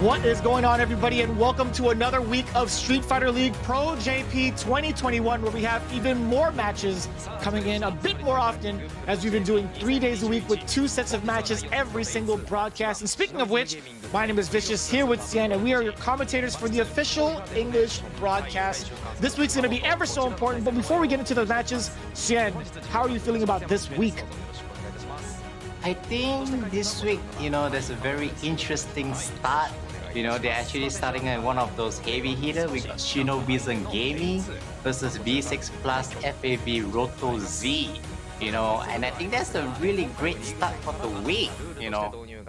What is going on, everybody, and welcome to another week of Street Fighter League Pro-JP 2021, where we have even more matches coming in a bit more often, as we've been doing 3 days a week with 2 sets of matches every single broadcast. And speaking of which, my name is Vicious, here with Xian, and we are your commentators for the official English broadcast. This week's going to be ever so important, but before we get into the matches, Xian, how are you feeling about this week? I think this week, there's a very interesting start. They're actually starting at one of those heavy hitters. We got Shinobizen Gaming versus V6 Plus FAV Roto Z. And I think that's a really great start for the week,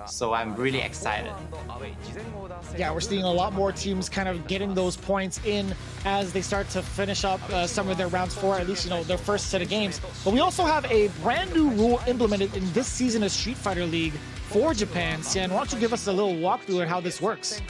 So I'm really excited. Yeah, we're seeing a lot more teams kind of getting those points in as they start to finish up some of their rounds for at least, their first set of games. But we also have a brand new rule implemented in this season of Street Fighter League for Japan. Xian, why don't you give us a little walkthrough on how this works?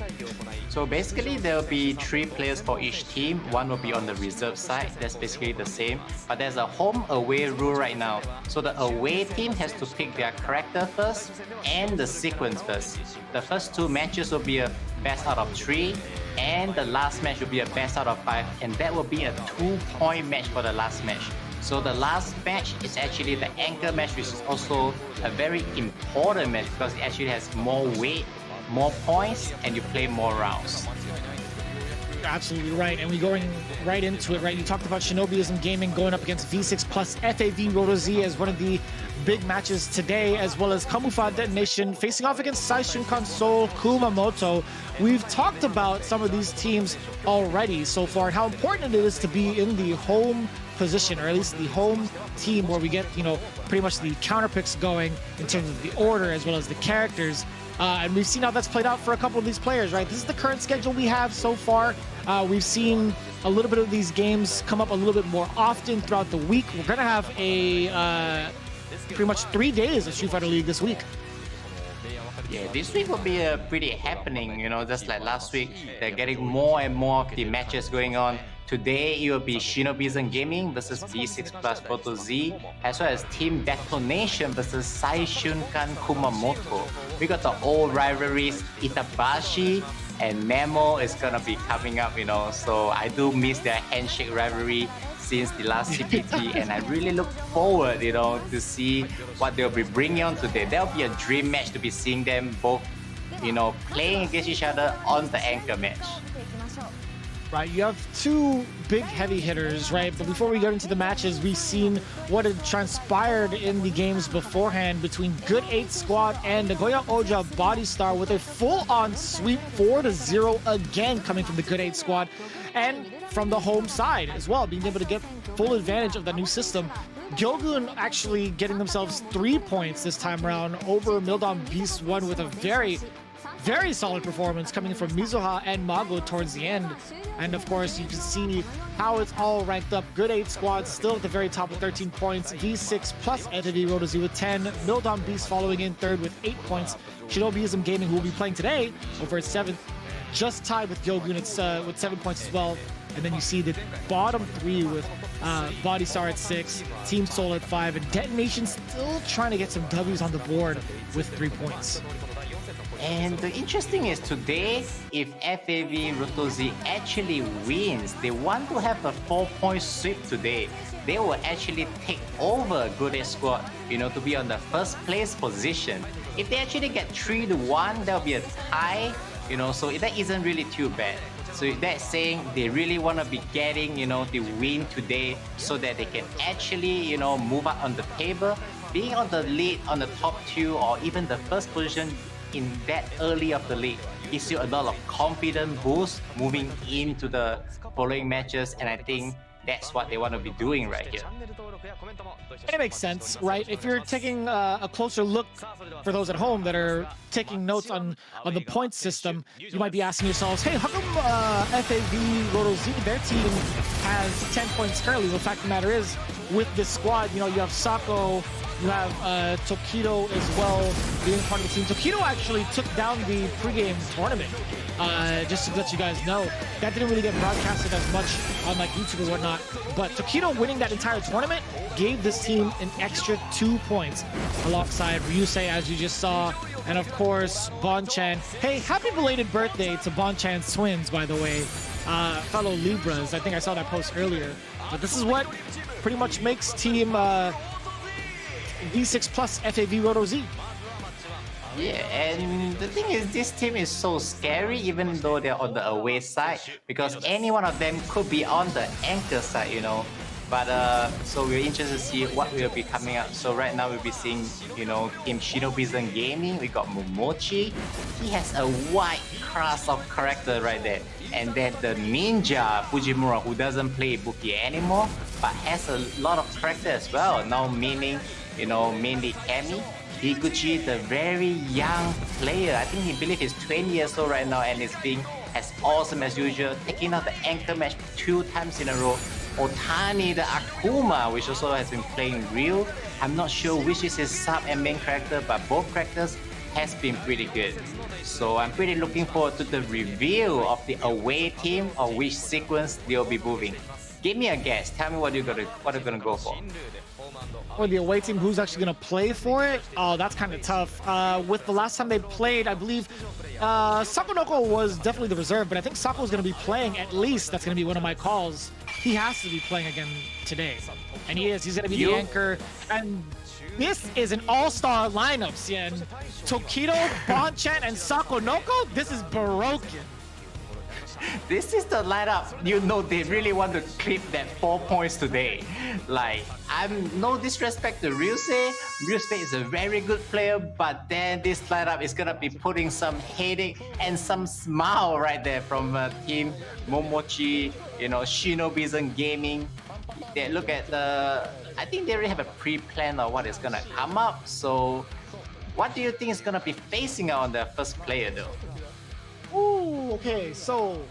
So basically, there will be 3 players for each team. One will be on the reserve side. That's basically the same. But there's a home-away rule right now. So the away team has to pick their character first and the sequence first. The first 2 matches will be a best out of 3. And the last match will be a best out of 5. And that will be a 2-point match for the last match. So the last match is actually the anchor match, which is also a very important match because it actually has more weight, more points, and you play more rounds. You're absolutely right, and we're going right into it, right? You talked about Shinobizen Gaming going up against V6 Plus FAV Roto Z as one of the big matches today, as well as Camouflage Detonation facing off against Saishunkan Seoul Kumamoto. We've talked about some of these teams already so far, and how important it is to be in the home position, or at least the home team, where we get, pretty much the counter picks going in terms of the order as well as the characters. And we've seen how that's played out for a couple of these players, right? This is the current schedule we have so far. We've seen a little bit of these games come up a little bit more often throughout the week. We're going to have a pretty much 3 days of Street Fighter League this week. Yeah, this week will be pretty happening, just like last week. They're getting more and more of the matches going on. Today, it will be Shinobizen Gaming versus V6 Plus Roto Z, as well as Team Detonation versus Saishunkan Kumamoto. We got the old rivalries, Itabashi and Memo is gonna be coming up, so I do miss their handshake rivalry since the last CPT, and I really look forward, to see what they'll be bringing on today. That'll be a dream match to be seeing them both, playing against each other on the anchor match. Right, you have 2 big heavy hitters, right? But before we get into the matches, we've seen what had transpired in the games beforehand between Good 8 Squad and Nagoya Oja Body Star, with a full-on sweep 4-0 again coming from the Good 8 Squad, and from the home side as well, being able to get full advantage of the new system. Gyogun actually getting themselves 3 points this time around over Mildon Beast 1 with a very solid performance coming from Mizuha and Mago towards the end. And of course, you can see how it's all ranked up. Good 8 Squad still at the very top with 13 points. V6 plus FAV Roto Z with 10. Mildon Beast following in 3rd with 8 points. Shinobizen Gaming, who will be playing today, over at 7th, just tied with Gyogun with 7 points as well. And then you see the bottom 3 with Body Star at 6, Team Soul at 5, and Detonation still trying to get some W's on the board with 3 points. And the interesting is today, if FAV Roto Z actually wins, they want to have a 4-point sweep today. They will actually take over Good 8 Squad, to be on the first place position. If they actually get 3-1, there'll be a tie, so that isn't really too bad. So that's saying they really want to be getting, the win today so that they can actually, move up on the table. Being on the lead on the top 2 or even the first position in that early of the league gives you a lot of confidence boost moving into the following matches, and I think that's what they want to be doing right here. It makes sense, right? If you're taking a closer look, for those at home that are taking notes on the point system, you might be asking yourselves, hey, how come FAV Roto Z, their team has 10 points currently? Well, the fact of the matter is, with this squad, you have Sako You have Tokido as well being part of the team. Tokido actually took down the pregame tournament, just to let you guys know. That didn't really get broadcasted as much on like YouTube or whatnot, but Tokido winning that entire tournament gave this team an extra 2 points alongside Ryusei, as you just saw, and of course Bonchan. Hey, happy belated birthday to Bonchan's twins, by the way, fellow Libras. I think I saw that post earlier. But this is what pretty much makes team V6 Plus FAV Roto Z. Yeah, and the thing is, this team is so scary even though they're on the away side, because any one of them could be on the anchor side, you know. But so we're interested to see what will be coming up. So right now we'll be seeing, you know, Team Shinobizen Gaming. We got Momochi. He has a wide class of character right there. And then the Ninja Fujimura, who doesn't play Ibuki anymore, but has a lot of character as well. Now meaning, you know, mainly Kami. Higuchi, the very young player. I think he believe he's 20 years old right now and is being as awesome as usual, taking out the anchor match 2 times in a row. Otani, the Akuma, which also has been playing real. I'm not sure which is his sub and main character, but both characters has been pretty good. So I'm pretty looking forward to the reveal of the away team, or which sequence they'll be moving. Give me a guess. Tell me what you're gonna go for. Or the away team, who's actually going to play for it? Oh, that's kind of tough. With the last time they played, I believe Sakonoko was definitely the reserve, but I think Sako's going to be playing at least. That's going to be one of my calls. He has to be playing again today. And he is. He's going to be the anchor. And this is an all-star lineup, Xian. Tokido, Bonchan, and Sakonoko? This is broken. This is the lineup, you know, they really want to clip that 4 points today. Like, I'm no disrespect to Ryusei. Ryusei is a very good player, but then this lineup is gonna be putting some headache and some smile right there from team Momochi, you know, Shinobizen Gaming. They look at the, I think they already have a pre-plan of what is gonna come up. So, what do you think is gonna be facing out on the first player though? Ooh, okay, so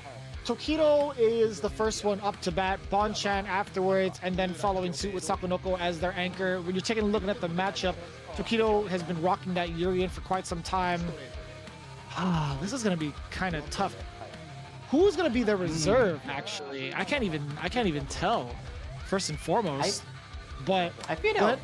Tokido is the first one up to bat, Bonchan afterwards, and then following suit with Sakonoko as their anchor. When you're taking a look at the matchup, Tokido has been rocking that Urian for quite some time. This is gonna be kind of tough. Who's gonna be their reserve? Actually, I can't even tell. First and foremost, but I feel that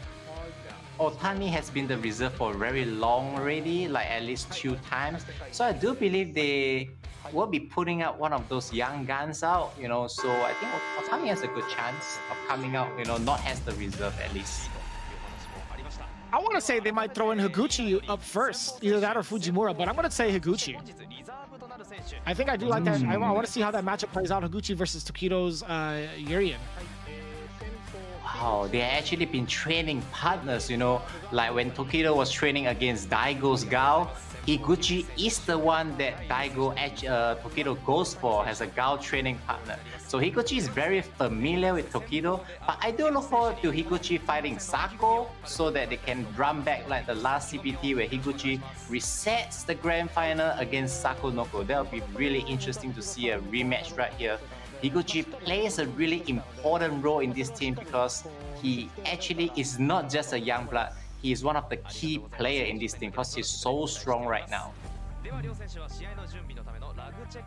Otani has been the reserve for very long already, like at least 2 times. So I do believe they will be putting out one of those young guns out, you know. So I think Otani has a good chance of coming out, you know, not as the reserve at least. I want to say they might throw in Higuchi up first, either that or Fujimura, but I'm going to say Higuchi. I think I do like that. I want to see how that matchup plays out, Higuchi versus Tokido's Urian. Wow, they actually been training partners, you know, like when Tokido was training against Daigo's Gao, Higuchi is the one that Tokido goes for as a Gao training partner. So Higuchi is very familiar with Tokido, but I do look forward to Higuchi fighting Sako so that they can run back like the last CPT where Higuchi resets the grand final against Sakonoko. That would be really interesting to see a rematch right here. Higuchi plays a really important role in this team because he actually is not just a young blood. He is one of the key players in this team because he's so strong right now.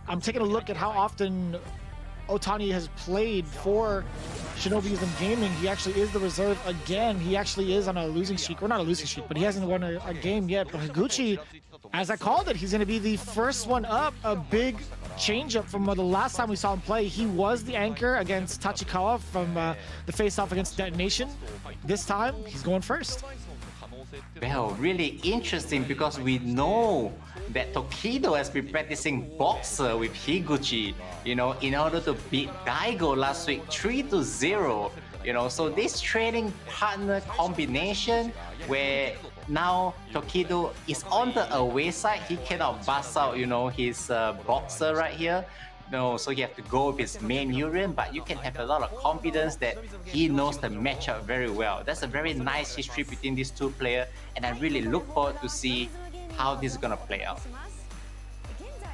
I'm taking a look at how often Otani has played for Shinobizen Gaming. He actually is the reserve again. He actually is on a losing streak. Well, not a losing streak, but he hasn't won a game yet. But Higuchi, as I called it, he's going to be the first one up. A big change-up from the last time we saw him play. He was the anchor against Tachikawa from the face-off against Detonation. This time, he's going first. Well, really interesting because we know that Tokido has been practicing boxer with Higuchi, you know, in order to beat Daigo last week 3-0, you know. So this training partner combination where now Tokido is on the away side, he cannot bust out, you know, his boxer right here. No, so you have to go with his main Urian, but you can have a lot of confidence that he knows the matchup very well. That's a very nice history between these two players, and I really look forward to see how this is gonna play out.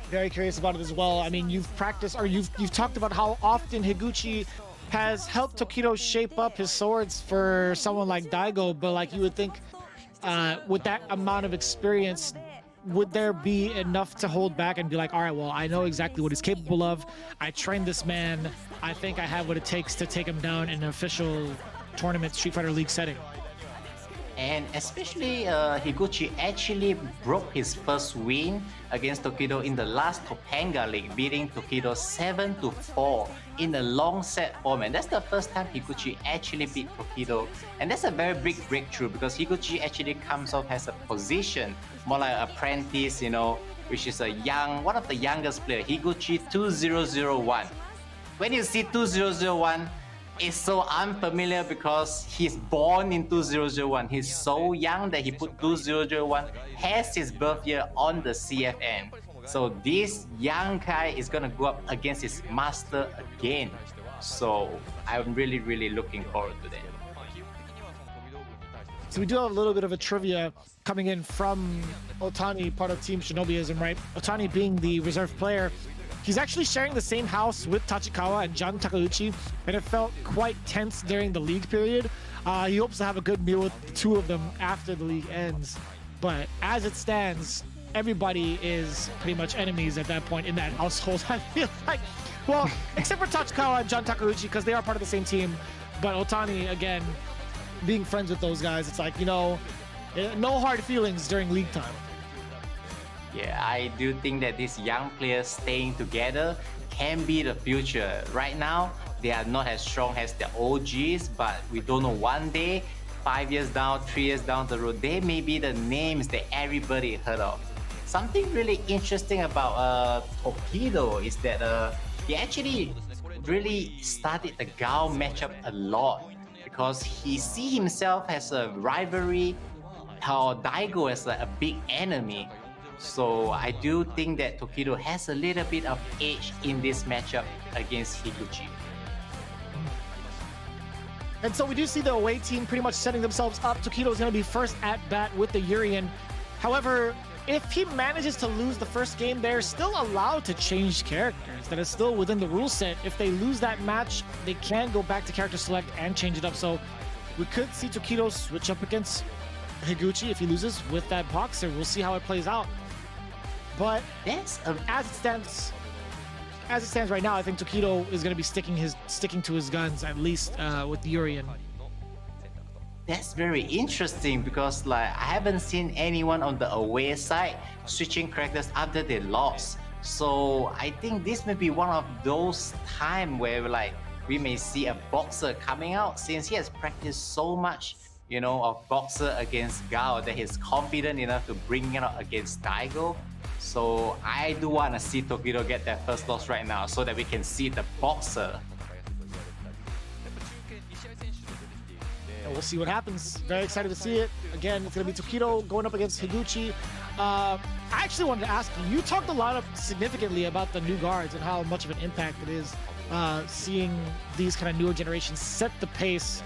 Very curious about it as well. I mean, you've practiced, or you've talked about how often Higuchi has helped Tokido shape up his swords for someone like Daigo, but like you would think with that amount of experience, would there be enough to hold back and be like, all right, well, I know exactly what he's capable of. I trained this man. I think I have what it takes to take him down in an official tournament Street Fighter League setting. And especially Higuchi actually broke his first win against Tokido in the last Topanga League, beating Tokido 7-4 in a long set format. That's the first time Higuchi actually beat Tokido, and that's a very big breakthrough because Higuchi actually comes off as a position, more like apprentice, you know, which is one of the youngest player. Higuchi 2001. When you see 2001, it's so unfamiliar because he's born in 2001. He's so young that he put 2001 as his birth year on the CFN. So this young guy is gonna go up against his master again. So I'm really looking forward to that. So we do have a little bit of a trivia coming in from Otani, part of Team Shinobiism, right? Otani being the reserve player, he's actually sharing the same house with Tachikawa and Jun Takeuchi, and it felt quite tense during the league period. He hopes to have a good meal with the two of them after the league ends. But as it stands, everybody is pretty much enemies at that point in that household, I feel like. Well, except for Tachikawa and Jun Takeuchi, because they are part of the same team. But Otani, again, being friends with those guys, it's like, you know, no hard feelings during league time. Yeah, I do think that these young players staying together can be the future. Right now, they are not as strong as the OGs, but we don't know, one day, 5 years down, 3 years down the road, they may be the names that everybody heard of. Something really interesting about Tokido is that he actually really studied the Gao matchup a lot because he see himself as a rivalry, or Daigo as a big enemy. So I do think that Tokido has a little bit of edge in this matchup against Higuchi. And so we do see the away team pretty much setting themselves up. Tokido is going to be first at bat with the Urian. However, if he manages to lose the first game, they're still allowed to change characters. That is still within the rule set. If they lose that match, they can go back to character select and change it up. So we could see Tokido switch up against Higuchi if he loses with that boxer. We'll see how it plays out. But as it stands right now, I think Tokido is going to be sticking to his guns, at least with the Urian. That's very interesting because like I haven't seen anyone on the away side switching characters after they lost. So I think this may be one of those times where like we may see a boxer coming out since he has practiced so much, you know, of boxer against Gao that he's confident enough to bring it out against Daigo. So I do want to see Tokido get that first loss right now so that we can see the boxer. And we'll see what happens. Very excited to see it. Again, it's going to be Tokido going up against Higuchi. I actually wanted to ask you, you talked a lot significantly about the new guards and how much of an impact it is seeing these kind of newer generations set the pace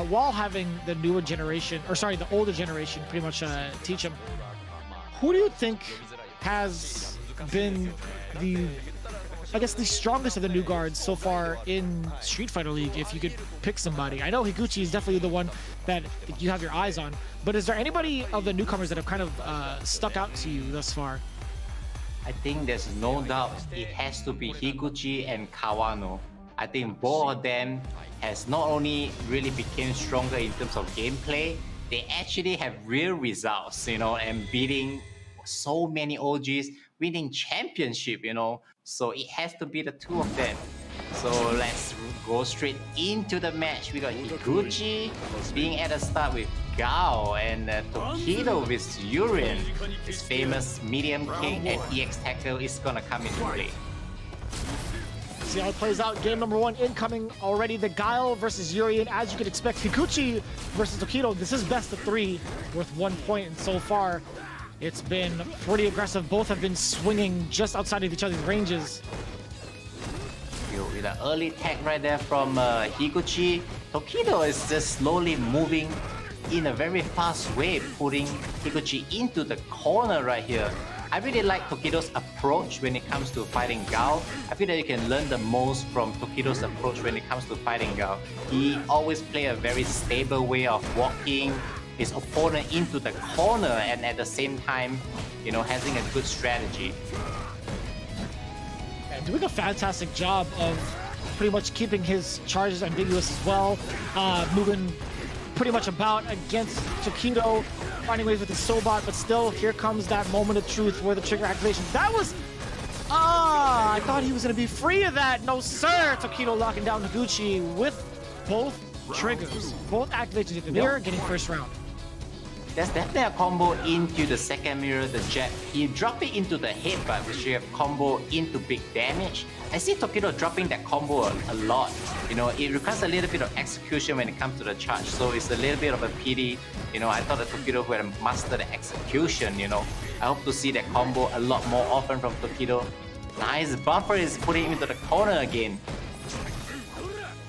while having the newer generation, or sorry, the older generation pretty much teach them. Who do you think has been the strongest of the new guards so far in Street Fighter League, if you could pick somebody? I know Higuchi is definitely the one that you have your eyes on, but is there anybody of the newcomers that have kind of stuck out to you thus far? I think there's no doubt it has to be Higuchi and Kawano. I think both of them has not only really became stronger in terms of gameplay, they actually have real results, you know, and beating so many OGs, winning championship, you know. So it has to be the two of them. So let's go straight into the match. We got Higuchi being at the start with Gao, and Tokido with Urian. His famous medium kick and EX tackle is gonna come into play. See how it plays out. Game number one incoming already. The Guile versus Urian. As you could expect, Higuchi versus Tokido. This is best of three, worth 1 point, and so far it's been pretty aggressive. Both have been swinging just outside of each other's ranges. With an early tag right there from Higuchi, Tokido is just slowly moving in a very fast way, putting Higuchi into the corner right here. I really like Tokido's approach when it comes to fighting Gao. I feel that you can learn the most from Tokido's approach when it comes to fighting Gao. He always plays a very stable way of walking his opponent into the corner and at the same time, you know, having a good strategy. And doing a fantastic job of pretty much keeping his charges ambiguous as well, moving pretty much about against Tokido, finding ways with his Sobot, but still, here comes that moment of truth where the trigger activation. That was... I thought he was going to be free of that. No, sir! Tokido locking down Higuchi with both triggers. Both activations in the mirror, getting first round. There's definitely a combo into the second mirror, the jab. He dropped it into the headbutt, which you have combo into big damage. I see Tokido dropping that combo a lot. You know, it requires a little bit of execution when it comes to the charge, so it's a little bit of a pity. You know, I thought that Tokido would have mastered the execution, you know. I hope to see that combo a lot more often from Tokido. Nice bumper is putting him into the corner again.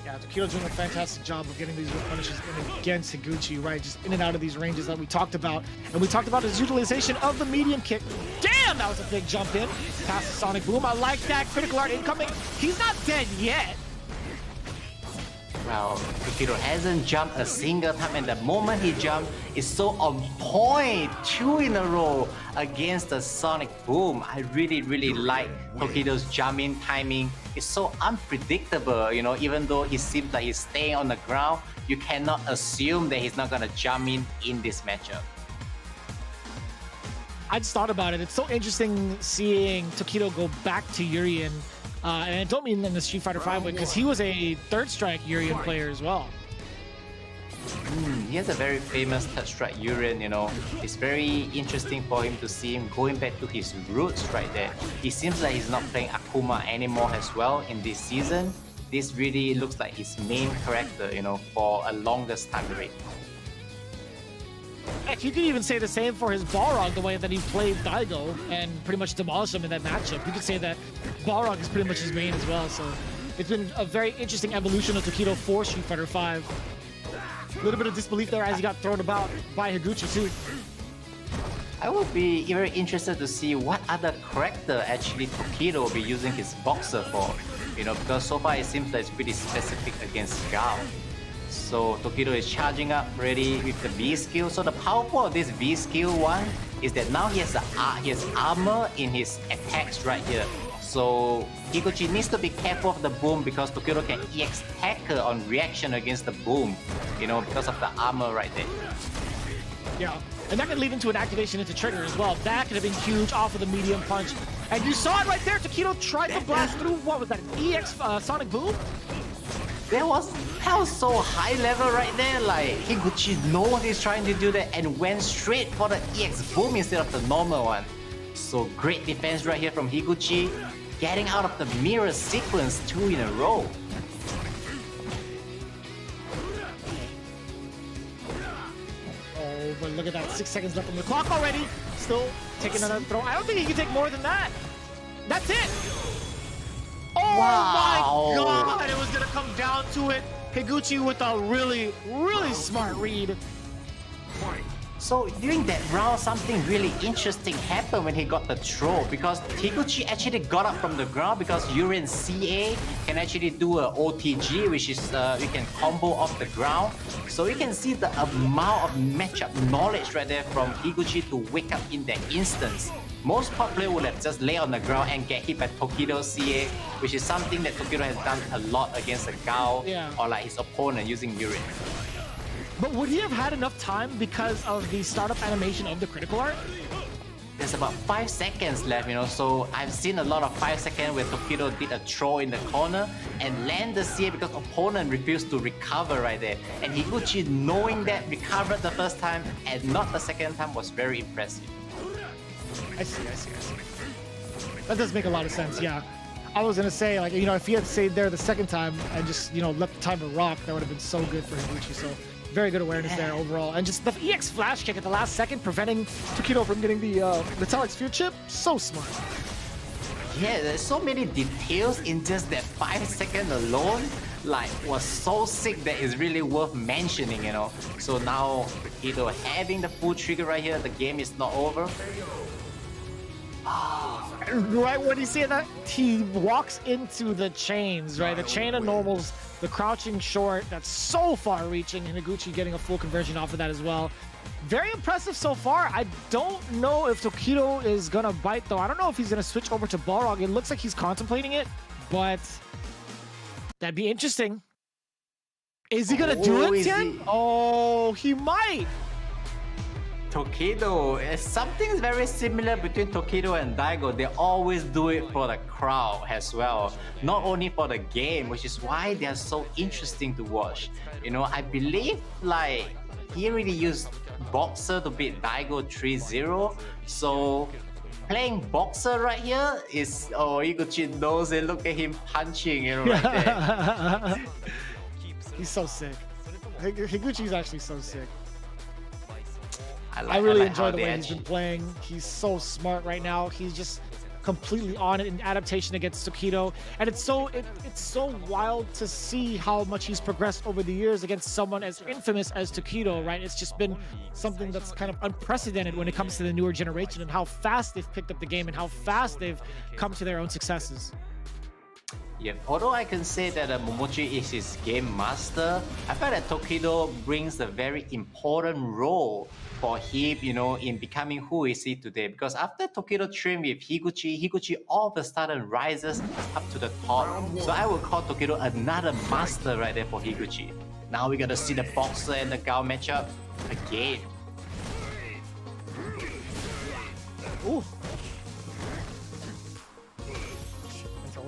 Yeah, Tokido's doing a fantastic job of getting these punishes in against Higuchi, right? Just in and out of these ranges that we talked about. And we talked about his utilization of the medium kick. Damn, that was a big jump in. Past the Sonic Boom. I like that. Critical Art incoming. He's not dead yet. Well, Tokido hasn't jumped a single time, and the moment he jumped is so on point. 2 in a row against the Sonic Boom. I really like Tokido's jumping timing. It's so unpredictable, you know, even though he seems like he's staying on the ground, you cannot assume that he's not gonna jump in this matchup. I just thought about it. It's so interesting seeing Tokido go back to Urian. And I don't mean in the Street Fighter V way, because he was a third strike Urian player as well. He has a very famous third strike Urian, you know. It's very interesting for him to see him going back to his roots right there. It seems like he's not playing Akuma anymore as well in this season. This really looks like his main character, you know, for a longest time rate. Heck, you could even say the same for his Balrog, the way that he played Daigo and pretty much demolished him in that matchup. You could say that Balrog is pretty much his main as well, so it's been a very interesting evolution of Tokido for Street Fighter V. A little bit of disbelief there as he got thrown about by Higuchi too. I would be very interested to see what other character actually Tokido will be using his boxer for. You know, because so far it seems that it's pretty specific against Gao. So Tokido is charging up ready with the V skill. So the powerful of this V skill one is that now he has armor in his attacks right here. So Higuchi needs to be careful of the boom because Tokido can EX tackle on reaction against the boom, you know, because of the armor right there. Yeah, and that could lead into an activation into trigger as well. That could have been huge off of the medium punch. And you saw it right there. Tokido tried to blast through, what was that, an EX Sonic Boom? That was so high level right there. Like Higuchi knows what he's trying to do there and went straight for the EX boom instead of the normal one. So great defense right here from Higuchi, getting out of the mirror sequence 2 in a row. Oh, but look at that, 6 seconds left on the clock already. Still taking another throw. I don't think he can take more than that. That's it. Oh Wow. my god, it was gonna come down to it. Higuchi with a really smart read. So during that round, something really interesting happened when he got the throw because Higuchi actually got up from the ground because Urian CA can actually do a OTG, which is you can combo off the ground. So you can see the amount of matchup knowledge right there from Higuchi to wake up in that instance. Most top players would have just lay on the ground and get hit by Tokido CA, which is something that Tokido has done a lot against a Gao or like his opponent using Urian. But would he have had enough time because of the startup animation of the critical art? There's about 5 seconds left, you know, so I've seen a lot of 5 seconds where Tokido did a throw in the corner and land the CA because opponent refused to recover right there. And Higuchi, knowing that, recovered the first time and not the second time was very impressive. I see. That does make a lot of sense, yeah. I was gonna say, like, you know, if he had stayed there the second time and just, you know, left the timer rock, that would have been so good for Higuchi. So very good awareness there overall. And just the EX flash kick at the last second, preventing Tokido from getting the Metallic Sphere chip, so smart. Yeah, there's so many details in just that 5 seconds alone. Like, was so sick that it's really worth mentioning, you know. So now, Tokido having the full trigger right here, the game is not over. Right when you see that, he walks into the chains, right? The chain of normals, the crouching short, that's so far reaching, and Higuchi getting a full conversion off of that as well. Very impressive so far. I don't know if Tokido is gonna bite though. I don't know if he's gonna switch over to Balrog. It looks like he's contemplating it, but that'd be interesting. Is he gonna do it, Xian? Oh, he might. Tokido, something very similar between Tokido and Daigo. They always do it for the crowd as well, not only for the game, which is why they are so interesting to watch. You know, I believe like he really used Boxer to beat Daigo 3-0. So playing Boxer right here is, oh, Higuchi knows it. Look at him punching, you know, right there. He's so sick. Higuchi's actually so sick. I really enjoy the way he's been playing. He's so smart right now. He's just completely on it in adaptation against Tokido. And it's so wild to see how much he's progressed over the years against someone as infamous as Tokido, right? It's just been something that's kind of unprecedented when it comes to the newer generation and how fast they've picked up the game and how fast they've come to their own successes. Yeah, although I can say that Momochi is his game master, I feel that Tokido brings a very important role for him, you know, in becoming who is he today. Because after Tokido trained with Higuchi all of a sudden rises up to the top. So I would call Tokido another master right there for Higuchi. Now we gotta see the Boxer and the Gao matchup again. Ooh.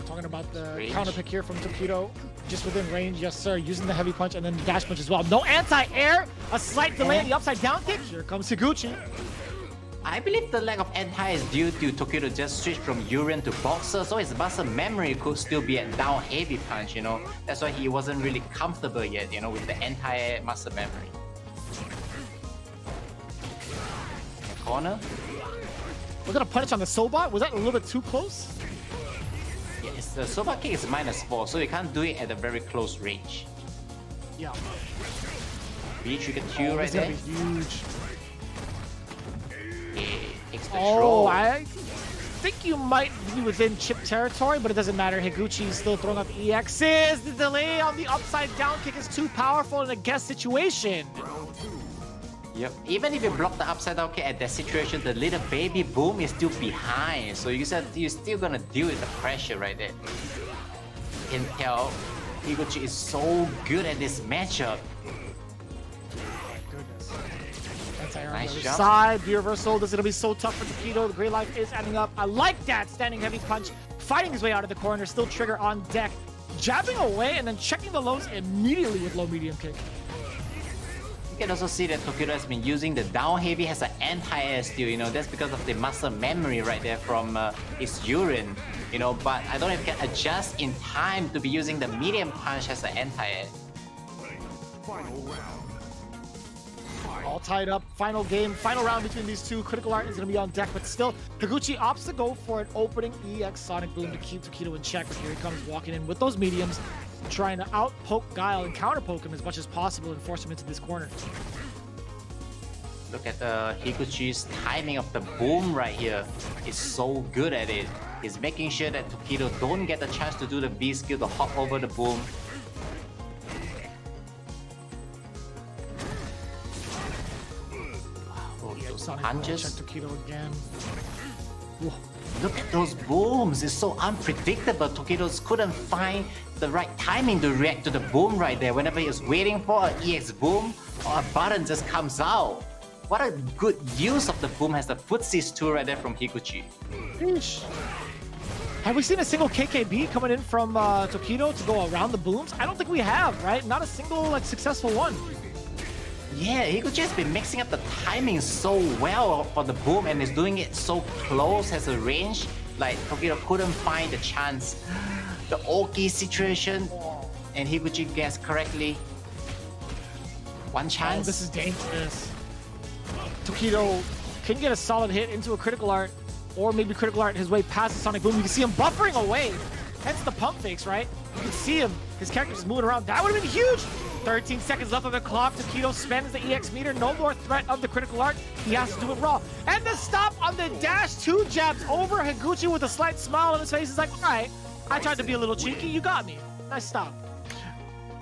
Talking about the counter pick here from Tokido, just within range, yes sir, using the heavy punch and then the dash punch as well. No anti-air, a slight delay in the upside down kick. Here comes Higuchi. I believe the lack of anti is due to Tokido just switched from Urian to Boxer, so his muscle memory could still be at down heavy punch, you know. That's why he wasn't really comfortable yet, you know, with the anti muscle memory. Corner. Was that a punish on the Sobot? Was that a little bit too close? Yes, the Soba kick is -4, so you can't do it at a very close range. Yeah. B-trigger Q right there. Be huge. Extra oh, I think you might be within chip territory, but it doesn't matter. Higuchi is still throwing out the EXs. The delay on the upside down kick is too powerful in a guess situation. Yep. Even if you block the upside down kick at that situation, the little baby boom is still behind. So you're still gonna deal with the pressure right there. You can tell Higuchi is so good at this matchup. Nice jump. Side, the reversal. This is gonna be so tough for Tokido. The Grey Life is adding up. I like that. Standing heavy punch, fighting his way out of the corner. Still trigger on deck, jabbing away and then checking the lows immediately with low medium kick. You can also see that Tokido has been using the down heavy as an anti-air still, you know, that's because of the muscle memory right there from his Urian, you know, but I don't know if he can adjust in time to be using the medium punch as an anti-air. All tied up, final game, final round between these two. Critical Art is going to be on deck, but still, Higuchi opts to go for an opening EX Sonic Boom to keep Tokido in check, but here he comes walking in with those mediums, trying to out-poke Guile and counter-poke him as much as possible and force him into this corner. Look at Higuchi's timing of the boom right here. He's so good at it. He's making sure that Tokido don't get the chance to do the B skill to hop over the boom. Wow, those punches. Check Tokido again. Whoa. Look at those booms. It's so unpredictable. Tokido couldn't find the right timing to react to the boom right there. Whenever he was waiting for an EX boom, or a button just comes out. What a good use of the boom has the footsies too right there from Higuchi. Eesh. Have we seen a single KKB coming in from Tokido to go around the booms? I don't think we have, right? Not a single like successful one. Yeah, Higuchi has been mixing up the timing so well for the boom and is doing it so close as a range. Like Tokido couldn't find the chance. The Oki situation, and Higuchi guessed correctly. One chance. Oh, this is dangerous. Tokido can get a solid hit into a Critical Art, or maybe Critical Art his way past the Sonic Boom. You can see him buffering away. Hence the pump fakes, right? You can see him. His character just moving around. That would have been huge. 13 seconds left on the clock. Tokido spends the EX meter. No more threat of the critical art. He has to do it raw. And the stop on the dash, 2 jabs over Higuchi with a slight smile on his face. He's like, all right, I tried to be a little cheeky. You got me. Nice stop.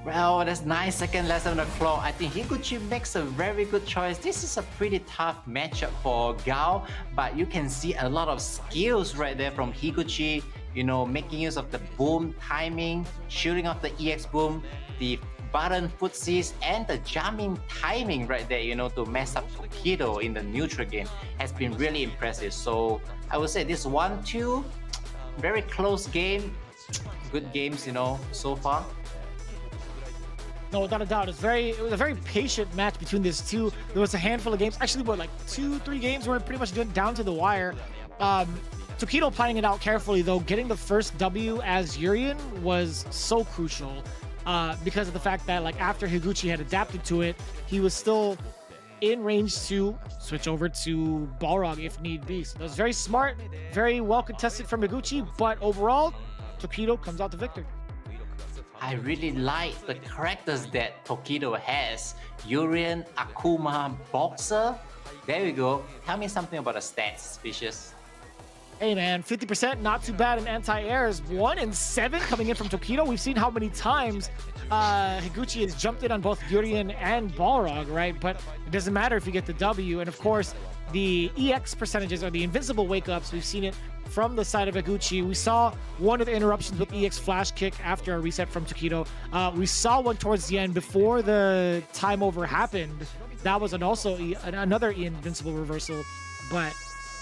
Well, that's 9 seconds left on the clock. I think Higuchi makes a very good choice. This is a pretty tough matchup for Gao, but you can see a lot of skills right there from Higuchi. You know, making use of the boom timing, shooting off the EX boom, the button footsies, and the jamming timing right there, you know, to mess up Tokido in the neutral game has been really impressive. So I would say this 1-2, very close game. Good games, you know, so far. No, without a doubt. It was a very patient match between these two. There was a handful of games, actually, what, like 2-3 games were pretty much down to the wire. Tokido playing it out carefully, though. Getting the first W as Urian was so crucial because of the fact that, like, after Higuchi had adapted to it, he was still in range to switch over to Balrog if need be. So that was very smart, very well contested from Higuchi, but overall, Tokido comes out the victor. I really like the characters that Tokido has. Urian, Akuma, Boxer. There we go. Tell me something about the stats, Suspicious. Hey man, 50%, not too bad in anti-airs. 1 in 7 coming in from Tokido. We've seen how many times Higuchi has jumped in on both Urian and Balrog, right? But it doesn't matter if you get the W. And of course, the EX percentages or the invincible wake-ups, we've seen it from the side of Higuchi. We saw one of the interruptions with EX flash kick after a reset from Tokido. We saw one towards the end before the time over happened. That was another invincible reversal. But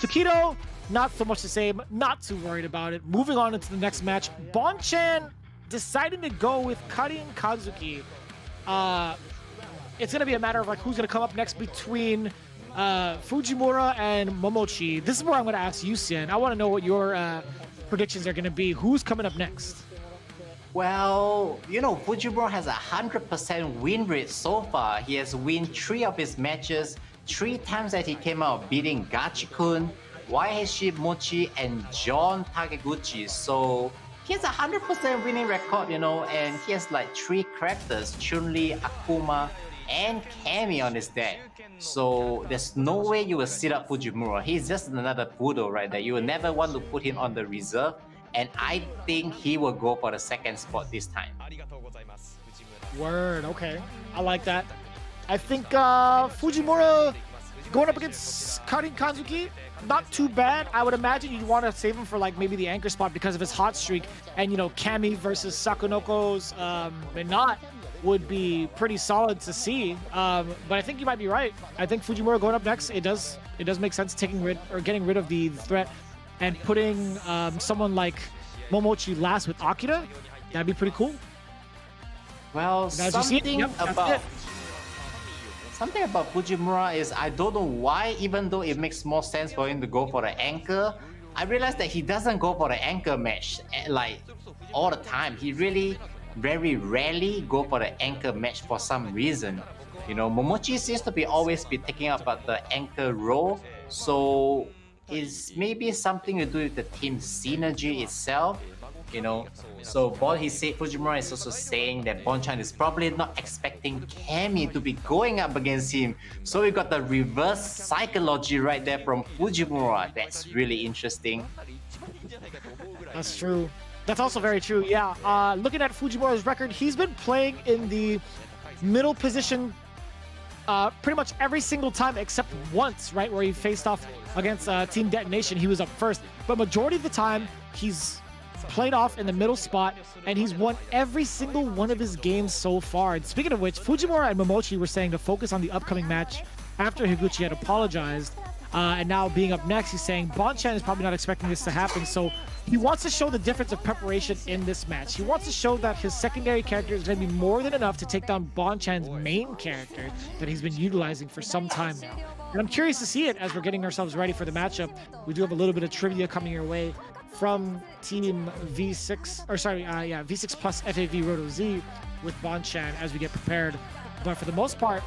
Tokido, not so much the same, not too worried about it. Moving on into the next match, Bonchan deciding to go with Karin Kazuki. It's going to be a matter of like who's going to come up next between Fujimura and Momochi. This is where I'm going to ask you, Xian. I want to know what your predictions are going to be. Who's coming up next? Well, you know, Fujimura has a 100% win rate so far. He has won 3 of his matches, 3 times that he came out beating Gachikun, YHC Mochi, and John Takeguchi. So he has a 100% winning record, you know, and he has like 3 characters, Chun-Li, Akuma, and Cammy on his deck. So there's no way you will sit up Fujimura. He's just another poodle right there. You will never want to put him on the reserve. And I think he will go for the 2nd spot this time. Word, okay. I like that. I think Fujimura going up against Karin Kazuki, not too bad. I would imagine you'd want to save him for like maybe the anchor spot because of his hot streak. And, you know, Cammy versus Sakunoko's Minot would be pretty solid to see. But I think you might be right. I think Fujimura going up next, it does make sense getting rid of the threat and putting someone like Momochi last with Akira. That'd be pretty cool. Well, something about Fujimura is I don't know why, even though it makes more sense for him to go for the anchor, I realized that he doesn't go for the anchor match like all the time. He really very rarely go for the anchor match for some reason. You know, Momochi seems to be always be taking up the anchor role, so it's maybe something to do with the team synergy itself. You know, so he said Fujimura is also saying that Bonchan is probably not expecting Cammy to be going up against him. So we got the reverse psychology right there from Fujimura. That's really interesting. That's true. That's also very true, yeah. Looking at Fujimura's record, he's been playing in the middle position pretty much every single time except once, right, where he faced off against Team Detonation. He was up first. But majority of the time, he's played off in the middle spot, and he's won every single one of his games so far. And speaking of which, Fujimura and Momochi were saying to focus on the upcoming match after Higuchi had apologized. And now being up next, he's saying Bonchan is probably not expecting this to happen. So he wants to show the difference of preparation in this match. He wants to show that his secondary character is going to be more than enough to take down Bonchan's main character that he's been utilizing for some time now. And I'm curious to see it as we're getting ourselves ready for the matchup. We do have a little bit of trivia coming your way from Team V6, or sorry, V6 plus FAV Roto Z with Bonchan as we get prepared. But for the most part,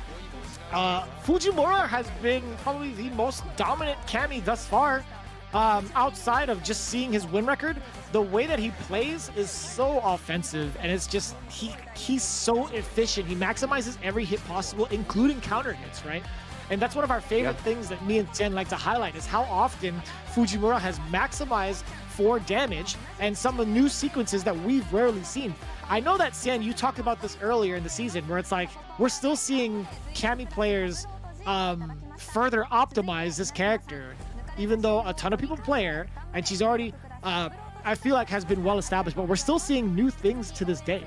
Fujimura has been probably the most dominant Cammy thus far. outside of just seeing his win record, the way that he plays is so offensive, and it's just he's so efficient. He maximizes every hit possible, including counter hits, right? And that's one of our favorite things that me and Xian like to highlight, is how often Fujimura has maximized for damage and some of the new sequences that we've rarely seen. I know that, Xian, you talked about this earlier in the season, where it's like we're still seeing Cammy players further optimize this character, even though a ton of people play her, and she's already, I feel like, has been well established, but we're still seeing new things to this day.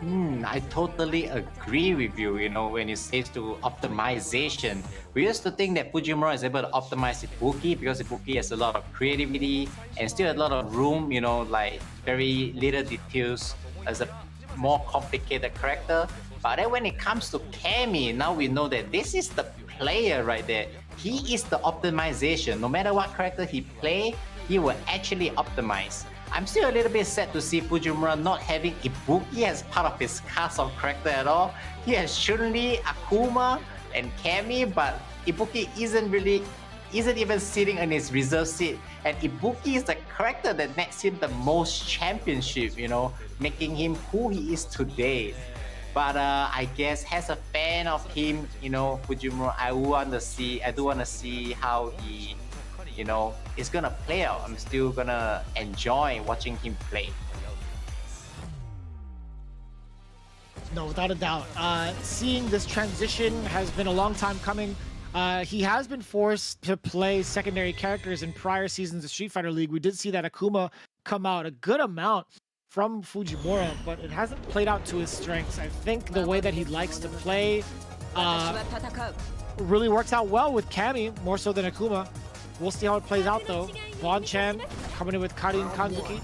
I totally agree with you, when it says to optimization. We used to think that Fujimura is able to optimize Ibuki because Ibuki has a lot of creativity and still a lot of room, like very little details as a more complicated character. But then when it comes to Cammy, now we know that this is the player right there. He is the optimization. No matter what character he play, he will actually optimize. I'm still a little bit sad to see Fujimura not having Ibuki as part of his cast of character at all. He has Chun-Li, Akuma, and Cammy, but Ibuki isn't even sitting in his reserve seat. And Ibuki is the character that nets him the most championship, making him who he is today. But I guess as a fan of him, Fujimura, I do want to see how he it's gonna play out. I'm still gonna enjoy watching him play. No, without a doubt. Seeing this transition has been a long time coming. He has been forced to play secondary characters in prior seasons of Street Fighter League. We did see that Akuma come out a good amount from Fujimura, but it hasn't played out to his strengths. I think the way that he likes to play really works out well with Cammy, more so than Akuma. We'll see how it plays out, though. Bonchan coming in with Karin Kanzuki.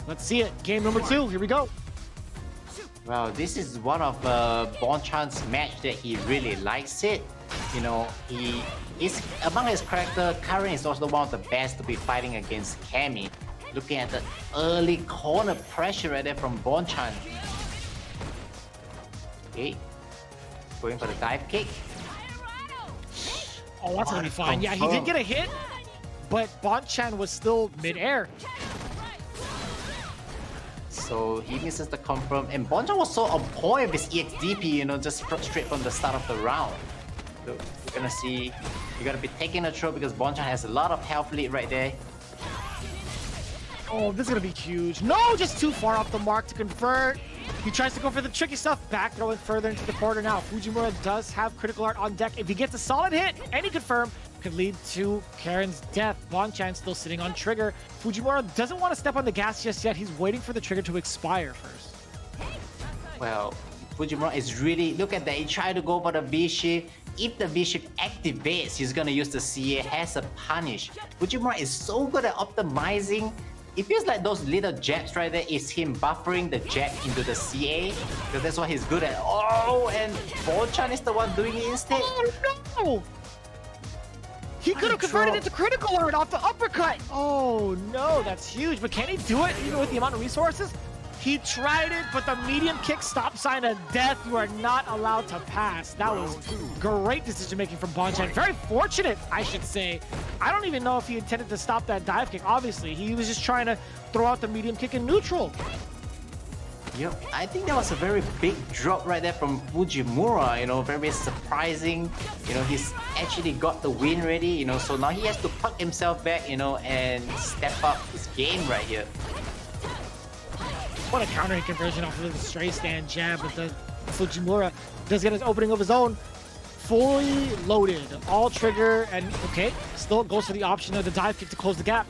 Let's see it. Game number 2. Here we go. Well, this is one of Bonchan's match that he really likes it. He is among his character. Karin is also one of the best to be fighting against Cammy. Looking at the early corner pressure right there from Bonchan. Okay, going for the dive kick. Oh, that's gonna be fine. Yeah, he did get a hit, but Bonchan was still mid-air. So he misses the confirm, and Bonchan was so on point with his EXDP, just straight from the start of the round. So you're gonna be taking a throw because Bonchan has a lot of health lead right there. Oh, this is gonna be huge. No, just too far off the mark to convert. He tries to go for the tricky stuff, back throwing further into the corner now. Fujimura does have critical art on deck. If he gets a solid hit, any confirm, could lead to Karen's death. Bonchan still sitting on trigger. Fujimura doesn't want to step on the gas just yet. He's waiting for the trigger to expire first. Well, Fujimura is really, look at that, he tried to go for the V-shift. If the V-shift activates, he's gonna use the CA as a punish. Fujimura is so good at optimizing. It feels like those little jabs right there is him buffering the jab into the CA, because that's what he's good at. Oh, and Bonchan is the one doing it instead. Oh no! He could have converted into critical art off the uppercut. Oh no, that's huge. But can he do it even with the amount of resources? He tried it, but the medium kick stop sign of death. You are not allowed to pass. That was great decision making from Bonchan. Very fortunate, I should say. I don't even know if he intended to stop that dive kick. Obviously, he was just trying to throw out the medium kick in neutral. Yep, I think that was a very big drop right there from Fujimura, very surprising. He's actually got the win ready, so now he has to puck himself back, and step up his game right here. What a counter hit conversion off of the straight stand jab, but the Fujimura does get his opening of his own. Fully loaded, all trigger, and okay, still goes for the option of the dive kick to close the gap.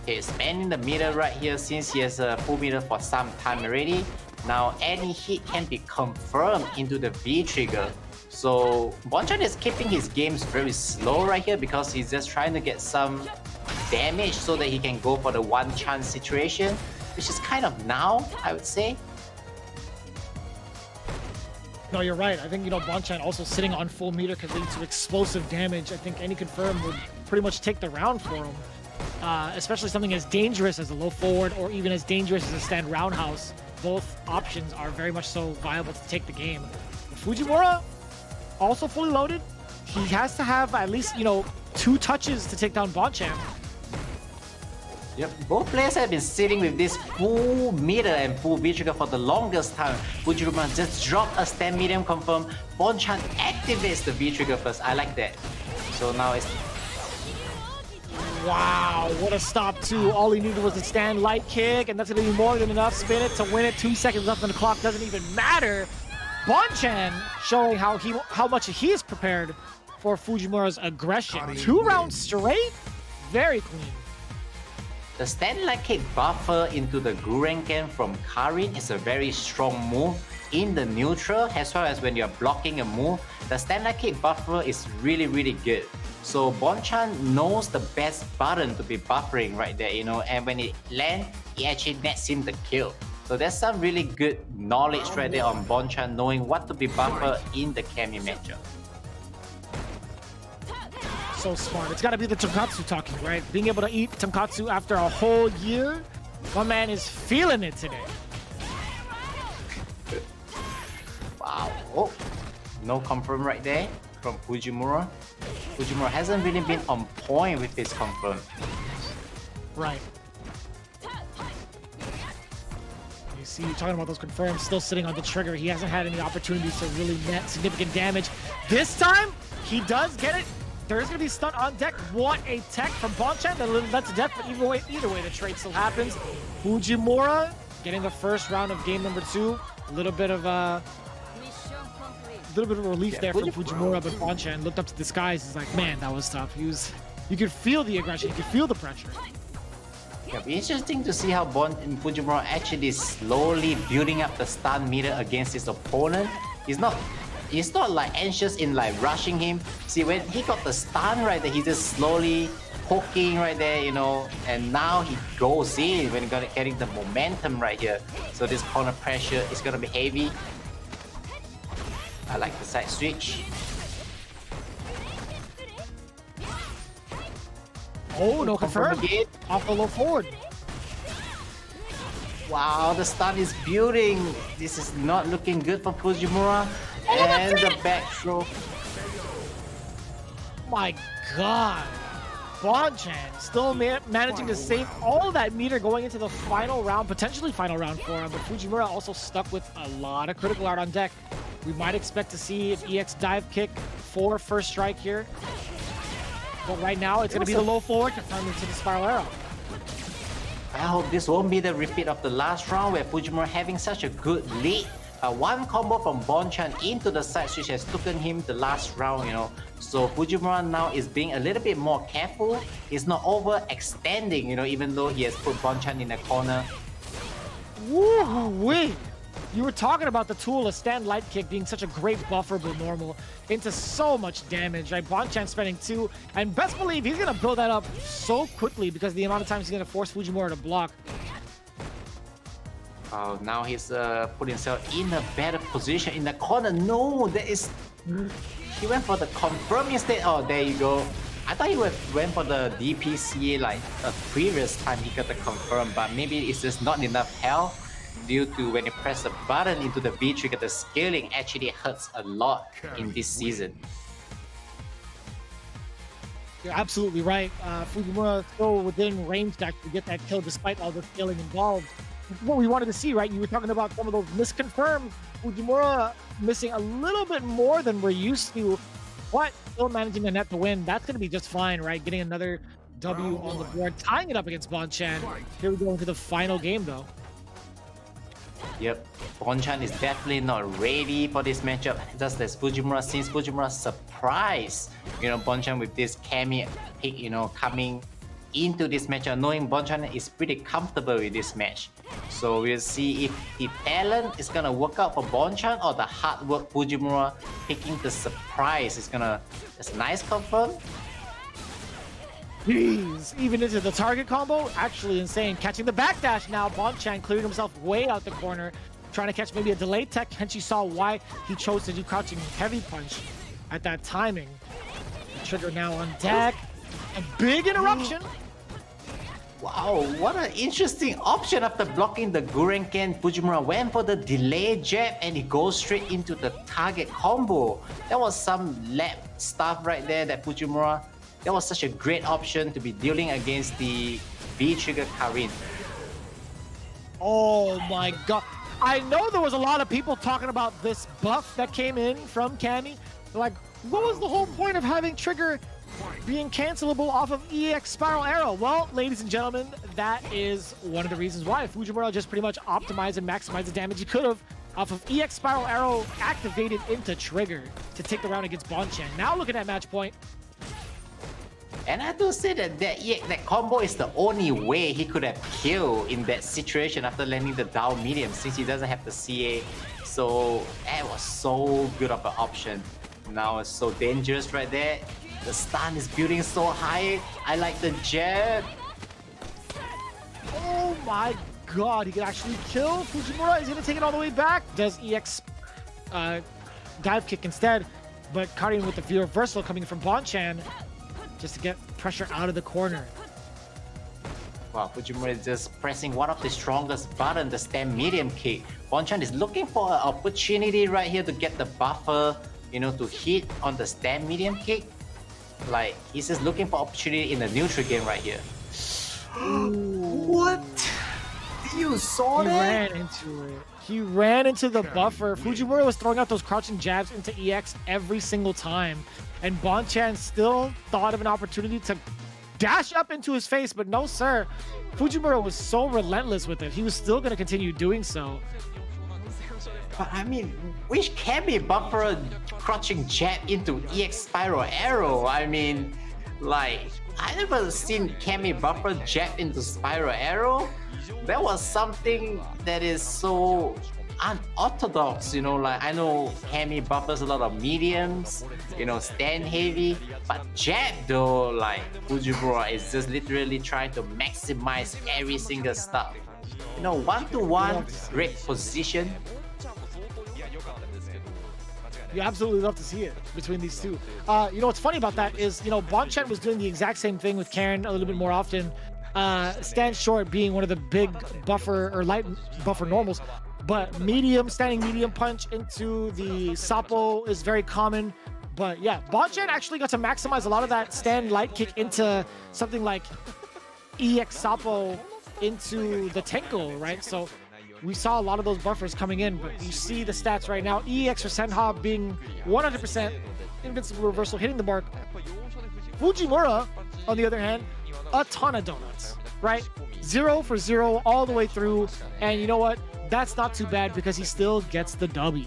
Okay, spamming the meter right here since he has a full meter for some time already. Now any hit can be confirmed into the V trigger. So Bonchan is keeping his games very slow right here because he's just trying to get some damage so that he can go for the one chance situation, which is kind of now, I would say. No, you're right. I think, Bonchan also sitting on full meter could lead to explosive damage. I think any confirm would pretty much take the round for him. Especially something as dangerous as a low forward or even as dangerous as a stand roundhouse. Both options are very much so viable to take the game. Fujimura, also fully loaded. He has to have at least, 2 touches to take down Bonchan. Yep, both players have been sitting with this full meter and full V-trigger for the longest time. Fujimura just dropped a stand medium confirm. Bonchan activates the V-trigger first. I like that. So now it's... Wow, what a stop too. All he needed was a stand light kick, and that's going to be more than enough. Spin it to win it. 2 seconds left on the clock. Doesn't even matter. Bonchan showing how much he is prepared for Fujimura's aggression. 2 rounds straight. Very clean. The stand light kick buffer into the Gurenken from Karin is a very strong move in the neutral, as well as when you're blocking a move. The stand light kick buffer is really good. So Bonchan knows the best button to be buffering right there, you know, and when it lands, it actually nets him the kill. So there's some really good knowledge right there on Bonchan, knowing what to be buffer in the Kami matchup. So smart. It's got to be the Tonkatsu talking, right? Being able to eat Tonkatsu after a whole year. My man is feeling it today. Wow. Oh, no confirm right there from Fujimura. Fujimura hasn't really been on point with his confirm. Right. You see, talking about those confirms, still sitting on the trigger. He hasn't had any opportunities to really net significant damage. This time, he does get it. There is going to be stun on deck. What a tech from Bonchan that led to death, but either way, the trade still happens. Fujimura getting the first round of game number 2. A little bit of relief there from Fujimura, but Bonchan looked up to the skies. He's like, man, that was tough. You could feel the aggression, you could feel the pressure. Yeah, interesting to see how Fujimura actually slowly building up the stun meter against his opponent. He's not like anxious in like rushing him. See, when he got the stun right there, he's just slowly poking right there, you know, and now he goes in when he's getting the momentum right here. So this corner pressure is gonna be heavy. I like the side switch. Oh, no confirm. Off the low forward. Wow, the stun is building. This is not looking good for Fujimura. And the back throw. My God. Bonchan still managing to save all that meter going into the final round, potentially final round for him, but Fujimura also stuck with a lot of critical art on deck. We might expect to see an EX dive kick for first strike here. But right now, it's going to be the low forward confirming to the spiral arrow. I hope this won't be the repeat of the last round where Fujimura having such a good lead. One combo from Bonchan into the side switch has taken him the last round, you know. So Fujimura now is being a little bit more careful. He's not overextending, you know, even though he has put Bonchan in a corner. Woo-wee! You were talking about the tool, a stand light kick being such a great buffer but normal into so much damage, right? Bonchan spending 2, and best believe he's going to build that up so quickly because the amount of times he's going to force Fujimura to block. Oh, now he's put himself in a better position in the corner. No, that is... He went for the confirm instead. Oh, there you go. I thought he went for the DPCA like a previous time he got the confirm, but maybe it's just not enough health due to when you press the button into the V trigger, the scaling actually hurts a lot in this season. You're absolutely right. Fujimura still within range to actually get that kill despite all the scaling involved. What we wanted to see, right? You were talking about some of those misconfirmed. Fujimura missing a little bit more than we're used to, but still managing the net to win. That's going to be just fine, right? Getting another W on the board, tying it up against Bonchan. Here we go into the final game, though. Yep, Bonchan is definitely not ready for this matchup. Just as Fujimura, since Fujimura surprised, you know, Bonchan with this Kami pick, you know, coming into this matchup, knowing Bonchan is pretty comfortable with this match. So we'll see if the talent is gonna work out for Bonchan or the hard work Fujimura picking the surprise is gonna. It's nice confirm. Jeez, even into the target combo, actually insane. Catching the backdash now, Bonchan clearing himself way out the corner, trying to catch maybe a delayed tech, hence you saw why he chose to do crouching heavy punch at that timing. The trigger now on deck, a big interruption. Wow, what an interesting option after blocking the Gurenken. Fujimura went for the delay jab and it goes straight into the target combo. That was some lab stuff right there that Fujimura that was such a great option to be dealing against the V-Trigger Karin. Oh my god. I know there was a lot of people talking about this buff that came in from Cammy. Like, what was the whole point of having Trigger being cancelable off of EX Spiral Arrow? Well, ladies and gentlemen, that is one of the reasons why Fujimura just pretty much optimized and maximized the damage he could have off of EX Spiral Arrow activated into Trigger to take the round against Bonchan. Now look at that match point. And I have to say that combo is the only way he could have killed in that situation after landing the down medium, since he doesn't have the CA. So that was so good of an option. Now it's so dangerous right there. The stun is building so high. I like the jab. Oh my god, he can actually kill Fujimura. He's gonna take it all the way back. Does EX dive kick instead, but Karin with the reversal coming from Bonchan just to get pressure out of the corner. Wow, Fujimura is just pressing one of the strongest buttons, the stand medium kick. Bonchan is looking for an opportunity right here to get the buffer, you know, to hit on the stand medium kick. Like, he's just looking for opportunity in the neutral game right here. What? You saw He that? ran into it. He ran into the buffer. Fujimura was throwing out those crouching jabs into EX every single time. And Bonchan still thought of an opportunity to dash up into his face, but no, sir. Fujimura was so relentless with it. He was still going to continue doing so. But I mean, which can be buffer crouching jab into EX Spiral Arrow? I mean, like, I never seen Cammy buffer jab into Spiral Arrow. That was something that is so unorthodox, you know. Like, I know Cammy buffers a lot of mediums, you know, stand heavy, but jab though, like, Fujimura is just literally trying to maximize every single stuff. You know, one-to-one, great position. You absolutely love to see it between these two. You know, what's funny about that is, you know, Bonchan was doing the exact same thing with Karin a little bit more often. Stand short being one of the big buffer or light buffer normals, but standing medium punch into the Sapo is very common. But yeah, Bonchan actually got to maximize a lot of that stand light kick into something like EX Sapo into the Tenko, right? So we saw a lot of those buffers coming in, but you see the stats right now. EX for Senha being 100% invincible reversal, hitting the mark. Fujimura, on the other hand, a ton of donuts, right? 0 for 0 all the way through. And you know what? That's not too bad because he still gets the W.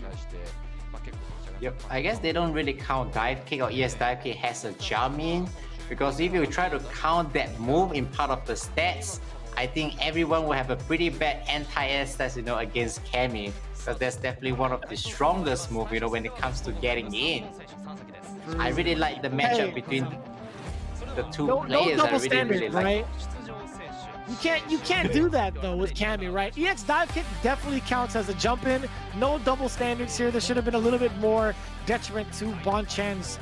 Yep, I guess they don't really count dive kick or ES dive kick as a jump in, because if you try to count that move in part of the stats, I think everyone will have a pretty bad anti-air stats, you know, against Cammy, because that's definitely one of the strongest moves, you know, when it comes to getting in. I really like the matchup between the two players. No double I really like. right? You can't do that though with Cammy, right? EX dive kick definitely counts as a jump in. No double standards here. There should have been a little bit more detriment to Bonchan's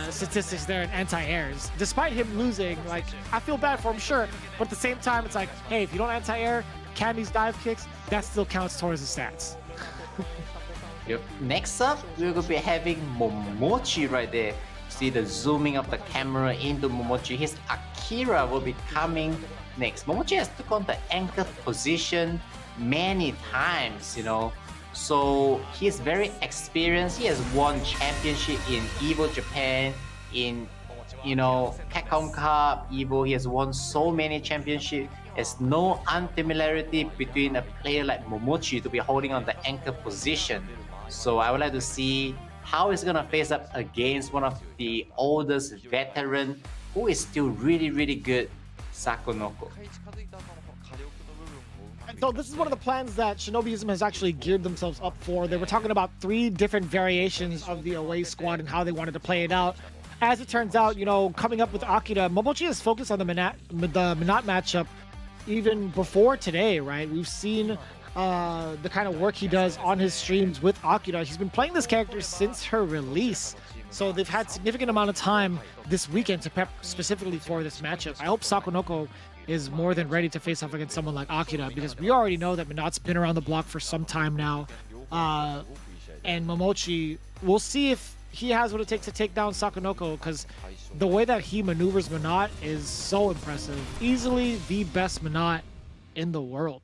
statistics there in anti-airs. Despite him losing, like, I feel bad for him, sure, but at the same time, it's like, hey, if you don't anti-air Cammy's dive kicks, that still counts towards the stats. Yep. Next up, we're going to be having Momochi right there. See the zooming of the camera into Momochi. His Akira will be coming next. Momochi has took on the anchor position many times, you know. So he's very experienced. He has won championship in EVO Japan, in, you know, Capcom Cup, EVO. He has won so many championships. There's no unfamiliarity between a player like Momochi to be holding on the anchor position. So I would like to see how he's gonna face up against one of the oldest veteran who is still really, really good, Sakonoko. So this is one of the plans that Shinobiism has actually geared themselves up for. They were talking about 3 different variations of the away squad and how they wanted to play it out. As it turns out, you know, coming up with Akira, Momochi has focused on the Minot matchup even before today, right? We've seen the kind of work he does on his streams with Akira. He's been playing this character since her release. So they've had significant amount of time this weekend to prep specifically for this matchup. I hope Sakonoko is more than ready to face off against someone like Akira, because we already know that Minot's been around the block for some time now. And Momochi, we'll see if he has what it takes to take down Sakonoko, because the way that he maneuvers Menat is so impressive. Easily the best Menat in the world.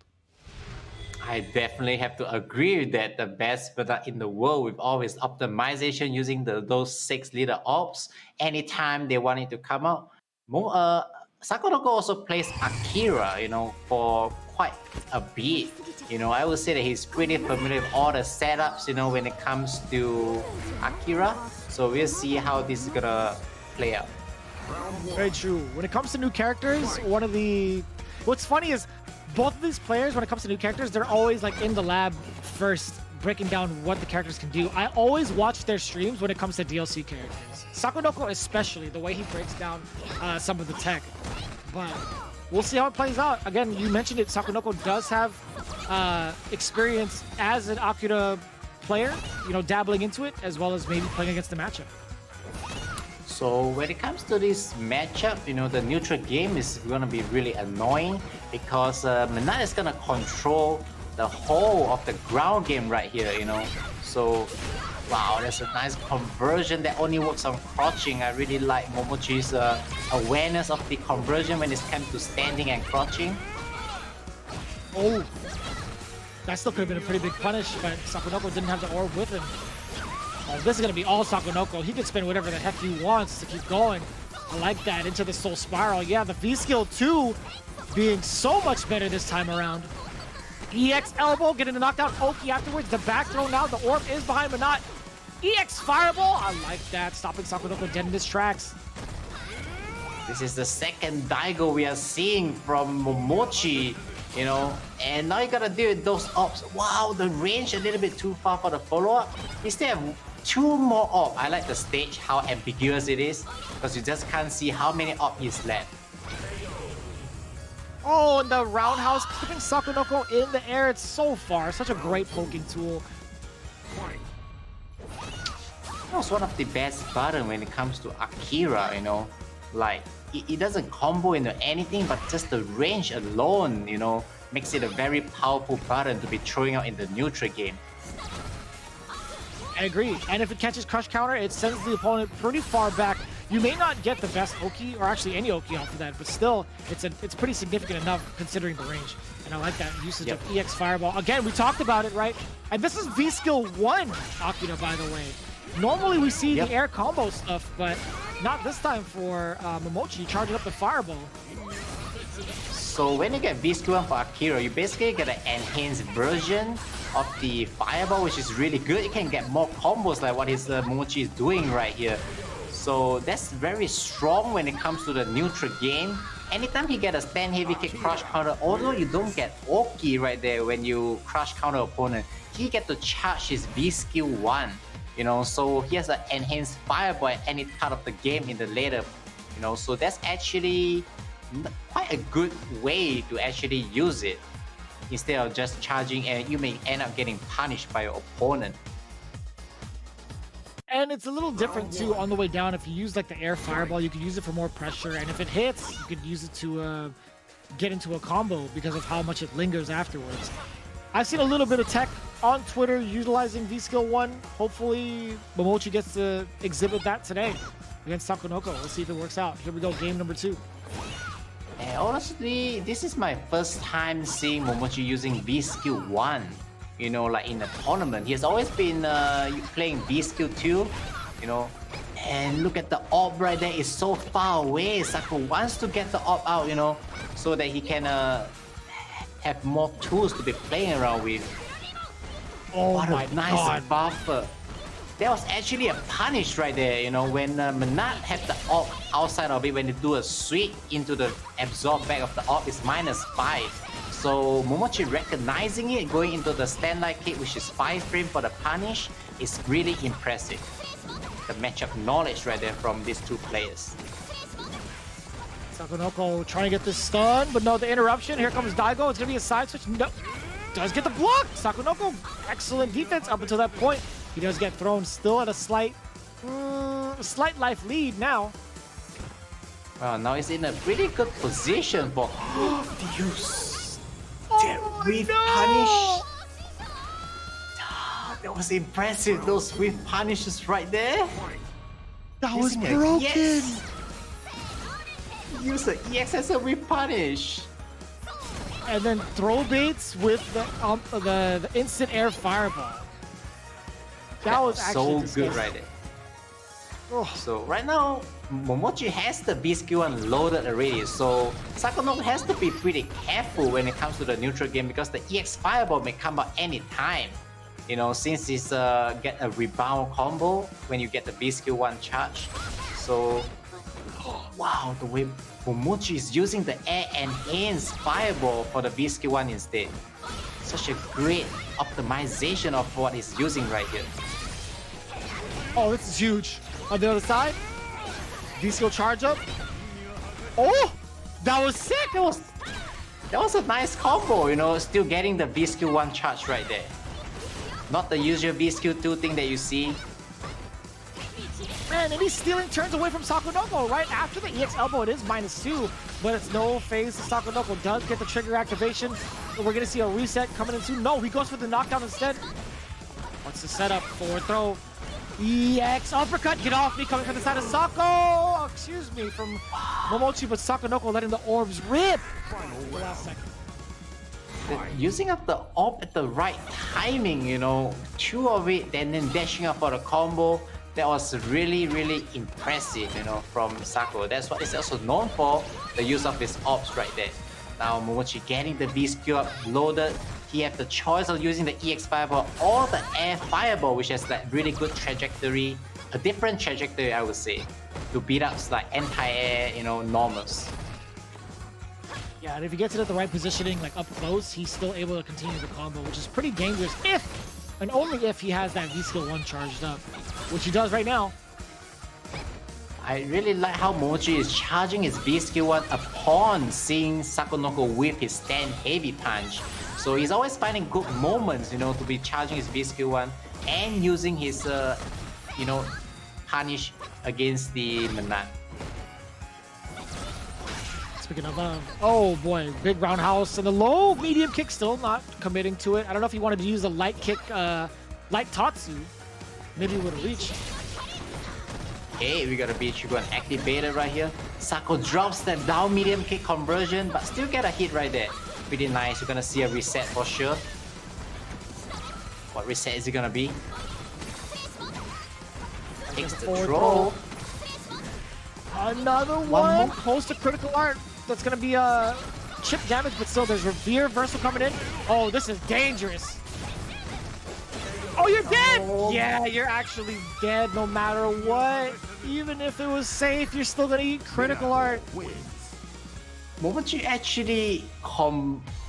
I definitely have to agree with that. The best product in the world with all his optimization using those 6 leader ops anytime they want it to come out. Sakurako also plays Akira, for quite a bit. I would say that he's pretty familiar with all the setups, when it comes to Akira. So we'll see how this is gonna play out. Very true. When it comes to new characters, what's funny is both of these players, when it comes to new characters, they're always like in the lab first, breaking down what the characters can do. I always watch their streams when it comes to DLC characters. Sakonoko especially, the way he breaks down some of the tech. But we'll see how it plays out. Again, you mentioned it, Sakonoko does have experience as an Akira player, dabbling into it, as well as maybe playing against the matchup. So when it comes to this matchup, the neutral game is going to be really annoying because Menat is going to control the whole of the ground game right here, So, wow, that's a nice conversion that only works on crouching. I really like Momochi's awareness of the conversion when it comes to standing and crouching. Oh, that still could have been a pretty big punish, but Sakonoko didn't have the orb with him. Oh, this is going to be all Sakonoko. He can spin whatever the heck he wants to keep going. I like that, into the Soul Spiral. Yeah, the V-Skill 2 being so much better this time around. EX elbow, getting a knockdown. Oki afterwards. The back throw now. The orb is behind Menat. EX Fireball. I like that. Stopping Sakonoko dead in his tracks. This is the second Daigo we are seeing from Momochi, and now you gotta deal with those ops. Wow, the range a little bit too far for the follow-up. Instead of 2 more ops, I like the stage, how ambiguous it is, because you just can't see how many ops he's left. Oh, and the roundhouse keeping Sakonoko in the air. It's so far. Such a great poking tool. That was one of the best buttons when it comes to Akira, Like, it doesn't combo into anything, but just the range alone, makes it a very powerful button to be throwing out in the neutral game. I agree. And if it catches Crush Counter, it sends the opponent pretty far back. You may not get the best Oki, or actually any Oki off of that, but still, it's pretty significant enough considering the range. And I like that usage of EX Fireball. Again, we talked about it, right? And this is V-Skill 1 Akira, by the way. Normally we see the air combo stuff, but not this time for Momochi charging up the Fireball. So when you get V-Skill 1 for Akira, you basically get an enhanced version of the Fireball, which is really good. You can get more combos like what his Momochi is doing right here. So that's very strong when it comes to the neutral game. Anytime you get a stand heavy kick crush counter, although you don't get Oki right there when you crush counter opponent, he get to charge his V-Skill 1. So he has an enhanced Fireball at any part of the game in the later, so that's actually quite a good way to actually use it instead of just charging, and you may end up getting punished by your opponent. And it's a little different too on the way down. If you use like the air Fireball, you could use it for more pressure, and if it hits, you could use it to get into a combo because of how much it lingers afterwards. I've seen a little bit of tech on Twitter utilizing V-Skill 1. Hopefully Momochi gets to exhibit that today against Sakonoko. Let's see if it works out. Here we go, game number 2. And honestly, this is my first time seeing Momochi using V-Skill 1. Like in the tournament. He has always been playing V-Skill 2, and look at the orb right there. It's so far away. Saku wants to get the orb out, so that he can have more tools to be playing around with. Oh, what my a nice God. buffer. That was actually a punish right there, when Menat had the orb outside of it, when they do a sweep into the absorb back of the orb, it's -5. So Momochi recognizing it, going into the stand-like kick, which is 5 frame for the punish, is really impressive. The matchup knowledge right there from these two players. Sakonoko trying to get this stun, but no, the interruption. Here comes Daigo. It's going to be a side switch. No, does get the block. Sakonoko, excellent defense up until that point. He does get thrown, still at a slight life lead now. Well, now he's in a pretty good position for the use. That with punish. That was impressive. Those swift punishes right there. That was Using a broken. EX. Use the EX as a whip punish. And then throw baits with the instant air fireball. That was actually so good right there. So right now, Momochi has the B skill one loaded already, so Sakonoko has to be pretty careful when it comes to the neutral game because the EX Fireball may come out any time. You know, since it's get a rebound combo when you get the B skill one charge. So, wow, the way Momochi is using the Air Enhanced Fireball for the B skill one instead. Such a great optimization of what he's using right here. Oh, this is huge. On the other side, V-skill charge up. Oh, that was sick. That was a nice combo, you know, still getting the V skill 1 charge right there. Not the usual V skill 2 thing that you see. Man, and he's stealing turns away from Sakonoko right after the EX elbow. It is -2, but it's no phase. Sakonoko does get the trigger activation. So we're going to see a reset coming in soon. No, he goes for the knockdown instead. What's the setup? Forward throw. EX uppercut, get off me, coming from the side of Sako! Excuse me, from Momochi, but Sakonoko letting the orbs rip! The last second. Using up the orb at the right timing, you know, 2 of it, and then dashing up for the combo, that was really, really impressive, you know, from Sako. That's what he's also known for, the use of his orbs right there. Now Momochi getting the V skill up loaded. He have the choice of using the EX Fireball or the Air Fireball, which has that really good trajectory, a different trajectory I would say, to beat up like anti-air, you know, normals. Yeah, and if he gets it at the right positioning, like up close, he's still able to continue the combo, which is pretty dangerous if, and only if he has that V-Skill 1 charged up, which he does right now. I really like how Momochi is charging his V skill 1 upon seeing Sakonoko with his stand heavy punch. So he's always finding good moments, you know, to be charging his V skill 1 and using his, you know, punish against the Menat. Speaking of, oh boy, big roundhouse and the low medium kick, still not committing to it. I don't know if he wanted to use a light kick, light Tatsu. Maybe it would have reached. Okay, we got a B-Trigger activated right here. Sako drops that down medium kick conversion, but still get a hit right there. Pretty nice. You're gonna see a reset for sure. What reset is it gonna be? Takes the throw. Another one. Close to critical art. That's gonna be a chip damage, but still there's reversal coming in. Oh, this is dangerous. Oh, you're dead! Oh. Yeah, you're actually dead no matter what. Even if it was safe, you're still gonna eat critical art. Momochi actually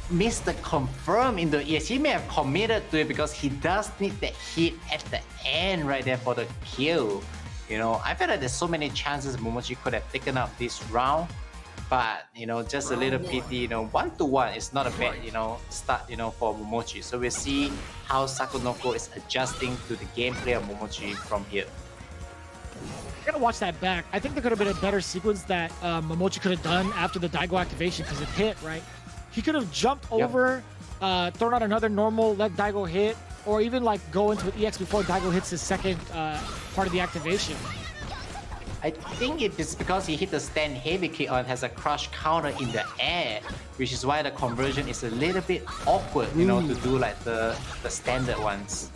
missed the confirm in the ES. He may have committed to it because he does need that hit at the end right there for the kill. You know, I feel like there's so many chances Momochi could have taken out this round. But, you know, just a little pity, you know, 1-1 is not a bad, you know, start, you know, for Momochi. So we'll see how Sakonoko is adjusting to the gameplay of Momochi from here. I gotta watch that back. I think there could have been a better sequence that Momochi could have done after the Daigo activation because it hit, right? He could have jumped over, thrown out another normal, let Daigo hit, or even like go into an EX before Daigo hits his second part of the activation. I think it's because he hit the stand heavy kick on has a crush counter in the air, which is why the conversion is a little bit awkward, you know, to do like the standard ones.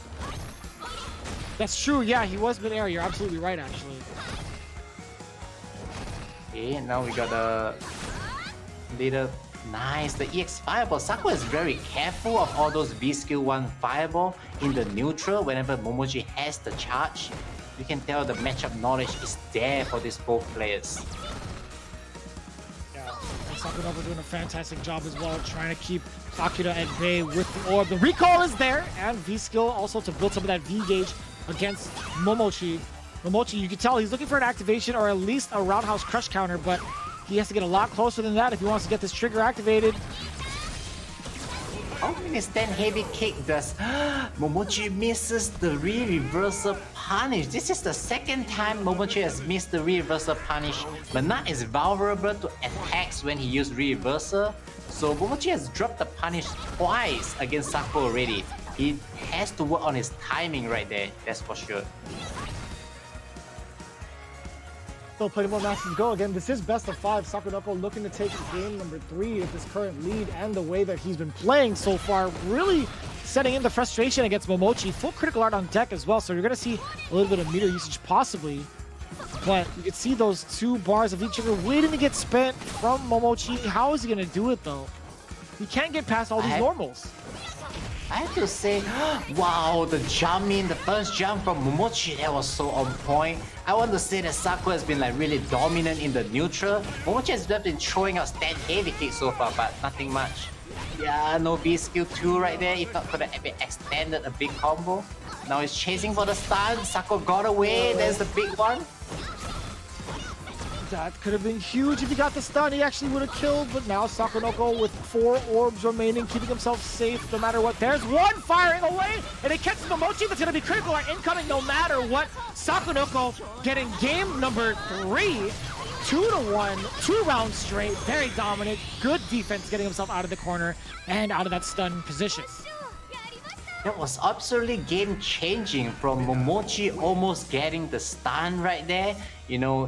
That's true, yeah, he was mid-air, you're absolutely right actually. Okay, now we got a little nice, the EX Fireball. Sako is very careful of all those V skill 1 Fireball in the neutral whenever Momochi has the charge. You can tell the matchup knowledge is there for these both players. Yeah, and Sakonoko doing a fantastic job as well, trying to keep Akira at bay with the orb. The recall is there, and V-Skill also to build some of that V-Gauge against Momochi. Momochi, you can tell he's looking for an activation or at least a roundhouse crush counter, but he has to get a lot closer than that if he wants to get this trigger activated. How many stand heavy kick does Momochi misses the reversal punish? This is the second time Momochi has missed the reversal punish. Menat is vulnerable to attacks when he uses reversal, so Momochi has dropped the punish twice against Sako already. He has to work on his timing right there, that's for sure. Still plenty more matches to go. Again, this is best of 5. Sakonoko looking to take game number 3 of his current lead, and the way that he's been playing so far, really setting in the frustration against Momochi. Full critical art on deck as well, so you're going to see a little bit of meter usage possibly. But you can see those 2 bars of each other waiting to get spent from Momochi. How is he going to do it though? He can't get past all these normals. I have to say, wow, the jump in, the first jump from Momochi, that was so on point. I want to say that Sakura has been like really dominant in the neutral. Momochi has just been throwing out stand heavy kicks so far, but nothing much. Yeah, no B skill 2 right there. If not, could have extended a big combo. Now he's chasing for the stun. Sakura got away. There's the big one. That could have been huge if he got the stun. He actually would have killed, but now Sakonoko with 4 orbs remaining, keeping himself safe no matter what. There's one firing away, and it catches Momochi. That's going to be critical art incoming no matter what. Sakonoko getting game number 3. 2-1, 2 rounds straight, very dominant, good defense getting himself out of the corner and out of that stun position. That was absolutely game-changing from Momochi almost getting the stun right there. You know,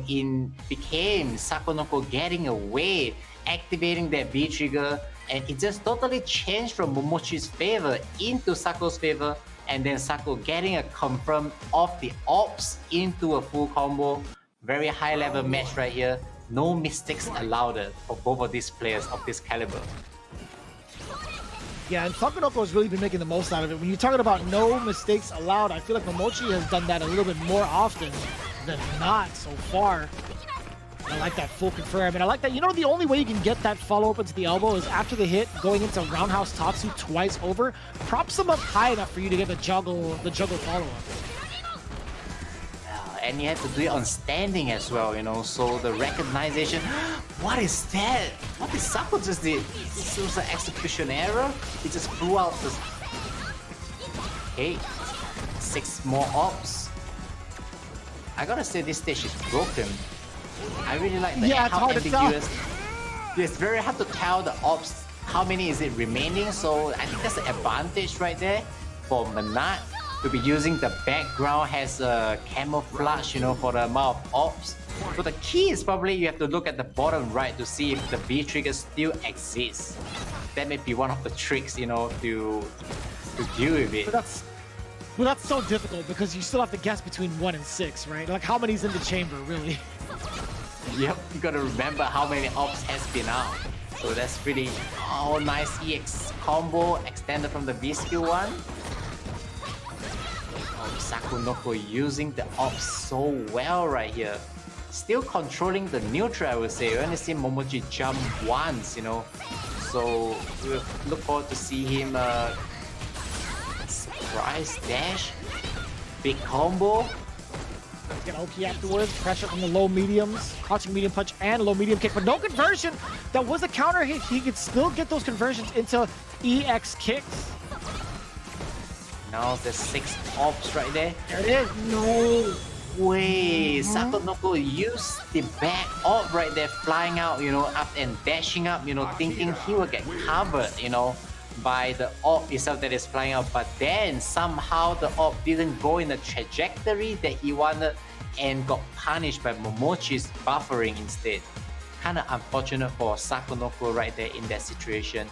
became Sakonoko getting away, activating that B-trigger, and it just totally changed from Momochi's favor into Sako's favor, and then Sako getting a confirm off the ops into a full combo. Very high level match right here. No mistakes allowed for both of these players of this caliber. Yeah, and Sakonoko has really been making the most out of it. When you're talking about no mistakes allowed, I feel like Momochi has done that a little bit more often than not so far. I like that full confirm, and I like that, you know, the only way you can get that follow-up into the elbow is after the hit, going into roundhouse Tatsu twice over, props them up high enough for you to get the juggle follow-up. And you have to do it on standing as well, you know, so the recognition. What is that? What did Sako just did? This was an execution error? He just flew out the... Okay, 6 more ops. I gotta say this stage is broken. I really like the how ambiguous. It's very hard to tell the ops, how many is it remaining, so I think that's an advantage right there for Manat. To be using the background has a camouflage, you know, for the amount of ops. So the key is probably you have to look at the bottom right to see if the B trigger still exists. That may be one of the tricks, you know, to deal with it. But that's so difficult because you still have to guess between 1 and 6, right? Like how many's in the chamber, really? Yep, you gotta remember how many ops has been out. So that's pretty, oh, nice EX combo extended from the B skill 1. Sakonoko using the ops so well right here. Still controlling the neutral, I would say. We only see Momochi jump once, you know. So we'll look forward to see him surprise dash. Big combo. Get OP afterwards. Pressure from the low mediums. Crouching medium punch and low medium kick, but no conversion. That was a counter hit. He could still get those conversions into EX kicks. Now there's 6 ops right there. There it is. No way. Sakonoko used the back op right there, flying out, you know, up and dashing up, you know, thinking he will get covered, you know, by the op itself that is flying out. But then somehow the op didn't go in the trajectory that he wanted and got punished by Momochi's buffering instead. Kind of unfortunate for Sakonoko right there in that situation.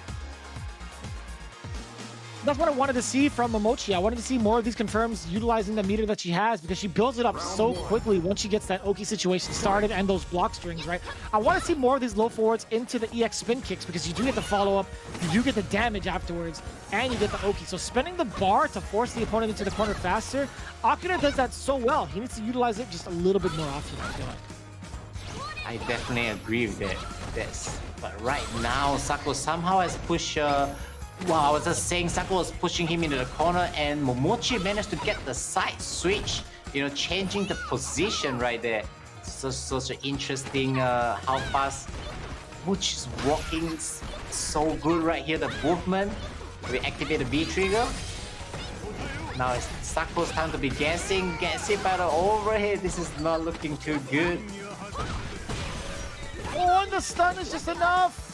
That's what I wanted to see from Momochi. I wanted to see more of these confirms utilizing the meter that she has because she builds it up so quickly once she gets that Oki situation started and those block strings, right? I want to see more of these low forwards into the EX spin kicks because you do get the follow-up, you do get the damage afterwards, and you get the Oki. So spinning the bar to force the opponent into the corner faster, Akira does that so well. He needs to utilize it just a little bit more often, I feel like. I definitely agree with that. But right now, Sako somehow has pushed... Wow, I was just saying Sako was pushing him into the corner and Momochi managed to get the side switch, you know, changing the position right there. Such an interesting how fast Momochi is walking so good right here, the movement. We activate the B trigger. Now it's Sako's time to be guessing. Gets hit by the overhead. This is not looking too good. Oh, and the stun is just enough.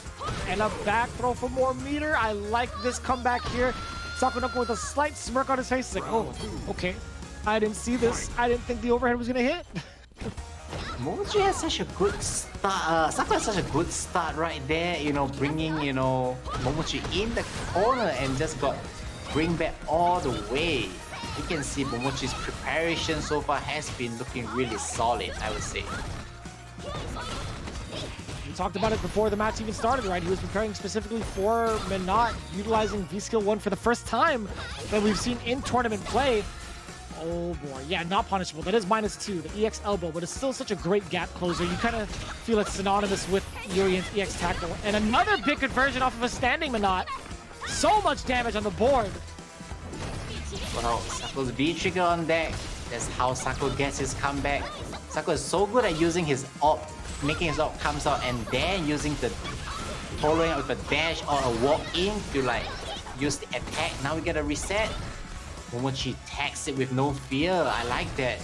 And a back throw for more meter. I like this comeback here. Sakonoko with a slight smirk on his face. He's like, oh, okay. I didn't see this. I didn't think the overhead was gonna hit. Momochi has such a good start. Sakura has such a good start right there. Bringing Momochi in the corner and just bring back all the way. You can see Momochi's preparation so far has been looking really solid, I would say. We talked about it before the match even started, right? He was preparing specifically for Minot, utilizing V-Skill 1 for the first time that we've seen in tournament play. Oh boy, yeah, not punishable. That is -2, the EX elbow, but it's still such a great gap closer. You kind of feel it's synonymous with Urian's EX tackle. And another big conversion off of a standing Minot. So much damage on the board. Well, Sako's V-trigger on deck. That's how Sako gets his comeback. Sako is so good at using his ult, making his ult comes out, and then using the following up with a dash or a walk in to use the attack. Now we get a reset. Momochi tags it with no fear. I like that.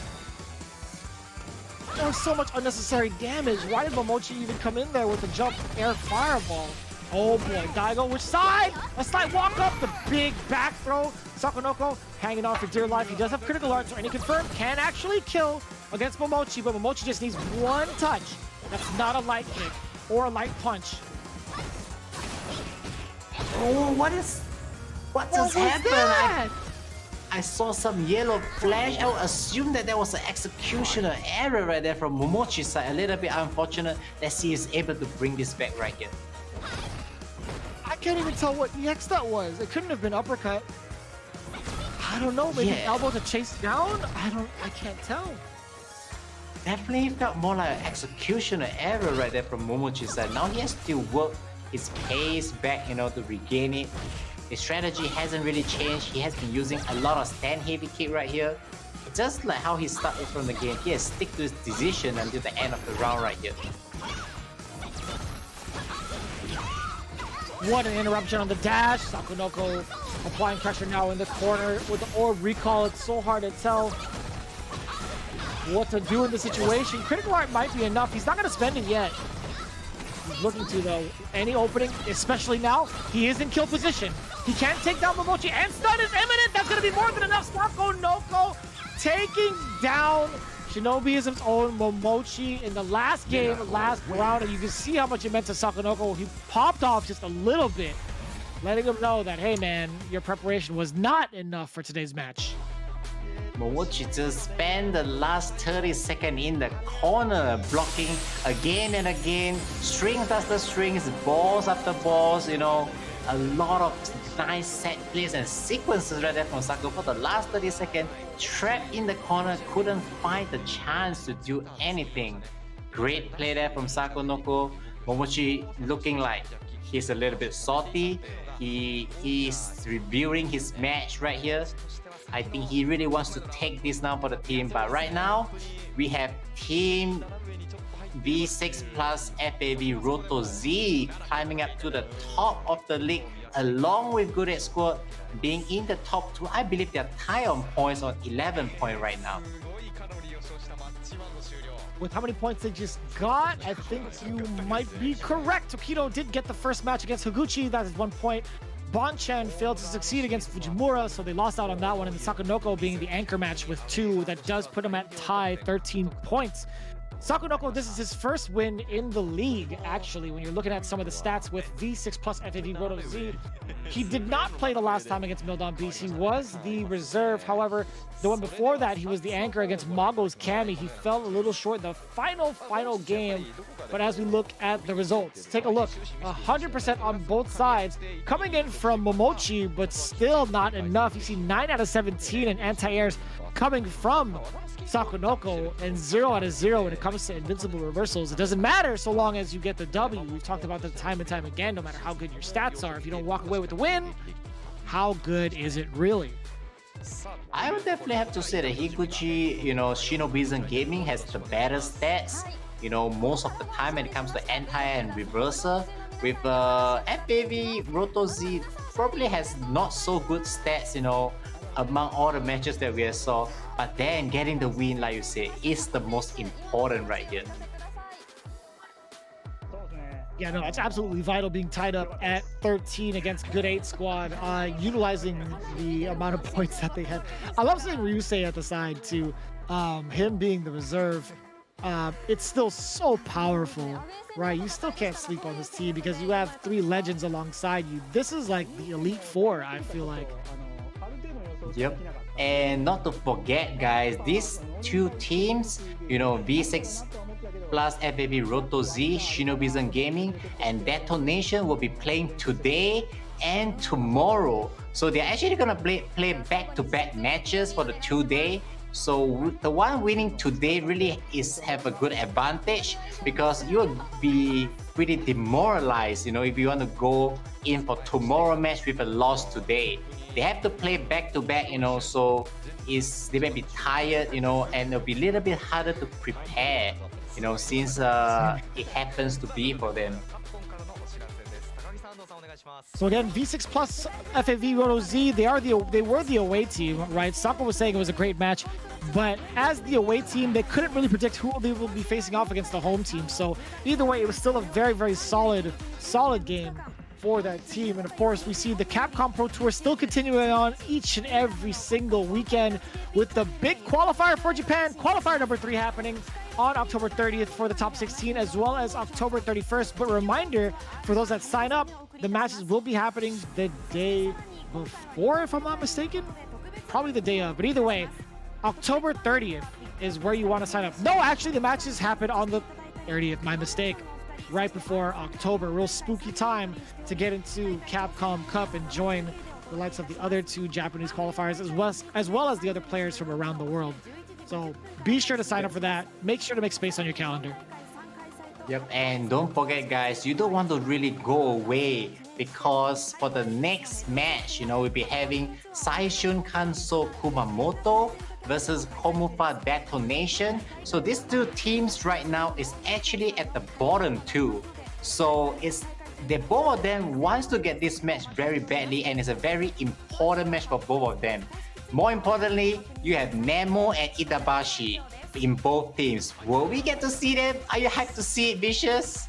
There was so much unnecessary damage. Why did Momochi even come in there with a jump air fireball? Oh boy, Daigo, which side? A slight walk up, the big back throw. Sakonoko hanging on for dear life. He does have critical art, so any confirm can actually kill against Momochi, but Momochi just needs one touch. That's not a light kick or a light punch. Oh, what just happened? I saw some yellow flash. I would assume that there was an executioner error right there from Momochi's side. A little bit unfortunate that he is able to bring this back right here. I can't even tell what EX that was. It couldn't have been uppercut. I don't know, maybe elbow to chase down? I can't tell. Definitely felt more like an executioner error right there from Momochi's side. Now he has to work his pace back, to regain it. His strategy hasn't really changed. He has been using a lot of stand heavy kick right here. Just like how he started from the game, he has stick to his decision until the end of the round right here. What an interruption on the dash. Sakonoko applying pressure now in the corner with the orb recall. It's so hard to tell what to do in the situation. Critical art might be enough. He's not going to spend it yet. He's looking to, though. Any opening, especially now, he is in kill position. He can't take down Momochi, and stun is imminent. That's going to be more than enough. Sakonoko taking down Shinobiism's own Momochi in the last game, last round, and you can see how much it meant to Sakonoko. He popped off just a little bit, letting him know that, hey man, your preparation was not enough for today's match. Momochi just spent the last 30 seconds in the corner, blocking again and again, strings after strings, balls after balls, a lot of nice set plays and sequences right there from Sako for the last 30 seconds, trapped in the corner, couldn't find the chance to do anything. Great play there from Sakonoko. Momochi looking like he's a little bit salty. He is reviewing his match right here. I think he really wants to take this now for the team, but right now we have Team V6 plus FAV Roto Z climbing up to the top of the league along with Good 8 Squad being in the top 2. I believe they're tied on points on 11 points right now. With how many points they just got, I think you might be correct. Tokido did get the first match against Higuchi, that is 1 point. Bonchan failed to succeed against Fujimura, so they lost out on that one, and the Sakonoko being the anchor match with 2, that does put him at tie 13 points. Sakonoko, this is his first win in the league, actually, when you're looking at some of the stats with V6 plus FAV Roto Z. He did not play the last time against Mildon Beast. He was the reserve. However, the one before that, he was the anchor against Mago's Kami. He fell a little short in the final game. But as we look at the results, take a look. 100% on both sides. Coming in from Momochi, but still not enough. You see 9 out of 17 in anti-airs coming from Sakonoko, and 0 out of 0 when it comes to invincible reversals. It doesn't matter so long as you get the W. We've talked about that time and time again. No matter how good your stats are, if you don't walk away with the win, how good is it really? I would definitely have to say that Higuchi, Shinobiism Gaming has the better stats. Most of the time when it comes to anti and reversal, with FAV Roto Z probably has not so good stats, among all the matches that we saw. But then getting the win, like you say, is the most important right here. Yeah, no, it's absolutely vital being tied up at 13 against good 8 squad, utilizing the amount of points that they had. I love seeing Ryusei at the side too. Him being the reserve, it's still so powerful, right? You still can't sleep on this team because you have 3 legends alongside you. This is like the Elite Four, I feel like. Yep. And not to forget, guys, these 2 teams, you know, V6 plus FAV Roto Z, Shinobizen Gaming, and Detonation will be playing today and tomorrow. So they're actually gonna play back-to-back matches for the 2-day. So the one winning today really have a good advantage because you'll be pretty demoralized, you know, if you want to go in for tomorrow match with a loss today. They have to play back-to-back, you know, so they may be tired, you know, and it'll be a little bit harder to prepare, you know, since it happens to be for them. So again, V6 plus FAV Roto Z, they were the away team, right? Sako was saying it was a great match, but as the away team, they couldn't really predict who they will be facing off against the home team. So either way, it was still a very, very solid game for that team. And of course, we see the Capcom Pro Tour still continuing on each and every single weekend with the big qualifier for Japan, qualifier number 3 happening on October 30th for the top 16, as well as October 31st. But reminder for those that sign up, the matches will be happening the day before, if I'm not mistaken. Probably the day of, but either way, October 30th is where you want to sign up. No, actually, the matches happen on the 30th, my mistake. Right before October, real spooky time to get into Capcom Cup and join the likes of the other 2 Japanese qualifiers, as well as the other players from around the world. So be sure to sign up for that. Make sure to make space on your calendar. Yep, and don't forget, guys, you don't want to really go away because for the next match, you know, we'll be having Saishun Kanso Kumamoto versus Komufa Detonation. So these 2 teams right now is actually at the bottom 2. So both of them wants to get this match very badly, and it's a very important match for both of them. More importantly, you have Nemo and Itabashi in both teams. Will we get to see them? Are you hyped to see it, Vicious?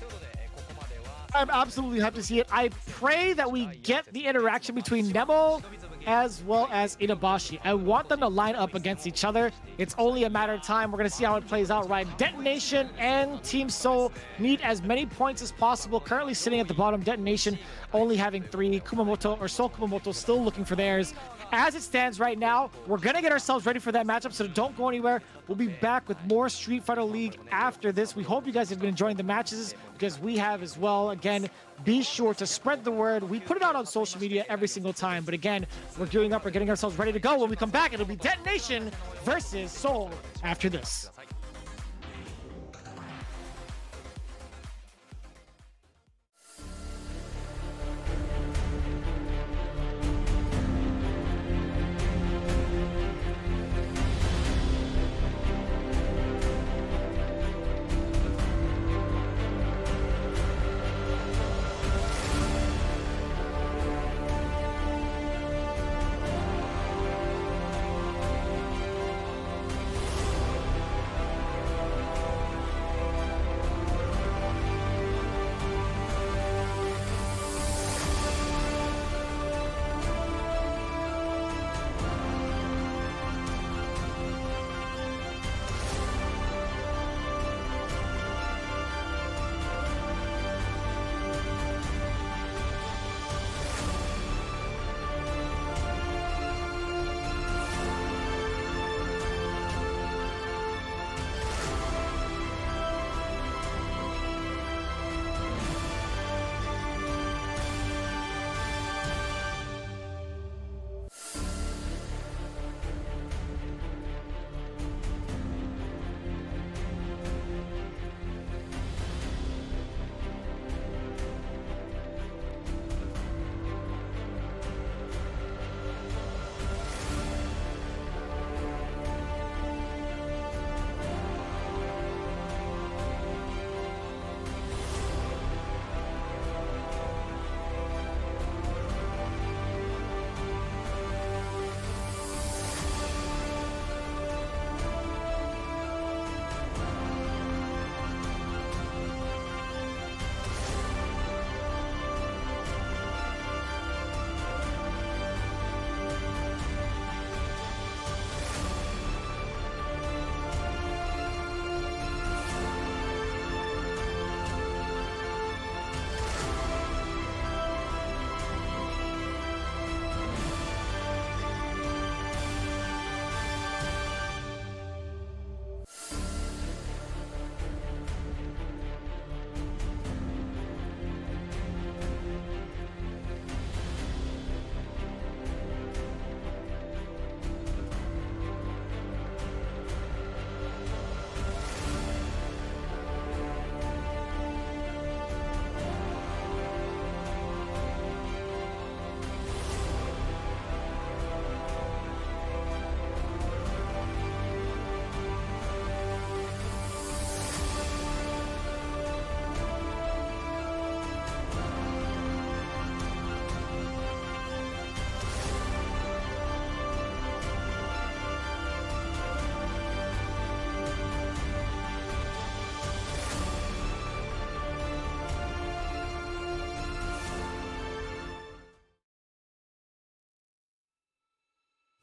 I'm absolutely hyped to see it. I pray that we get the interaction between Nemo as well as Itabashi. I want them to line up against each other. It's only a matter of time. We're going to see how it plays out, right? Detonation and Team Seoul need as many points as possible. Currently sitting at the bottom, Detonation only having 3. Kumamoto, or Seoul Kumamoto, still looking for theirs. As it stands right now, we're going to get ourselves ready for that matchup, so don't go anywhere. We'll be back with more Street Fighter League after this. We hope you guys have been enjoying the matches, because we have as well. Again, be sure to spread the word. We put it out on social media every single time, but again, we're gearing up, we're getting ourselves ready to go. When we come back, it'll be Detonation versus Seoul after this.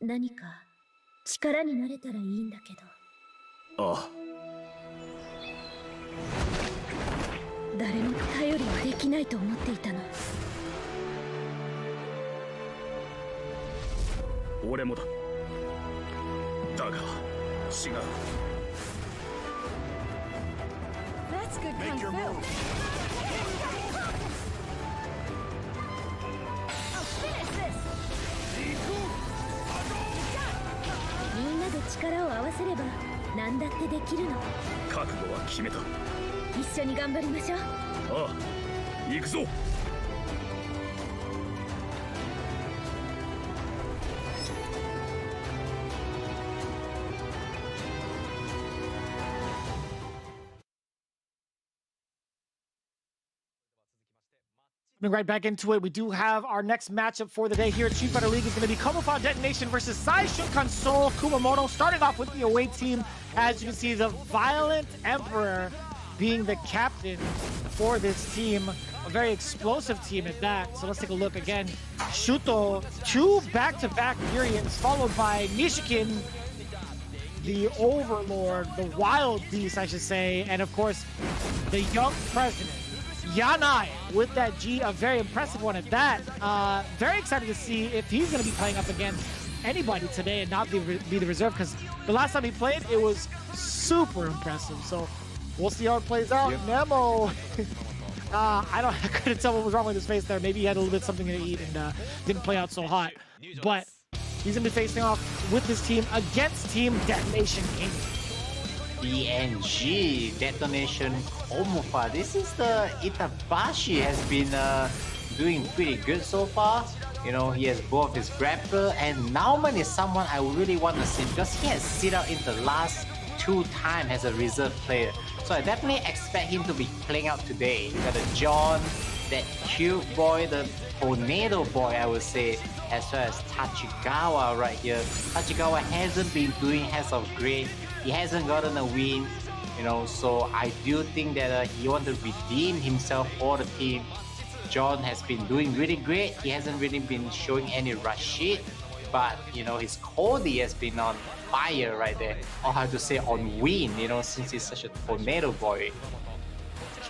何か力になれたらいいんだけど。ああ。誰も頼りはできないと思っていたの。俺もだ。だが違う。That's good kung fu. I'll finish this. みんなで力を合わせれば何だってできるの。覚悟は決めた。一緒に頑張りましょう。ああ、行くぞ。Right back into it. We do have our next matchup for the day here at Street Fighter League. Is going to be Capcom Detonation versus Sai Shunkan Soul Kumamoto. Starting off with the away team, as you can see, the Violent Emperor being the captain for this team. A very explosive team at that. So let's take a look again. Shuto, two back-to-back Urians, followed by Nishikin, the Overlord, the Wild Beast, I should say, and of course, the young president. Yanai with that G, a very impressive one at that. Very excited to see if he's going to be playing up against anybody today and not be the reserve, because the last time he played, it was super impressive. So we'll see how it plays out. Yep. Nemo, I couldn't tell what was wrong with his face there. Maybe he had a little bit something to eat and didn't play out so hot. But he's going to be facing off with his team against Team Detonation King. BNG Detonation Omufa. This is the Itabashi has been doing pretty good so far. You know, he has both his grappler, and Nauman is someone I really want to see because he has sit out in the last 2 times as a reserve player. So I definitely expect him to be playing out today. You got a John, that cute boy, the tornado boy, I would say, as well as Tachigawa right here. Tachigawa hasn't been doing as of great. He hasn't gotten a win, you know, so I do think that he wants to redeem himself for the team. John has been doing really great. He hasn't really been showing any rush shit, but, you know, his Cody has been on fire right there. Or how to say on win, you know, since he's such a tornado boy.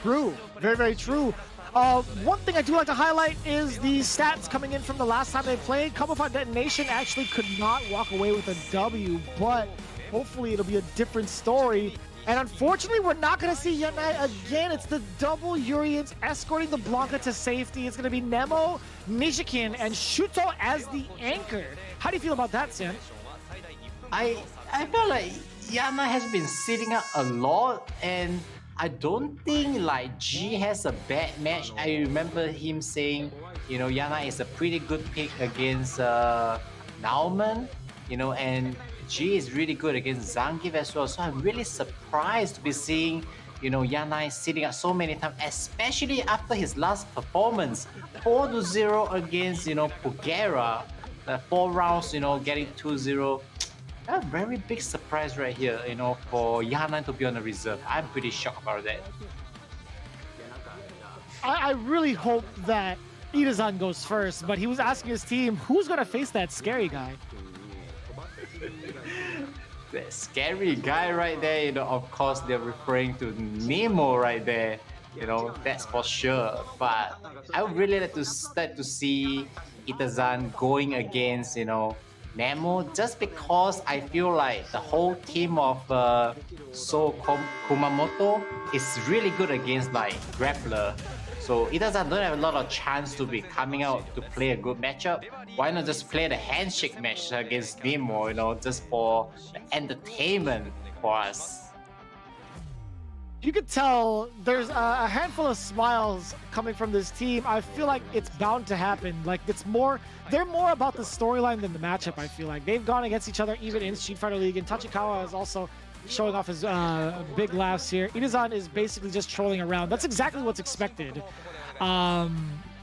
True. Very, very true. One thing I do like to highlight is the stats coming in from the last time they played. Capcom Detonation actually could not walk away with a W, but hopefully it'll be a different story. And unfortunately, we're not going to see Yanai again. It's the double Urians escorting the Blanca to safety. It's going to be Nemo, Nishikin, and Shuto as the anchor. How do you feel about that, Xian? I feel like Yana has been sitting up a lot, and I don't think like G has a bad match. I remember him saying, you know, Yana is a pretty good pick against Nauman, you know, and G is really good against Zangief as well. So I'm really surprised to be seeing, you know, Yanai sitting up so many times, especially after his last performance, 4-0 against, you know, Pugera, 4 rounds, you know, getting 2-0. A very big surprise right here, you know, for Yanai to be on the reserve. I'm pretty shocked about that. I really hope that Itazan goes first, but he was asking his team, who's going to face that scary guy? That scary guy right there, you know, of course they're referring to Nemo right there, you know, that's for sure. But I would really like to start to see Itazan going against, you know, Nemo, just because I feel like the whole team of Kumamoto is really good against like grappler. So Itazan don't have a lot of chance to be coming out to play a good matchup. Why not just play the handshake match against Nemo, you know, just for the entertainment for us. You could tell there's a handful of smiles coming from this team. I feel like it's bound to happen. Like, they're more about the storyline than the matchup, I feel like. They've gone against each other even in Street Fighter League, and Tachikawa is also showing off his big laughs here. Itazan is basically just trolling around. That's exactly what's expected.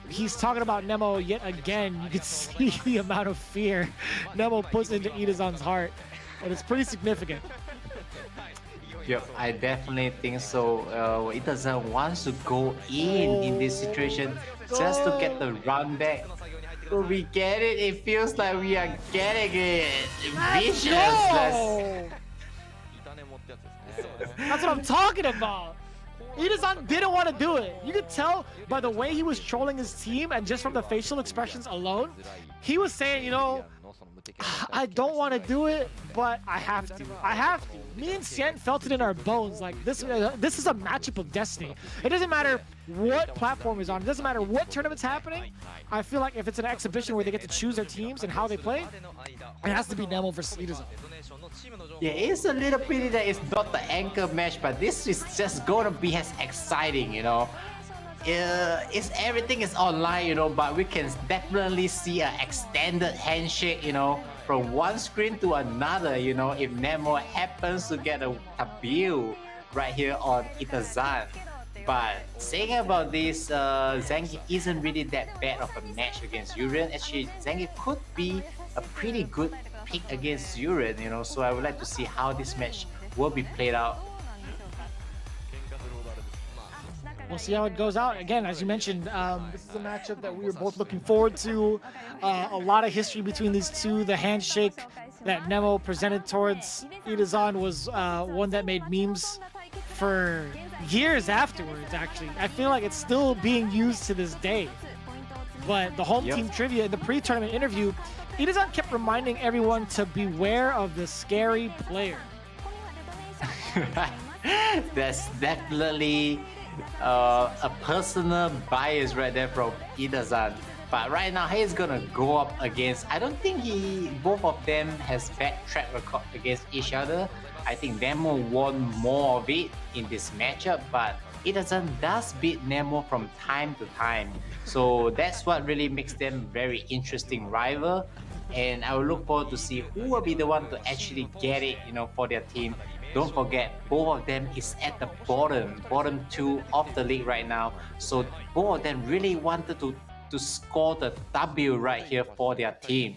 He's talking about Nemo yet again. You can see the amount of fear Nemo puts into Itazan's heart, and it's pretty significant. Yep, I definitely think so. Itazan wants to go in this situation just to get the run back. We get it. It feels like we are getting it. Let's Vicious. go! That's what I'm talking about. Ida-san didn't want to do it. You could tell by the way he was trolling his team and just from the facial expressions alone. He was saying, you know, I don't want to do it, but I have to. I have to. Me and Xian felt it in our bones. Like this is a matchup of destiny. It doesn't matter what platform is on. It doesn't matter what tournament's happening. I feel like if it's an exhibition where they get to choose their teams and how they play, it has to be Nemo versus Ida-san. Yeah, it's a little pity that it's not the anchor match, but this is just gonna be as exciting, you know. It's everything is online, you know, but we can definitely see an extended handshake, you know, from one screen to another, you know, if Nemo happens to get a W right here on Ida-san. But saying about this, Zangief isn't really that bad of a match against Urian. Actually, Zangief could be a pretty good pick against Urian, you know, so I would like to see how this match will be played out. We'll see how it goes out. Again, as you mentioned, this is a matchup that we were both looking forward to. A lot of history between these two. The handshake that Nemo presented towards Ida-san was one that made memes for years afterwards, actually. I feel like it's still being used to this day. But the home team trivia in the pre-tournament interview, Ida-san kept reminding everyone to beware of the scary player. That's definitely a personal bias right there from Ida-san. But right now he's gonna go up against, I don't think both of them has bad track record against each other. I think Nemo won more of it in this matchup, but Ida-san does beat Nemo from time to time. So that's what really makes them very interesting rival. And I will look forward to see who will be the one to actually get it, you know, for their team. Don't forget, both of them is at the bottom two of the league right now. So both of them really wanted to score the W right here for their team.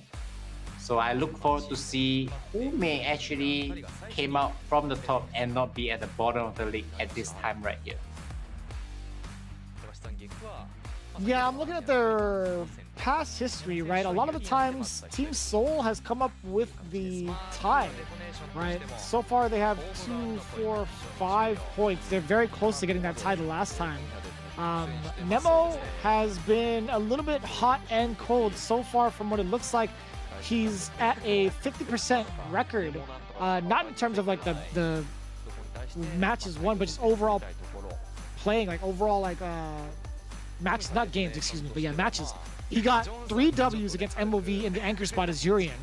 So I look forward to see who may actually came out from the top and not be at the bottom of the league at this time right here. Yeah, I'm looking at their past history, right? A lot of the times, Team Seoul has come up with the tie, right? So far, they have 2, 4, 5 points. They're very close to getting that tie the last time. Nemo has been a little bit hot and cold so far from what it looks like. He's at a 50% record, not in terms of like the matches won, but just overall playing, like overall like matches, not games, excuse me, but yeah, matches. He got 3 Ws against MOV in the anchor spot as Urian.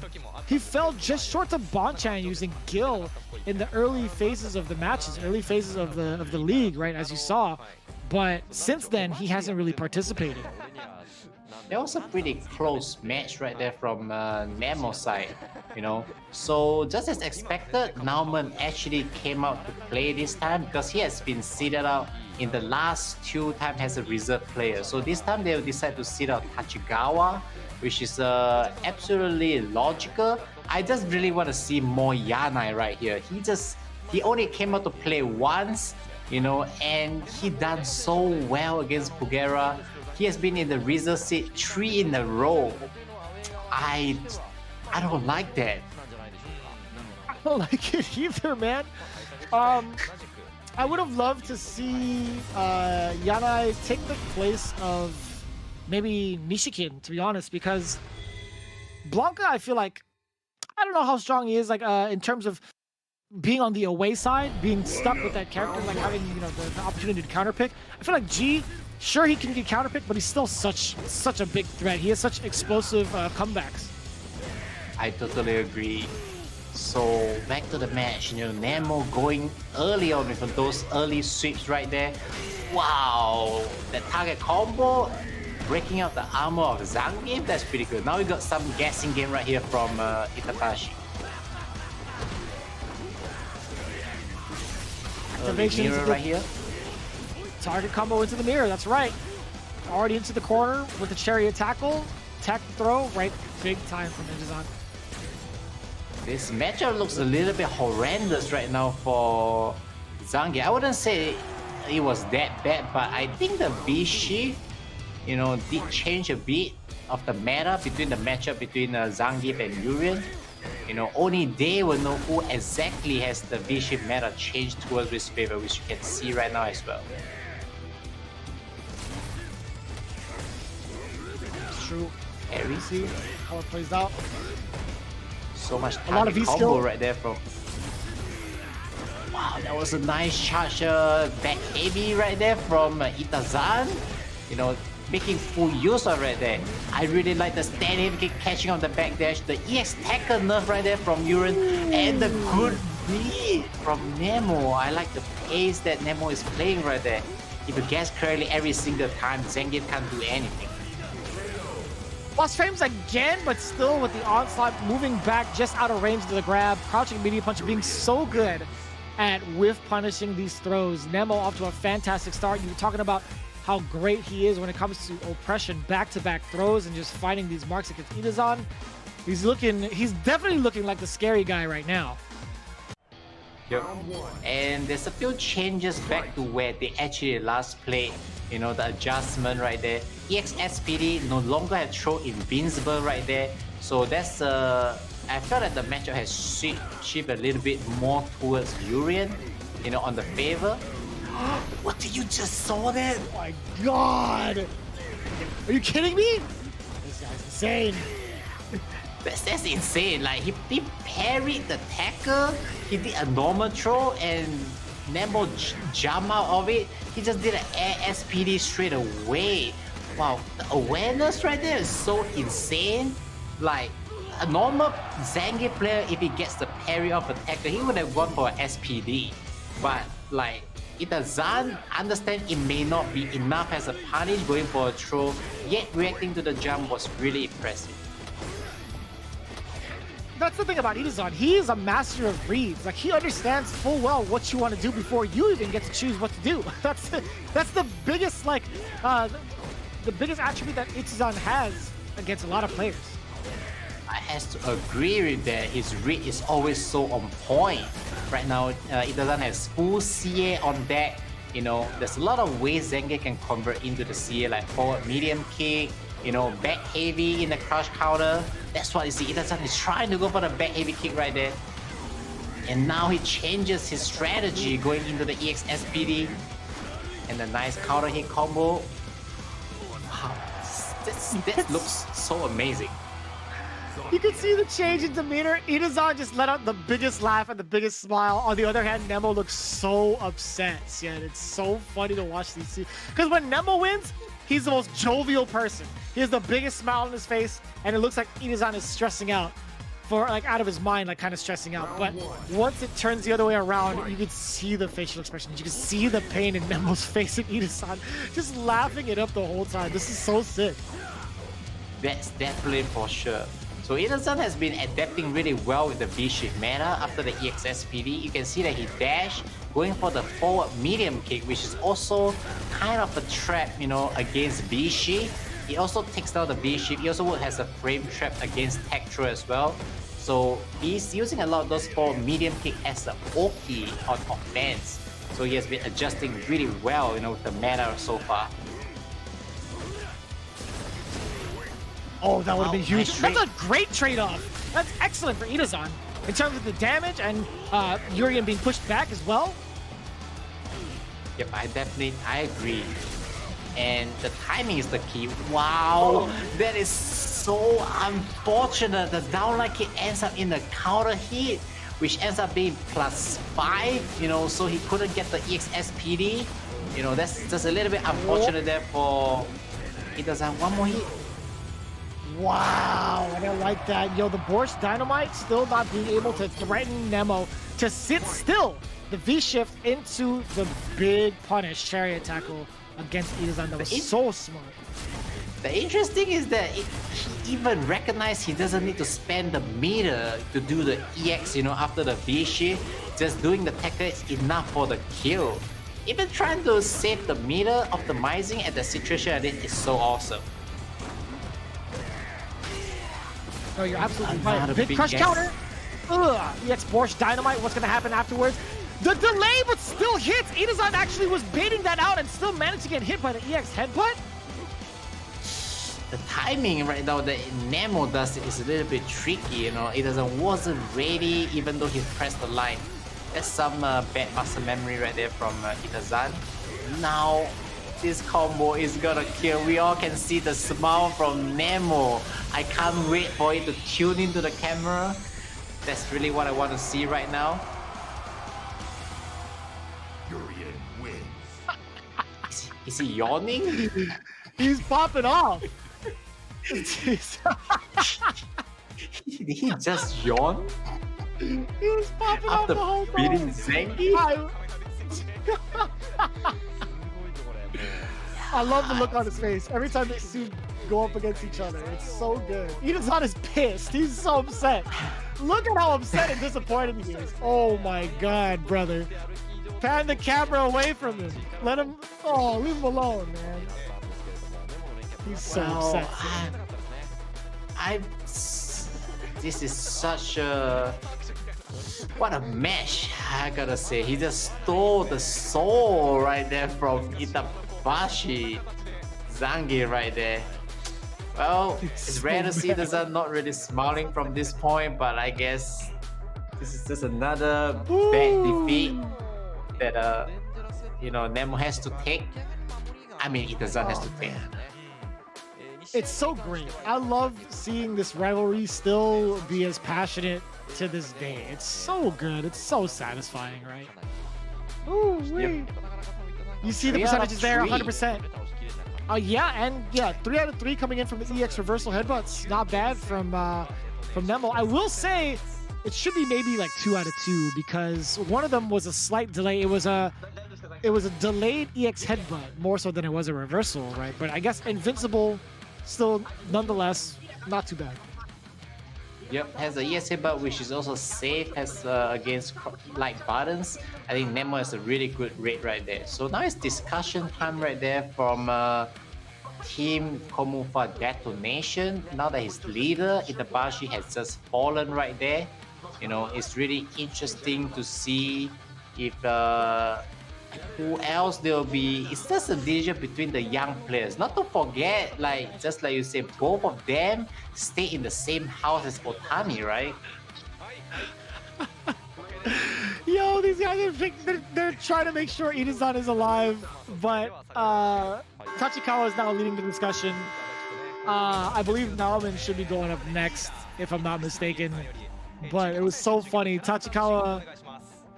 He fell just short of Bonchan using Gil in the early phases of the matches, early phases of the league, right, as you saw. But since then, he hasn't really participated. That was a pretty close match right there from Nemo's side, you know. So just as expected, Nauman actually came out to play this time because he has been seated out in the last 2 times as a reserve player. So this time they will decide to sit out Tachigawa, which is absolutely logical. I just really want to see more Yanai right here. He only came out to play once, you know, and he done so well against Pugera. He has been in the reserve seat 3 in a row. I don't like that. I don't like it either, man. I would have loved to see Yanai take the place of maybe Nishikin, to be honest, because Blanca, I feel like, I don't know how strong he is, like in terms of being on the away side, being stuck with that character, like having, you know, the opportunity to counterpick. I feel like G, sure he can get counterpicked, but he's still such a big threat. He has such explosive comebacks. I totally agree. So back to the match, you know, Nemo going early on with those early sweeps right there. Wow, that target combo, breaking out the armor of Zangief, that's pretty good. Now we got some guessing game right here from Itadashi. Activation mirror right here. Target combo into the mirror, that's right. Already into the corner with the chariot tackle. Tech throw, right, big time from Ninjazan. This matchup looks a little bit horrendous right now for Zangief. I wouldn't say it was that bad, but I think the B shift, you know, did change a bit. of the meta between the matchup between Zangief and Urien. You know, only they will know who exactly has the V-Shift meta changed towards his favor, which you can see right now as well. It's true. Here we See how it plays out. So much A lot of target combo V-skill. right there from... Wow, that was a nice charge back heavy right there from Itazan. You know, making full use of right there. I really like the stand heavy kick catching on the back dash, the EX tackle nerf right there from Urien, and the good beat from Nemo. I like the pace that Nemo is playing right there. If you guess correctly every single time, Zangief can't do anything. Lost frames again, but still with the onslaught moving back just out of range to the grab. Crouching media punch being so good at whiff punishing these throws. Nemo off to a fantastic start. You were talking about how great he is when it comes to oppression, back-to-back throws and just finding these marks against Itazan. He's definitely looking like the scary guy right now. Yep. And there's a few changes back to where they actually last played. You know, the adjustment right there. EX SPD no longer have throw invincible right there. So that's I felt that the matchup has shifted a little bit more towards Urien, you know, on the favor. What did you just saw that? Oh my god! Are you kidding me? This guy's insane. That's insane. Like he parried the tackle, he did a normal throw, and Nemo jumped out of it. He just did an air SPD straight away. Wow, the awareness right there is so insane. Like a normal Zangief player, if he gets the parry off a tackle, he would have gone for an SPD. But like Itazan understand it may not be enough as a punish going for a throw, yet reacting to the jump was really impressive. That's the thing about Itazan. He is a master of reads. Like, he understands full well what you want to do before you even get to choose what to do. That's the biggest, like, the biggest attribute that Itazan has against a lot of players. I has to agree with that. His read is always so on point. Right now, Itazan has full CA on deck. You know, there's a lot of ways Zangief can convert into the CA, like forward medium kick, you know, back heavy in the crouch counter. That's what you see. Itazan is trying to go for the back heavy kick right there. And now he changes his strategy going into the EX SPD. And the nice counter hit combo. Wow, that looks so amazing. You can see the change in demeanor. Itazan just let out the biggest laugh and the biggest smile. On the other hand, Nemo looks so upset. Yeah, it's so funny to watch these two. Because when Nemo wins, he's the most jovial person. He has the biggest smile on his face, and it looks like Itazan is stressing out, for like out of his mind, like kind of stressing out. But once it turns the other way around, you can see the facial expressions. You can see the pain in Nemo's face and Itazan just laughing it up the whole time. This is so sick. That's definitely for sure. So Itazan has been adapting really well with the V-Shift meta after the EX SPD. You can see that he dashed, going for the forward medium kick, which is also kind of a trap, you know, against V-Shift. He also takes down the V-Shift. He also has a frame trap against tech throw as well. So he's using a lot of those forward medium kick as an Oki on offense. So he has been adjusting really well, you know, with the meta so far. Oh, that would have been huge. Nice That's a great trade-off. That's excellent for Itazan in terms of the damage and Urien being pushed back as well. Yep, I agree. And the timing is the key. Wow, that is so unfortunate. The downline kick ends up in the counter hit, which ends up being +5, you know, so he couldn't get the EX SPD. You know, that's just a little bit unfortunate there for Itazan. One more hit. Wow, I don't like that. Yo, the Borscht Dynamite still not being able to threaten Nemo to sit still. The V-shift into the big punish chariot tackle against Itazan. That was so smart. The interesting is that he even recognized he doesn't need to spend the meter to do the EX, you know, after the V-shift. Just doing the tackle is enough for the kill. Even trying to save the meter, optimizing at the situation at it is so awesome. No, you're absolutely right. Big crush counter. EX Borscht Dynamite. What's going to happen afterwards? The delay, but still hits. Itazan actually was baiting that out and still managed to get hit by the EX headbutt. The timing right now that Nemo does is a little bit tricky, you know. It wasn't ready even though he pressed the line. That's some bad muscle memory right there from Itazan. Now this combo is gonna kill. We all can see the smile from Nemo. I can't wait for it to tune into the camera. That's really what I want to see right now. Is he yawning? He's popping off. Did he just yawn? He was popping off After the whole beating time. Zangief? I love the look on his face every time they see go up against each other. It's so good. Itazan is pissed. He's so upset. Look at how upset and disappointed he is. Oh my god, brother. Pan the camera away from him. Let him. Oh, leave him alone, man. He's so upset. This is such a. What a match, I gotta say. He just stole the soul right there from Itabashi. Zangief right there. Well, it's rare to see Itazan not really smiling from this point, but I guess this is just another bad defeat that Nemo has to take. I mean, Itazan has to take. It's so great. I love seeing this rivalry still be as passionate to this day. It's so good. It's so satisfying, right? Ooh, wee. You see the percentages there, 100%. Yeah, 3 out of 3 coming in from the EX reversal headbutts. Not bad from Nemo. I will say it should be maybe like 2 out of 2 because one of them was a slight delay. It was a delayed EX headbutt more so than it was a reversal, right? But I guess Invincible still, nonetheless, not too bad. Yep, has a ES headbutt which is also safe as against light buttons. I think Nemo has a really good rate right there. So now it's discussion time right there from Team Komufa Detonation. Now that his leader Itabashi has just fallen right there, it's really interesting to see if who else there will be. It's just a division between the young players. Not to forget, just like you said, both of them stay in the same house as Otani, right? Yo, these guys they're trying to make sure Itazan is alive, but Tachikawa is now leading the discussion. I believe Naomin should be going up next, if I'm not mistaken. But it was so funny. Tachikawa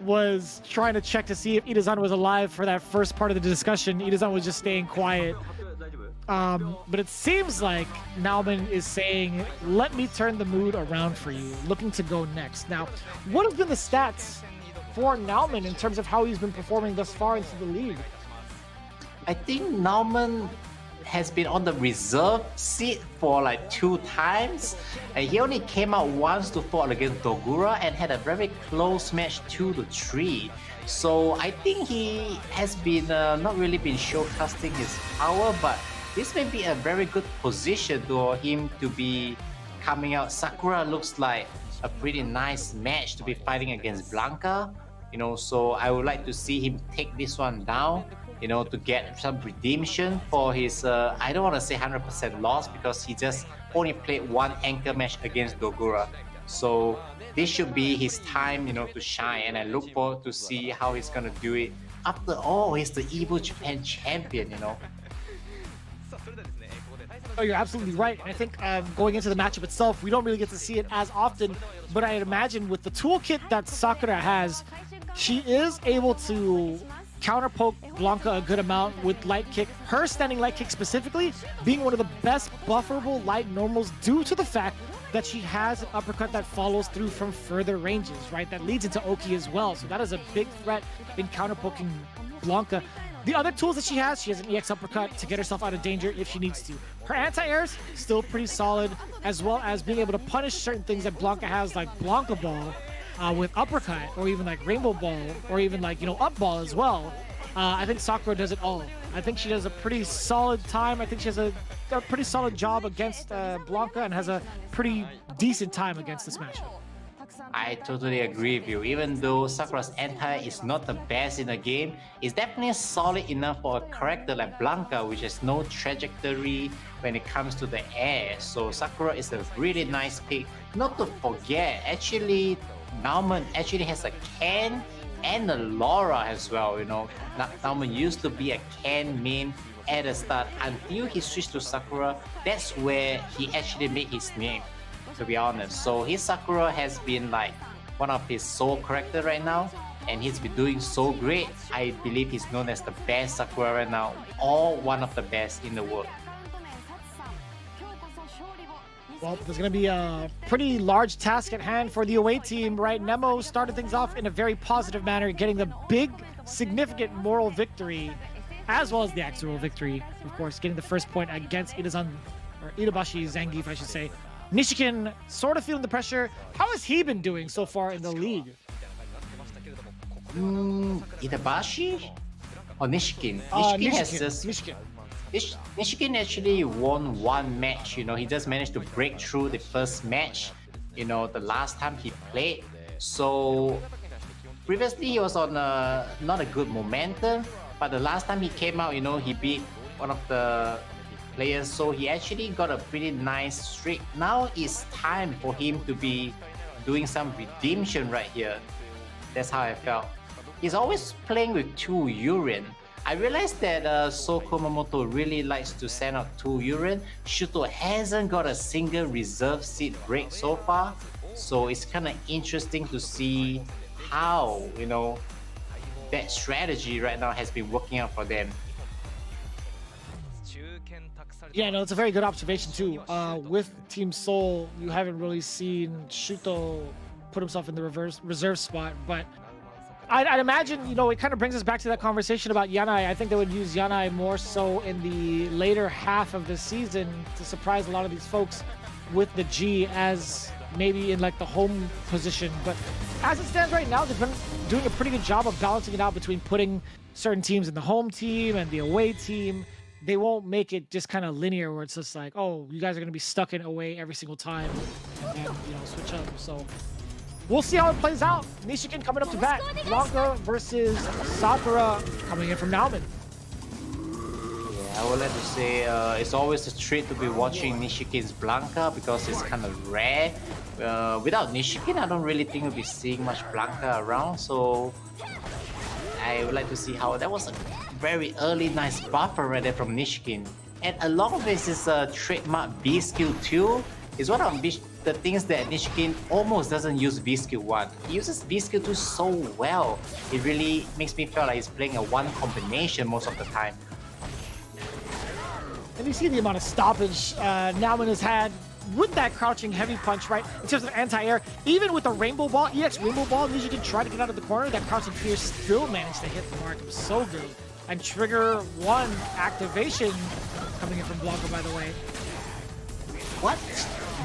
was trying to check to see if Itazan was alive for that first part of the discussion. Itazan was just staying quiet. But it seems like Nauman is saying, let me turn the mood around for you, looking to go next. Now, what have been the stats for Nauman in terms of how he's been performing thus far into the league? I think Nauman has been on the reserve seat for like 2 times, and he only came out once to fall against Dogura and had a very close match 2-3. So I think he has been not really been showcasing his power, but this may be a very good position for him to be coming out. Sakura looks like a pretty nice match to be fighting against Blanca, so I would like to see him take this one down, to get some redemption for his, I don't want to say 100% loss because he just only played 1 anchor match against Dogura. So this should be his time, to shine, and I look forward to see how he's going to do it. After all, he's the Evo Japan champion, Oh, you're absolutely right. I think going into the matchup itself, we don't really get to see it as often, but I imagine with the toolkit that Sakura has, she is able to counter poke Blanca a good amount with light kick. Her standing light kick specifically being one of the best bufferable light normals due to the fact that she has an uppercut that follows through from further ranges, right? That leads into Oki as well. So that is a big threat in counter poking Blanca. The other tools that she has an EX uppercut to get herself out of danger if she needs to. Her anti-airs, still pretty solid, as well as being able to punish certain things that Blanca has, like Blanca Ball with uppercut, or even like Rainbow Ball, or even like, up ball as well. I think Sakura does it all. I think she does a pretty solid time. I think she has a pretty solid job against Blanca and has a pretty decent time against this matchup. I totally agree with you. Even though Sakura's anti is not the best in the game, it's definitely solid enough for a character like Blanca, which has no trajectory when it comes to the air. So Sakura is a really nice pick. Not to forget, actually, Nauman actually has a Ken and a Laura as well. You know, Nauman used to be a Ken main at the start until he switched to Sakura. That's where he actually made his name, to be honest. So his Sakura has been like one of his sole character right now, and he's been doing so great. I believe he's known as the best Sakura right now, or one of the best in the world. Well, there's going to be a pretty large task at hand for the away team, right? Nemo started things off in a very positive manner, getting the big, significant moral victory, as well as the actual victory, of course, getting the first point against Itabashi Zangief, I should say. Nishikin sort of feeling the pressure. How has he been doing so far in the league? Itabashi or Nishikin? Nishikin has just... Nishikin actually won one match. You know, he just managed to break through the first match, you know, the last time he played. So previously he was on not a good momentum, but the last time he came out, you know, he beat one of the players, so he actually got a pretty nice streak. Now it's time for him to be doing some redemption right here. That's how I felt. He's always playing with 2 Urine. I realized that Soko Momoto really likes to send out 2 Urine. Shuto hasn't got a single reserve seat break so far, so it's kind of interesting to see how, you know, that strategy right now has been working out for them. Yeah, no, it's a very good observation too. With Team Seoul, you haven't really seen Shuto put himself in the reserve spot, but I'd imagine, you know, it kind of brings us back to that conversation about Yanai. I think they would use Yanai more so in the later half of the season to surprise a lot of these folks with the G as maybe in like the home position. But as it stands right now, they've been doing a pretty good job of balancing it out between putting certain teams in the home team and the away team. They won't make it just kind of linear where it's just like, oh, you guys are going to be stuck in away every single time and, you know, switch up. So we'll see how it plays out. Nishikin coming up to bat. Blanca versus Sakura coming in from Nauman. Yeah, I would like to say it's always a treat to be watching Nishikin's Blanca because it's kind of rare. Without Nishikin, I don't really think we'll be seeing much Blanca around. So I would like to see how that was a very early nice buffer right there from Nishikin. And along with his trademark B skill 2 is one of the things that Nishikin almost doesn't use V skill 1. He uses V skill 2 so well. It really makes me feel like he's playing a 1 combination most of the time. And you see the amount of stoppage Nauman has had with that crouching heavy punch, right? In terms of anti-air, even with the rainbow ball, EX rainbow ball, Nishikin tried to get out of the corner. That crouching fear still managed to hit the mark. It was so good. And trigger 1 activation coming in from Blanca, by the way. What?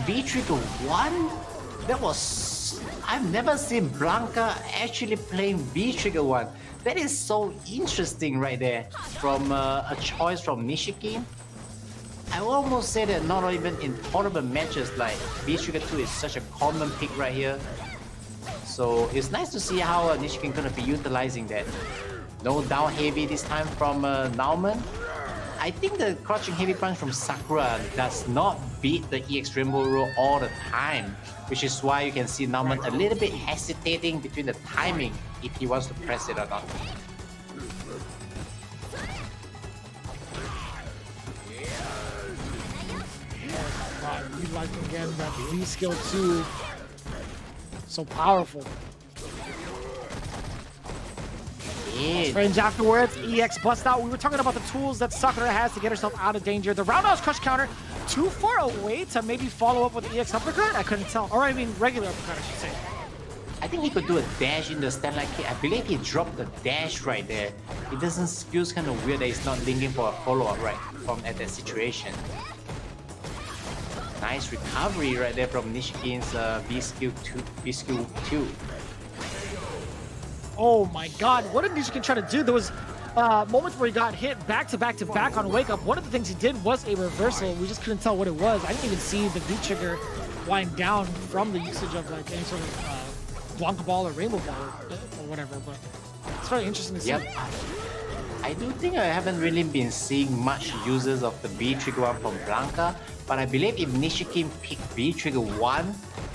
V trigger 1? That was... I've never seen Blanca actually playing V trigger 1. That is so interesting right there. From a choice from Nishikin. I will almost say that not even in tournament matches like V trigger 2 is such a common pick right here. So it's nice to see how Nishikin gonna be utilizing that. No down heavy this time from Nauman. I think the crouching heavy punch from Sakura does not beat the EX Rainbow Roll all the time, which is why you can see Nauman a little bit hesitating between the timing if he wants to press it or not. Utilizing again that V skill 2. So powerful. Range afterwards, EX bust out. We were talking about the tools that Sakura has to get herself out of danger. The roundhouse crush counter, too far away to maybe follow up with the EX uppercut? I couldn't tell. Or I mean regular uppercut, I should say. I think he could do a dash in the stand like kick. I believe he dropped the dash right there. It doesn't feels kind of weird that he's not linking for a follow-up right from at that situation. Nice recovery right there from Nishikin's V skill 2. Oh my god, what did Nishikin try to do? There was moments where he got hit back to back on wake up. One of the things he did was a reversal. We just couldn't tell what it was. I didn't even see the V trigger wind down from the usage of like any sort of Blanca Ball or Rainbow Ball or whatever. But it's very interesting to see. Yep. I do think I haven't really been seeing much uses of the B Trigger 1 from Blanca, but I believe if Nishikin picked B Trigger 1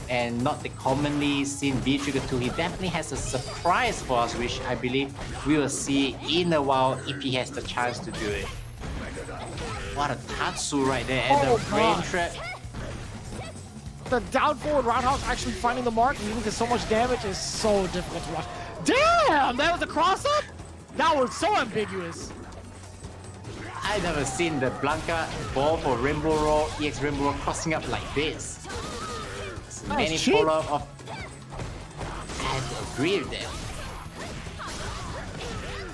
and not the commonly seen B Trigger 2, he definitely has a surprise for us, which I believe we will see in a while if he has the chance to do it. What a Tatsu right there, and the brain trap. The down forward roundhouse actually finding the mark, even because so much damage is so difficult to watch. Damn, that was a cross up? That was so ambiguous. I never seen the Blanca ball for Rainbow Roll, EX Rainbow Roll crossing up like this. Many follow-up of... I have to agree with that.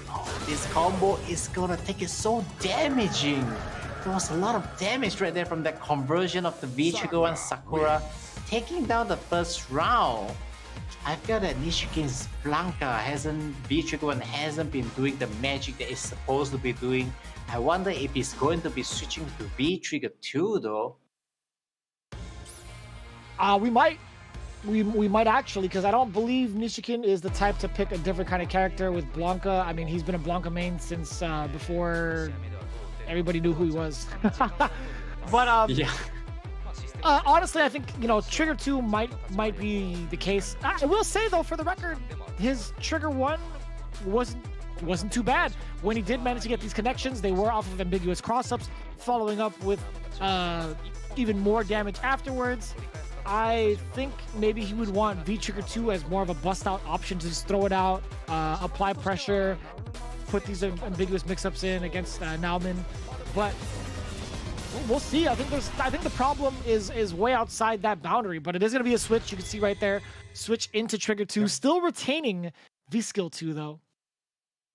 Oh, this combo is gonna take it so damaging. There was a lot of damage right there from that conversion of the V-Trigger 1 Sakura, taking down the first round. I feel that Nishikin's Blanca V-Trigger 1 hasn't been doing the magic that it's supposed to be doing. I wonder if he's going to be switching to V-Trigger 2 though. We might actually, because I don't believe Nishikin is the type to pick a different kind of character with Blanca. I mean, he's been a Blanca main since before everybody knew who he was. But yeah. Honestly, I think, you know, Trigger 2 might be the case. I will say though, for the record, his Trigger 1 wasn't too bad. When he did manage to get these connections, they were off of ambiguous cross-ups, following up with even more damage afterwards. I think maybe he would want V-Trigger 2 as more of a bust-out option to just throw it out, apply pressure, put these ambiguous mix-ups in against Nauman. But we'll see. I think the problem is way outside that boundary, but it is going to be a switch. You can see right there, switch into Trigger 2, still retaining V-Skill 2 though.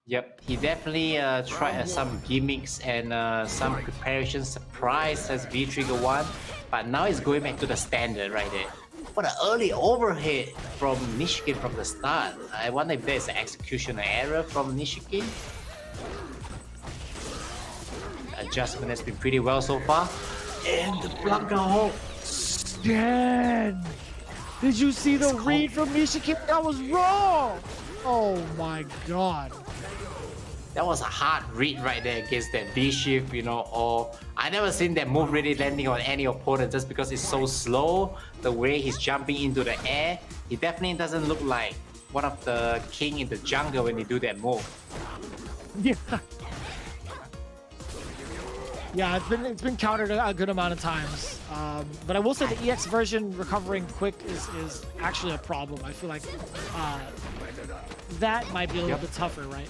Yep, he definitely tried some gimmicks and some preparation surprise as V-Trigger 1, but now he's going back to the standard right there. What an early overhead from Nishikin from the start. I wonder if there's an execution error from Nishikin. Adjustment has been pretty well so far. And the Blanca hold. Xian! Did you see the read from Nishikin? That was wrong! Oh my god. That was a hard read right there against that V-shift, you know, or I never seen that move really landing on any opponent just because it's so slow. The way he's jumping into the air, he definitely doesn't look like one of the king in the jungle when he do that move. Yeah. Yeah, it's been countered a good amount of times. But I will say the EX version recovering quick is actually a problem. I feel like that might be a little bit tougher, right?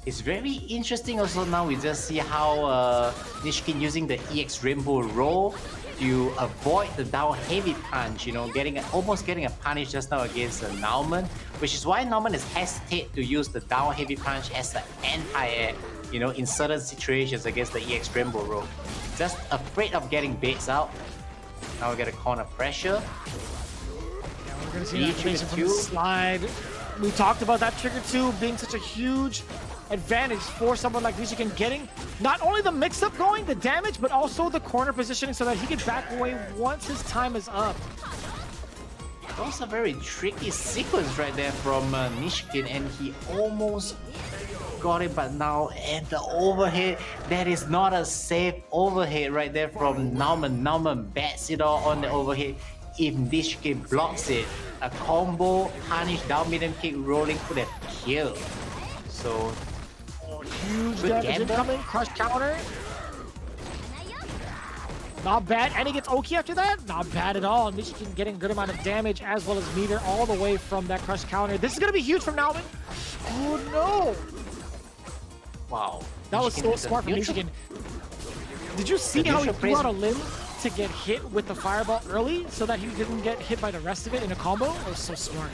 It's very interesting also now we just see how Nishikin using the EX Rainbow Roll to avoid the down heavy punch, you know, almost getting a punish just now against Nauman, which is why Nauman is hesitate to use the down heavy punch as an anti-air, you know, in certain situations against the EX Rainbow Roll. Just afraid of getting baits out. Now we get a corner pressure. Yeah, we're gonna see that animation from the slide. We talked about that Trigger 2 being such a huge advantage for someone like Nishikin, getting not only the mix-up going, the damage, but also the corner positioning so that he can back away once his time is up. That was a very tricky sequence right there from Nishikin, and he almost got it, but now at the overhead, that is not a safe overhead right there from Nauman. Nauman bats it all on the overhead. If Nishikin blocks it, a combo punish down medium kick rolling could have killed. So huge damage incoming, crush counter. Not bad, and he gets Oki after that? Not bad at all. Nishikin getting a good amount of damage as well as meter all the way from that crush counter. This is gonna be huge from Nauman. Oh no! Wow. That was so smart from Nishikin. Did you see how he threw out a limb to get hit with the fireball early so that he didn't get hit by the rest of it in a combo? That was so smart.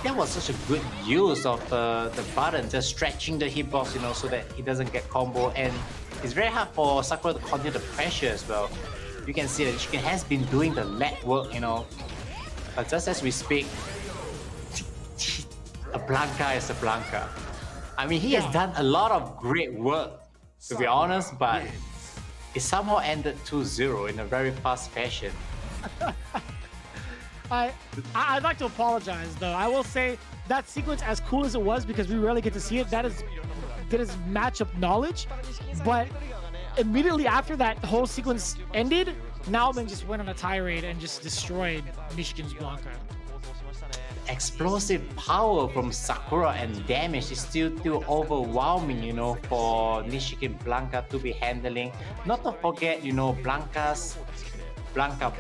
That was such a good use of the button, just stretching the hitbox, you know, so that he doesn't get combo. And it's very hard for Sakura to continue the pressure as well. You can see that Nishikin has been doing the leg work, you know. But just as we speak, a Blanca is a Blanca. I mean, he has done a lot of great work, to be honest, but it somehow ended 2-0 in a very fast fashion. I'd like to apologize though. I will say that sequence, as cool as it was, because we rarely get to see it, that is matchup knowledge. But immediately after that whole sequence ended, Naomin just went on a tirade and just destroyed Nishikin's Blanca. Explosive power from Sakura and damage is still overwhelming, you know, for Nishikin Blanca to be handling. Not to forget, you know, Blanca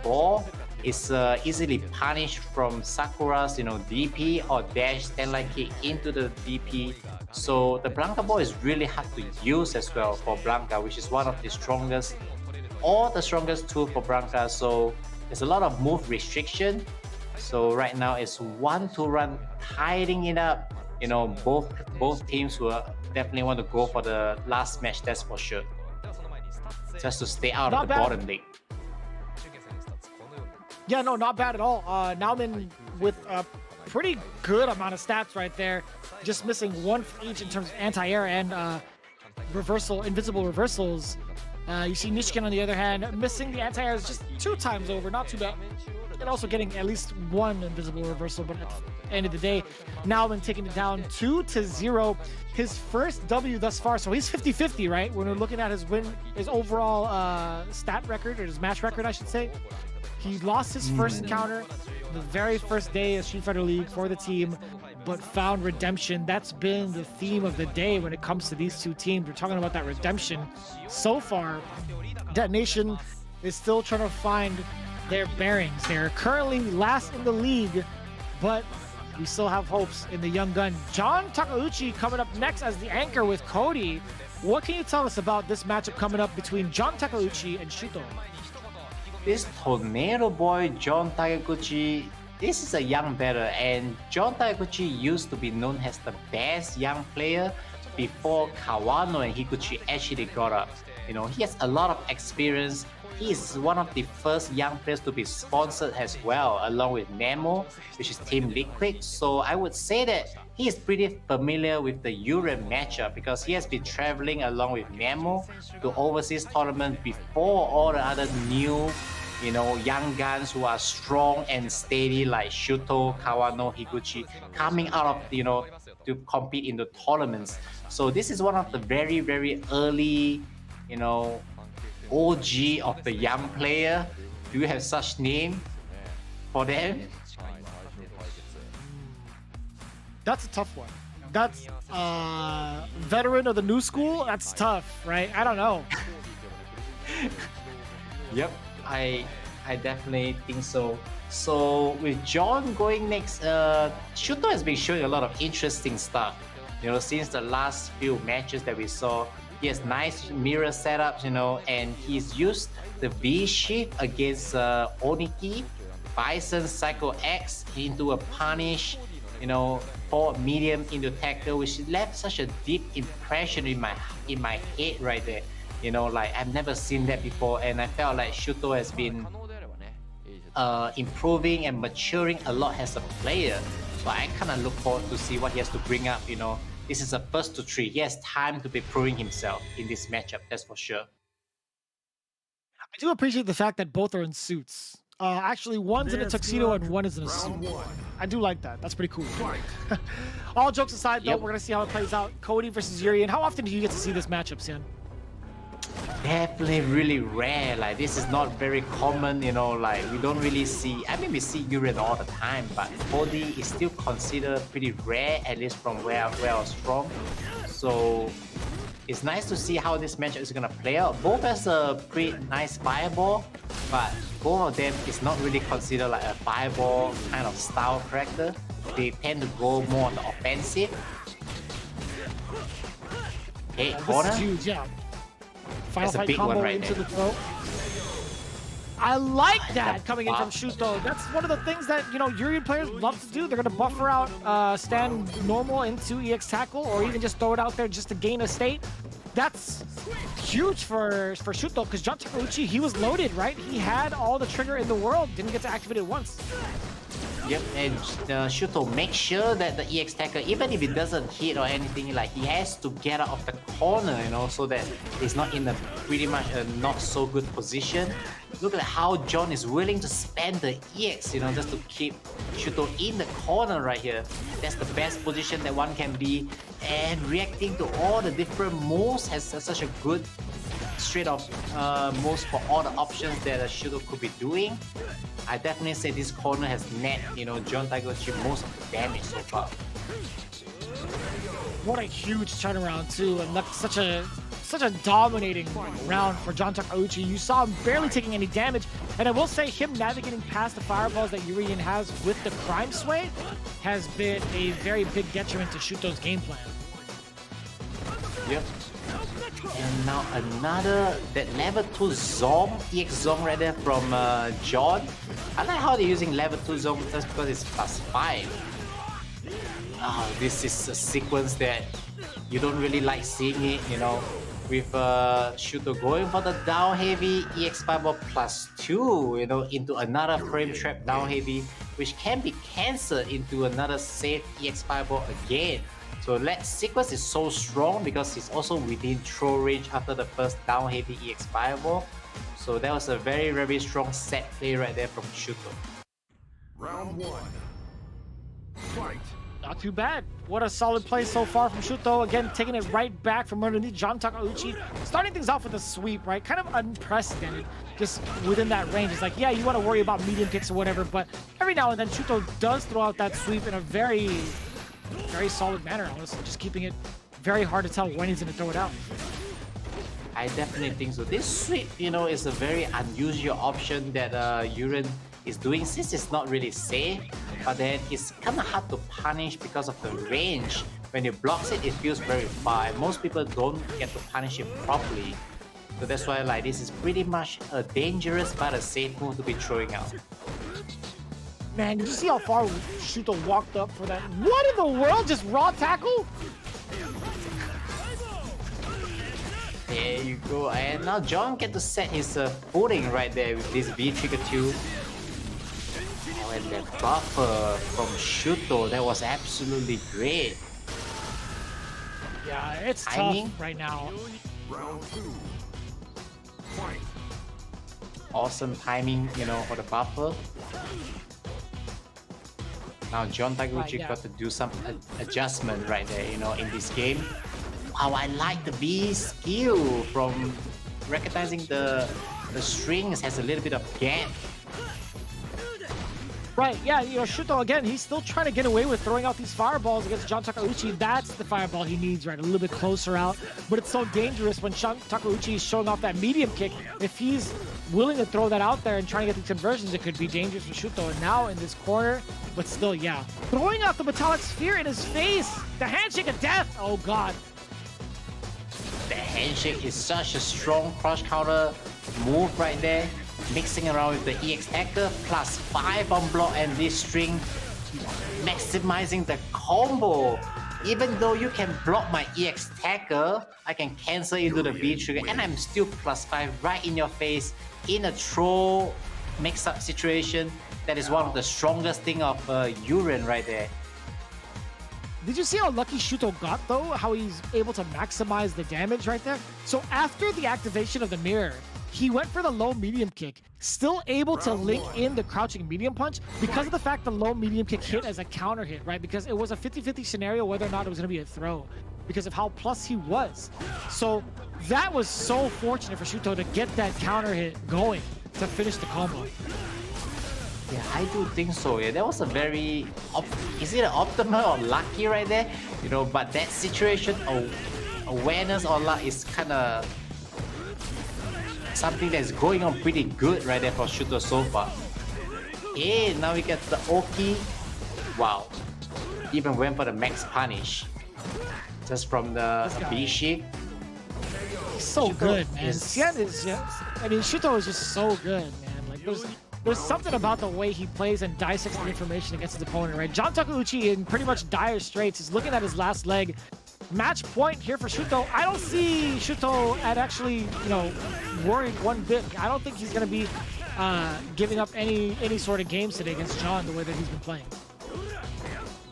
ball is easily punished from Sakura's, you know, DP or dash stand-like kick into the DP. So the Blanca ball is really hard to use as well for Blanca, which is one of the strongest tool for Blanca. So there's a lot of move restriction. So right now it's 1-2 run, tidying it up. You know, both teams will definitely want to go for the last match, that's for sure. Just to stay out of the bottom league. Yeah, no, not bad at all. Naomin with a pretty good amount of stats right there. Just missing one for each in terms of anti-air and invisible reversals. You see Nishikin, on the other hand, missing the anti-airs just 2 times over, not too bad. And also getting at least one invisible reversal, but at the end of the day, Naomin taking it down 2-0. His first W thus far, so he's 50-50, right? When we're looking at his overall stat record, or his match record, I should say. He lost his first encounter the very first day of Street Fighter League for the team, but found redemption. That's been the theme of the day when it comes to these two teams. We're talking about that redemption. So far, Detonation is still trying to find their bearings. They're currently last in the league, but we still have hopes in the young gun. John Takeuchi coming up next as the anchor with Cody. What can you tell us about this matchup coming up between John Takeuchi and Shuto? This Tornado Boy, John Takeuchi, this is a young battle, and John Takeuchi used to be known as the best young player before Kawano and Higuchi actually got up. You know, he has a lot of experience. He is one of the first young players to be sponsored as well, along with Nemo, which is Team Liquid. So I would say that he is pretty familiar with the Europe matchup because he has been traveling along with Nemo to overseas tournaments before all the other new, you know, young guns who are strong and steady like Shuto, Kawano, Higuchi coming out of, you know, to compete in the tournaments. So this is one of the very, very early, you know, OG of the young player. Do you have such name for them? That's a tough one. That's veteran of the new school. That's tough, right? I don't know. Yep, I definitely think so. So with John going next, Shuto has been showing a lot of interesting stuff. You know, since the last few matches that we saw, he has nice mirror setups, you know, and he's used the V shift against Oniki, Bison, Psycho X into a punish, you know, forward medium into tackle, which left such a deep impression in my head right there. You know, like I've never seen that before, and I felt like Shuto has been improving and maturing a lot as a player. So I kind of look forward to see what he has to bring up, you know. This is a first to 3. He has time to be proving himself in this matchup, that's for sure. I do appreciate the fact that both are in suits. Actually, one's in a tuxedo and one is in a suit. I do like that. That's pretty cool. All jokes aside, though, we're going to see how it plays out. Cody versus Yuri. And how often do you get to see this matchup, Xian? Definitely really rare. Like, this is not very common, you know, like we don't really see, I mean, we see Yuri all the time, but Cody is still considered pretty rare, at least from where I was from. So it's nice to see how this matchup is gonna play out. Both has a pretty nice fireball, but both of them is not really considered like a fireball kind of style character. They tend to go more on the offensive. Okay, corner. This is huge, yeah. Final That's a fight big combo one right into there. the throat. I like that coming in from Shuto. That's one of the things that, you know, Yuri players love to do. They're going to buffer out stand normal into EX tackle, or even just throw it out there just to gain a state. That's huge for Shuto, because John Takeuchi, he was loaded, right? He had all the trigger in the world, didn't get to activate it once. Yep, and Shuto makes sure that the EX Tacker, even if it doesn't hit or anything, like he has to get out of the corner, you know, so that he's not in a pretty much a not so good position. Look at how John is willing to spend the EX, you know, just to keep Shuto in the corner right here. That's the best position that one can be, and reacting to all the different moves has such a good straight off moves for all the options that Shuto could be doing. I definitely say this corner has net, you know, John Taguchi most of the damage so far. What a huge turnaround too, and that's such a dominating round for John Takeuchi. You saw him barely taking any damage, and I will say him navigating past the fireballs that Urian has with the Crime Sway has been a very big detriment to Shuto's game plan. Yep. And now another, that level 2 Zong, EX Zong right there from John. I like how they're using level 2 Zong just because it's +5. Oh, this is a sequence that you don't really like seeing it, you know, with Shuto going for the down heavy EX fireball +2, you know, into another frame trap down heavy, which can be cancelled into another safe EX fireball again. So that sequence is so strong because it's also within throw range after the first down heavy EX fireball. So that was a very, very strong set play right there from Shuto. Round 1. Fight. Not too bad. What a solid play so far from Shuto. Again, taking it right back from underneath John Takeuchi. Starting things off with a sweep, right? Kind of unprecedented just within that range. It's like, yeah, you want to worry about medium kicks or whatever, but every now and then Shuto does throw out that sweep in a very solid manner, honestly. Just keeping it very hard to tell when he's going to throw it out. I definitely think so. This sweep, you know, is a very unusual option that Urian is doing since it's not really safe, but then it's kind of hard to punish because of the range. When you blocks it, it feels very far, and most people don't get to punish it properly. So that's why like this is pretty much a dangerous but a safe move to be throwing out. Man, did you see how far Shuto walked up for that? What in the world? Just raw tackle? There you go, and now John get to set his footing right there with this V-Trigger 2. Oh, and that buffer from Shuto, that was absolutely great. Yeah, it's Timing. tough right now. Round 2. Fight. Awesome timing, you know, for the buffer. Now John Taguchi Right, yeah. got to do some adjustment right there, you know, in this game. Wow, I like the V skill from recognizing the strings has a little bit of gap. Right, yeah, you know, Shuto, again, he's still trying to get away with throwing out these fireballs against John Takeuchi. That's the fireball he needs, right? A little bit closer out. But it's so dangerous when John Takeuchi is showing off that medium kick. If he's willing to throw that out there and trying to get the conversions, it could be dangerous for Shuto. And now in this corner, but still, yeah. Throwing out the metallic sphere in his face. The handshake of death. Oh, God. The handshake is such a strong cross counter move right there. Mixing around with the EX Hacker +5 on block and this string, maximizing the combo. Even though you can block my EX Hacker, I can cancel into the V trigger and I'm still +5 right in your face in a throw mix-up situation. That is one of the strongest thing of Urian right there. Did you see how lucky Shuto got, though? How he's able to maximize the damage right there? So after the activation of the mirror, he went for the low medium kick, still able to link in the crouching medium punch because of the fact the low medium kick hit as a counter hit, right? Because it was a 50-50 scenario whether or not it was going to be a throw because of how plus he was. So that was so fortunate for Shuto to get that counter hit going to finish the combo. Yeah, I do think so. Yeah, that was a very is it an optimal or lucky right there? You know, but that situation, awareness or luck is kind of something that's going on pretty good right there for Shuto so far. Okay, now we get the Oki. Wow, even went for the max punish just from the B-Shik. So Shuto good, man. is- Xian is just, I mean, Shuto is just so good, man. Like, there's something about the way he plays and dissects the information against his opponent, right? John Takeuchi in pretty much dire straits is looking at his last leg. Match point here for Shuto. I don't see Shuto at actually, you know, worried one bit. I don't think he's going to be giving up any sort of games today against John the way that he's been playing.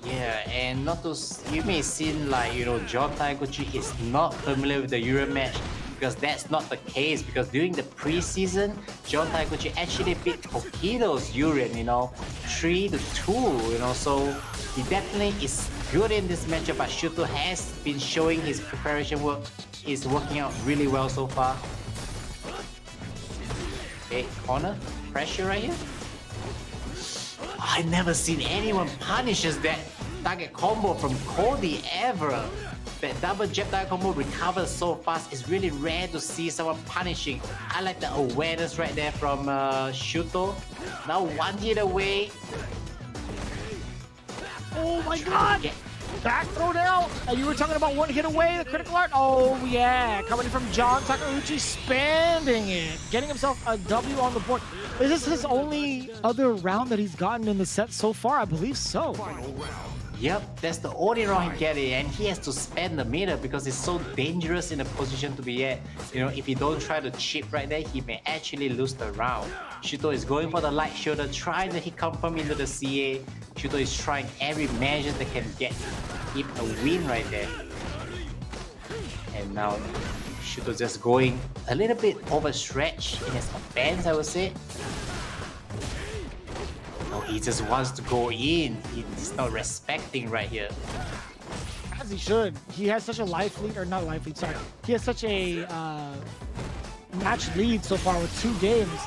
Yeah, and not to you may seem like John Taiguchi is not familiar with the Euro match, because that's not the case. Because during the preseason, John Taiguchi actually beat Hokkaido's Yuren, 3-2, so he definitely is good in this matchup. But Shuto has been showing his preparation work is working out really well so far. Okay, corner pressure right here. I never seen anyone punishes that target combo from Cody ever. That double jab target combo recovers so fast. It's really rare to see someone punishing. I like the awareness right there from Shuto. Now one hit away. Oh my god! Back throw down! You were talking about one hit away, the critical art? Oh yeah, coming in from John Takeuchi, spending it, getting himself a W on the board. Is this his only other round that he's gotten in the set so far? I believe so. Yep, that's the only round he get it, and he has to spend the meter because it's so dangerous in the position to be at. If he don't try to chip right there, he may actually lose the round. Shuto is going for the light shoulder, trying to hit confirm into the CA. Shuto is trying every measure that can get him a win right there. And now Shuto just going a little bit overstretched in his offense, I would say. No, he just wants to go in. He's not respecting right here. As he should. He has such a life lead, or not life lead, sorry. He has such a match lead so far with 2 games.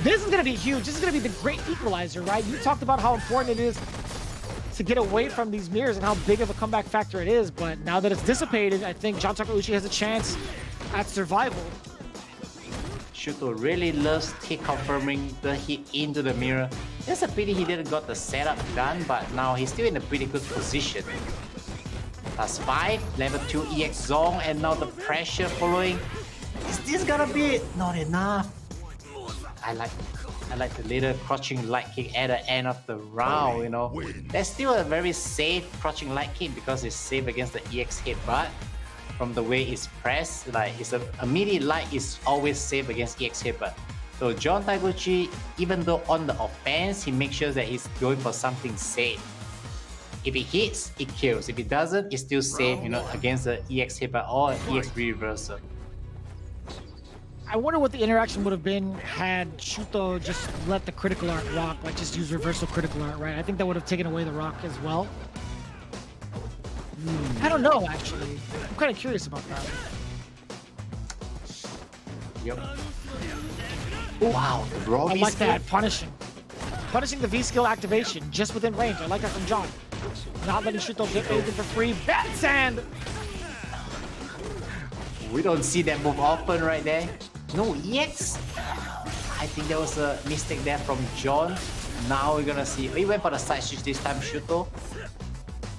This is going to be huge. This is going to be the great equalizer, right? You talked about how important it is to get away from these mirrors and how big of a comeback factor it is, but now that it's dissipated, I think John Takeuchi has a chance at survival. Shuto really loves hit confirming the hit into the mirror. It's a pity he didn't got the setup done, but now he's still in a pretty good position. +5, level 2 EX Zone, and now the pressure following. Is this gonna be not enough? I like the little crouching light kick at the end of the round, That's still a very safe crouching light kick because it's safe against the EX hit, but from the way it's pressed, it's a immediate light is always safe against EX hit. But so John Taiguchi, even though on the offense, he makes sure that he's going for something safe. If it hits, it kills. If it doesn't, it's still safe, against the EX hit or EX reversal. I wonder what the interaction would have been had Shuto just let the critical art rock, just use reversal critical art, right? I think that would have taken away the rock as well. I don't know, actually. I'm kind of curious about that. Yep. Wow, the raw I like that, punishing the V-skill activation just within range. I like that from John. Not letting Shuto get anything for free. Bat sand! We don't see that move often right there. No EX. I think there was a mistake there from John. Now we're gonna see. He went for the side switch this time, Shuto.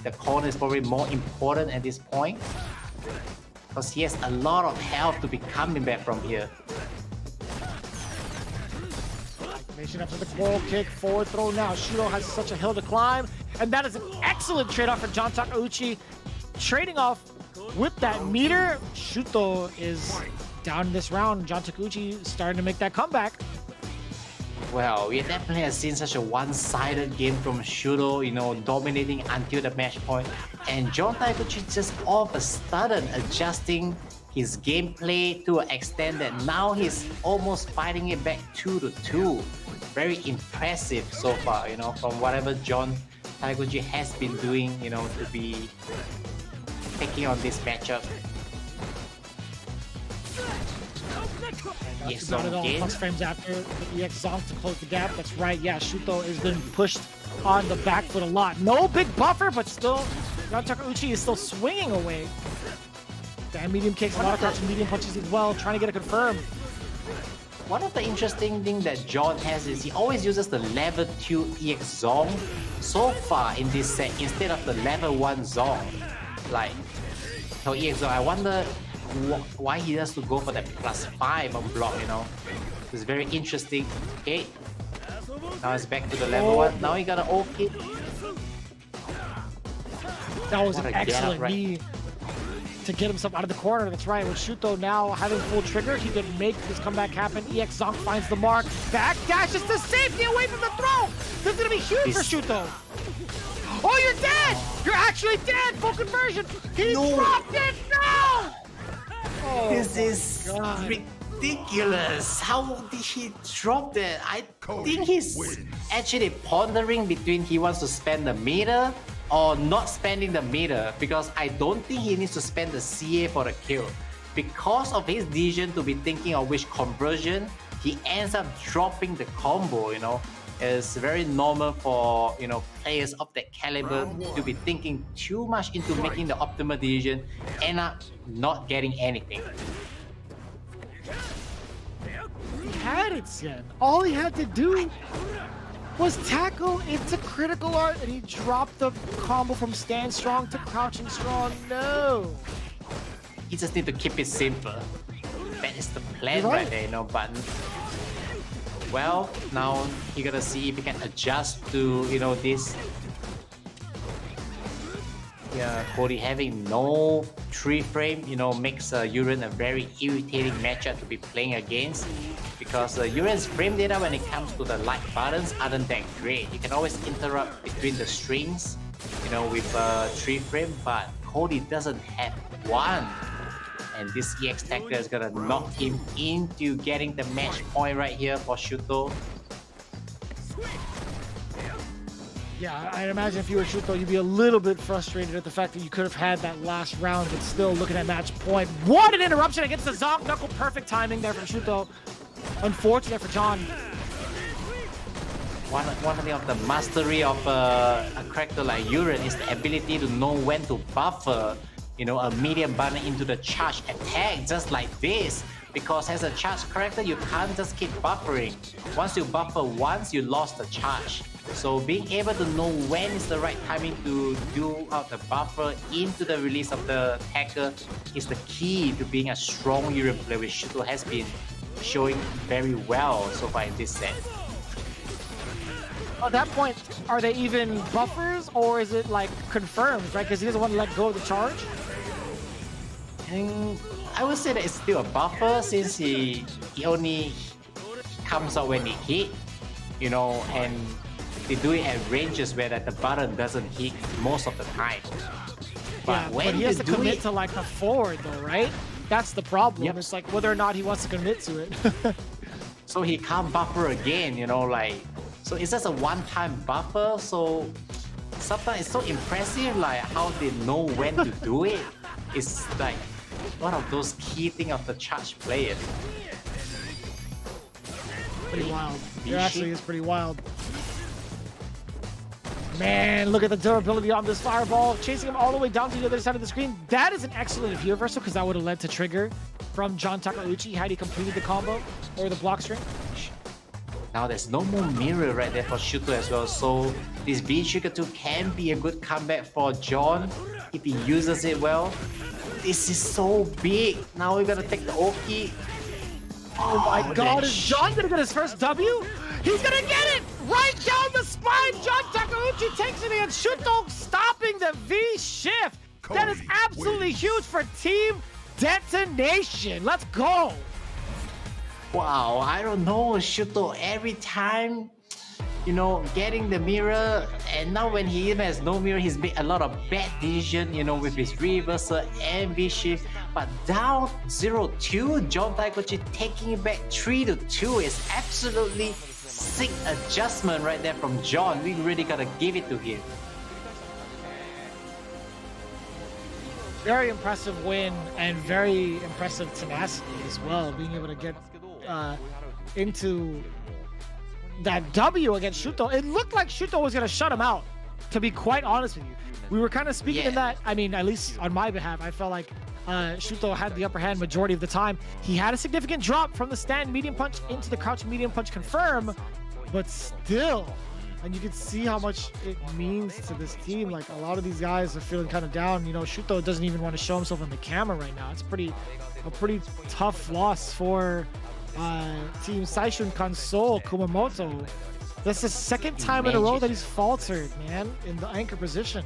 The corner is probably more important at this point because he has a lot of health to be coming back from here. Activation after the coral kick, forward throw now. Shuto has such a hill to climb, and that is an excellent trade-off for John Takeuchi. Trading off with that meter, Shuto is down in this round. John Takeuchi starting to make that comeback. Well, we definitely have seen such a one-sided game from Shuto, dominating until the match point. And John Taiguchi just all of a sudden adjusting his gameplay to an extent that now he's almost fighting it back 2-2. Very impressive so far, from whatever John Taiguchi has been doing, to be taking on this matchup. EX Zone again. Plus frames after the EX Zone to close the gap. That's right. Yeah, Shuto has been pushed on the back foot a lot. No big buffer, but still, John Takeuchi is still swinging away. Damn medium kicks, a lot of crouching medium punches as well, trying to get a confirm. One of the interesting things that John has is he always uses the level 2 EX Zone so far in this set instead of the level 1 Zone. So EX Zone, I wonder why he has to go for that +5 on block, It's very interesting. Okay, now it's back to the level 1. Now he got an O kick. That was an excellent knee. to get himself out of the corner. That's right. With Shuto now having full trigger, he could make this comeback happen. EX Zonk finds the mark. Back dashes to safety away from the throw. This is going to be huge for Shuto. Oh, you're dead! You're actually dead! Full conversion! He dropped it! No! Oh, this is ridiculous. How did he drop that? I think he's actually pondering between he wants to spend the meter or not spending the meter, because I don't think he needs to spend the CA for the kill. Because of his decision to be thinking of which conversion, he ends up dropping the combo, you know. It's very normal for, you know, players of that caliber to be thinking too much into making the optimal decision, end up not getting anything. He had it, Xian. All he had to do was tackle into critical art, and he dropped the combo from stand strong to crouching strong. No. He just need to keep it simple. That is the plan right there, you know, but well, now he gotta see if he can adjust to, you know, this. Yeah, Cody having no 3-frame, you know, makes Uren a very irritating matchup to be playing against, because Uren's frame data when it comes to the light buttons aren't that great. You can always interrupt between the strings, you know, with 3-frame, but Cody doesn't have one. And this EX Tactor is gonna knock him into getting the match point right here for Shuto. Yeah, I imagine if you were Shuto, you'd be a little bit frustrated at the fact that you could have had that last round, but still looking at match point. What an interruption against the Zonk Knuckle. Perfect timing there from Shuto. Unfortunate for John. One thing of the mastery of a character like Uren is the ability to know when to buffer, you know, a medium button into the charge attack, just like this. Because as a charge character, you can't just keep buffering. Once you buffer once, you lost the charge. So being able to know when is the right timing to do out the buffer into the release of the attacker is the key to being a strong Uren player, which Shuto has been showing very well so far in this set. At that point, are they even buffers, or is it like confirmed, right? Because he doesn't want to let go of the charge? And I would say that it's still a buffer, since he only comes out when he hit, you know, and they do it at ranges where that the button doesn't hit most of the time. But when he has to commit to like the forward though, right? That's the problem. Yep. It's like whether or not he wants to commit to it. So he can't buffer again, you know, like, so it's just a one-time buffer. So sometimes it's so impressive, like how they know when to do it. It's like one of those key things of the charge players. Pretty wild. It actually is pretty wild. Man, look at the durability on this fireball, chasing him all the way down to the other side of the screen. That is an excellent view reversal, because that would have led to trigger from John Takeuchi had he completed the combo or the block string. Now there's no more mirror right there for Shuto as well, so this B trigger 2 can be a good comeback for John if he uses it well. This is so big. Now we gotta take the Oki. Oh my god, is John gonna get his first W? He's gonna get it! Right down the spine! John Takeuchi takes it in. Shuto stopping the V shift. That is absolutely huge for Team Detonation. Let's go! Wow, I don't know, Shuto every time, you know, getting the mirror, and now when he even has no mirror, he's made a lot of bad decisions, you know, with his reversal and V shift. But down 0-2, John Takeuchi taking it back 3-2 is absolutely sick adjustment right there from John. We really gotta give it to him. Very impressive win, and very impressive tenacity as well, being able to get into that W against Shuto. It looked like Shuto was gonna shut him out, to be quite honest with you. We were kind of speaking in that, I mean, at least on my behalf, I felt like Shuto had the upper hand majority of the time. He had a significant drop from the stand medium punch into the crouch medium punch confirm, but still, and you can see how much it means to this team. Like, a lot of these guys are feeling kind of down. You know, Shuto doesn't even want to show himself on the camera right now. It's a pretty tough loss for Team Saishun Kansou Kumamoto. That's the second time in a row that he's faltered, man, in the anchor position.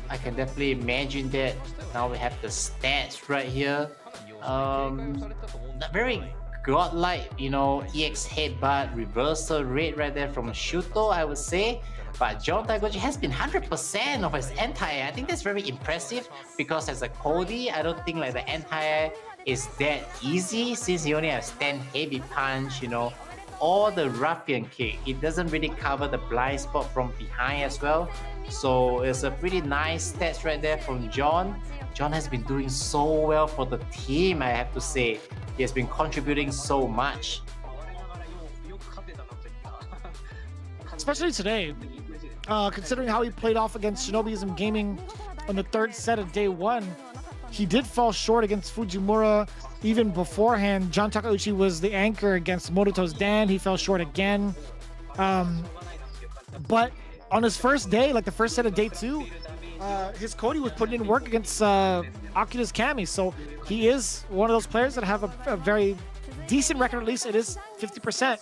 I can definitely imagine that. Now we have the stats right here. The very godlike, EX headbutt reversal rate right there from Shuto, I would say. But John Taguchi has been 100% of his anti-air. I think that's very impressive because as a Cody, I don't think like the anti-air is that easy since he only has stand heavy punch, or the ruffian kick. It doesn't really cover the blind spot from behind as well. So it's a pretty nice stats right there from John. John has been doing so well for the team, I have to say. He has been contributing so much. Especially today, considering how he played off against Shinobiism Gaming on the third set of day one. He did fall short against Fujimura. Even beforehand, John Takeuchi was the anchor against Mototo's Dan. He fell short again. But on his first day, like the first set of day two, his Cody was putting in work against Akira's Kami. So he is one of those players that have a very decent record. At least it is 50%.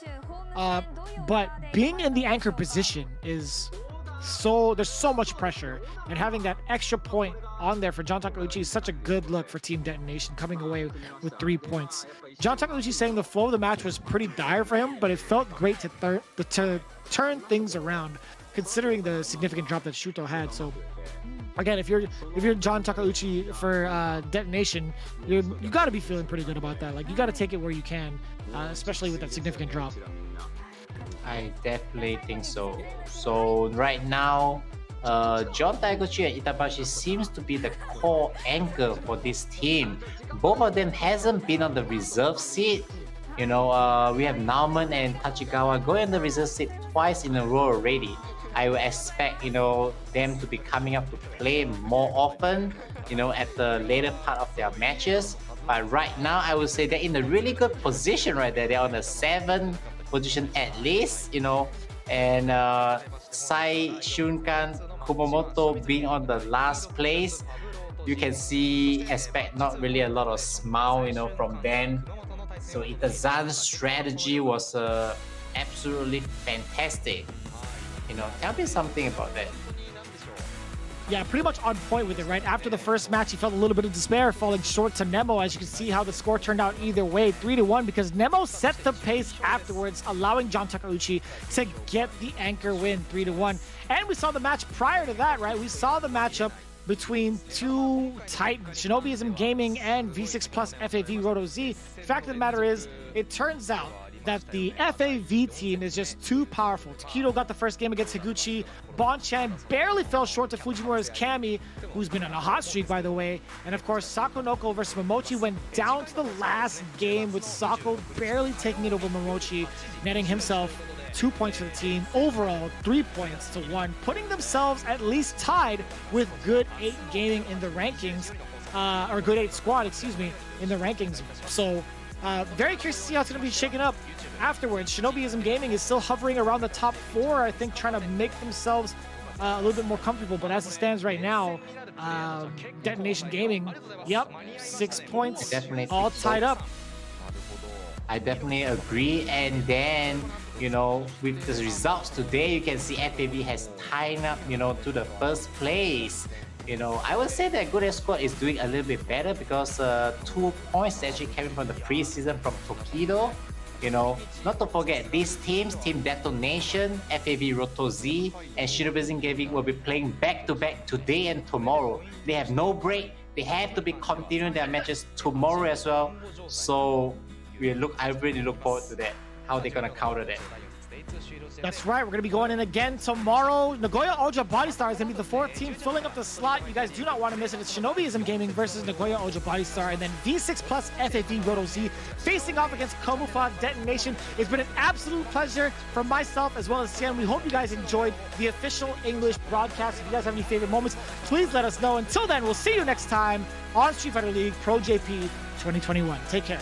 But being in the anchor position is there's so much pressure, and having that extra point on there for John Takeuchi is such a good look for Team Detonation, coming away with 3 points. John Takeuchi saying the flow of the match was pretty dire for him, but it felt great to turn things around, considering the significant drop that Shuto had. So again, if you're John Takeuchi for Detonation, you got to be feeling pretty good about that. Like, you got to take it where you can, especially with that significant drop. I definitely think so. So right now, John Taiguchi and Itabashi seems to be the core anchor for this team. Both of them hasn't been on the reserve seat. We have Nauman and Tachigawa going on the reserve seat twice in a row already. I would expect, them to be coming up to play more often, at the later part of their matches. But right now, I would say they're in a really good position right there. They're on the 7th position at least, and Sai Shunkan Kumamoto being on the last place. You can expect not really a lot of smile, from them. So Itazan's strategy was absolutely fantastic. Tell me something about that. Yeah, pretty much on point with it, right? After the first match, he felt a little bit of despair, falling short to Nemo. As you can see how the score turned out either way, 3-1, because Nemo set the pace afterwards, allowing John Takeuchi to get the anchor win, 3-1. And we saw the match prior to that, right? We saw the matchup between two titans, Shinobiism Gaming and V6 Plus FAV Roto Z. The fact of the matter is, it turns out that the FAV team is just too powerful. Takedo got the first game against Higuchi. Bonchan barely fell short to Fujimura's Kami, who's been on a hot streak, by the way. And of course, Sakonoko versus Momochi went down to the last game, with Sako barely taking it over Momochi, netting himself 2 points for the team. Overall, 3 points to 1, putting themselves at least tied with Good 8 Gaming in the rankings, or Good 8 Squad, in the rankings. So, very curious to see how it's going to be shaken up afterwards. Shinobiism Gaming is still hovering around the top 4, I think, trying to make themselves a little bit more comfortable. But as it stands right now, Detonation Gaming, 6 points, all tied up. I definitely agree. And then, with the results today, you can see FAV has tied up, to the first place. I would say that Good 8 Squad is doing a little bit better because 2 points actually came from the preseason from Tokido. Not to forget, these teams, Team Detonation, FAV Roto Z, and Shinobiism Gaming will be playing back-to-back today and tomorrow. They have no break. They have to be continuing their matches tomorrow as well. So I really look forward to that, how they're going to counter that. That's right, we're going to be going in again tomorrow. Nagoya Ultra Body Star is going to be the 4th team filling up the slot. You guys do not want to miss it. It's Shinobiism Gaming versus Nagoya Ultra Body Star, and then V6 Plus FAV Roto Z facing off against Komufa Detonation. It's been an absolute pleasure for myself as well as Xian. We hope you guys enjoyed the official English broadcast. If you guys have any favorite moments, please let us know. Until then, we'll see you next time on Street Fighter League Pro-JP 2021. Take care.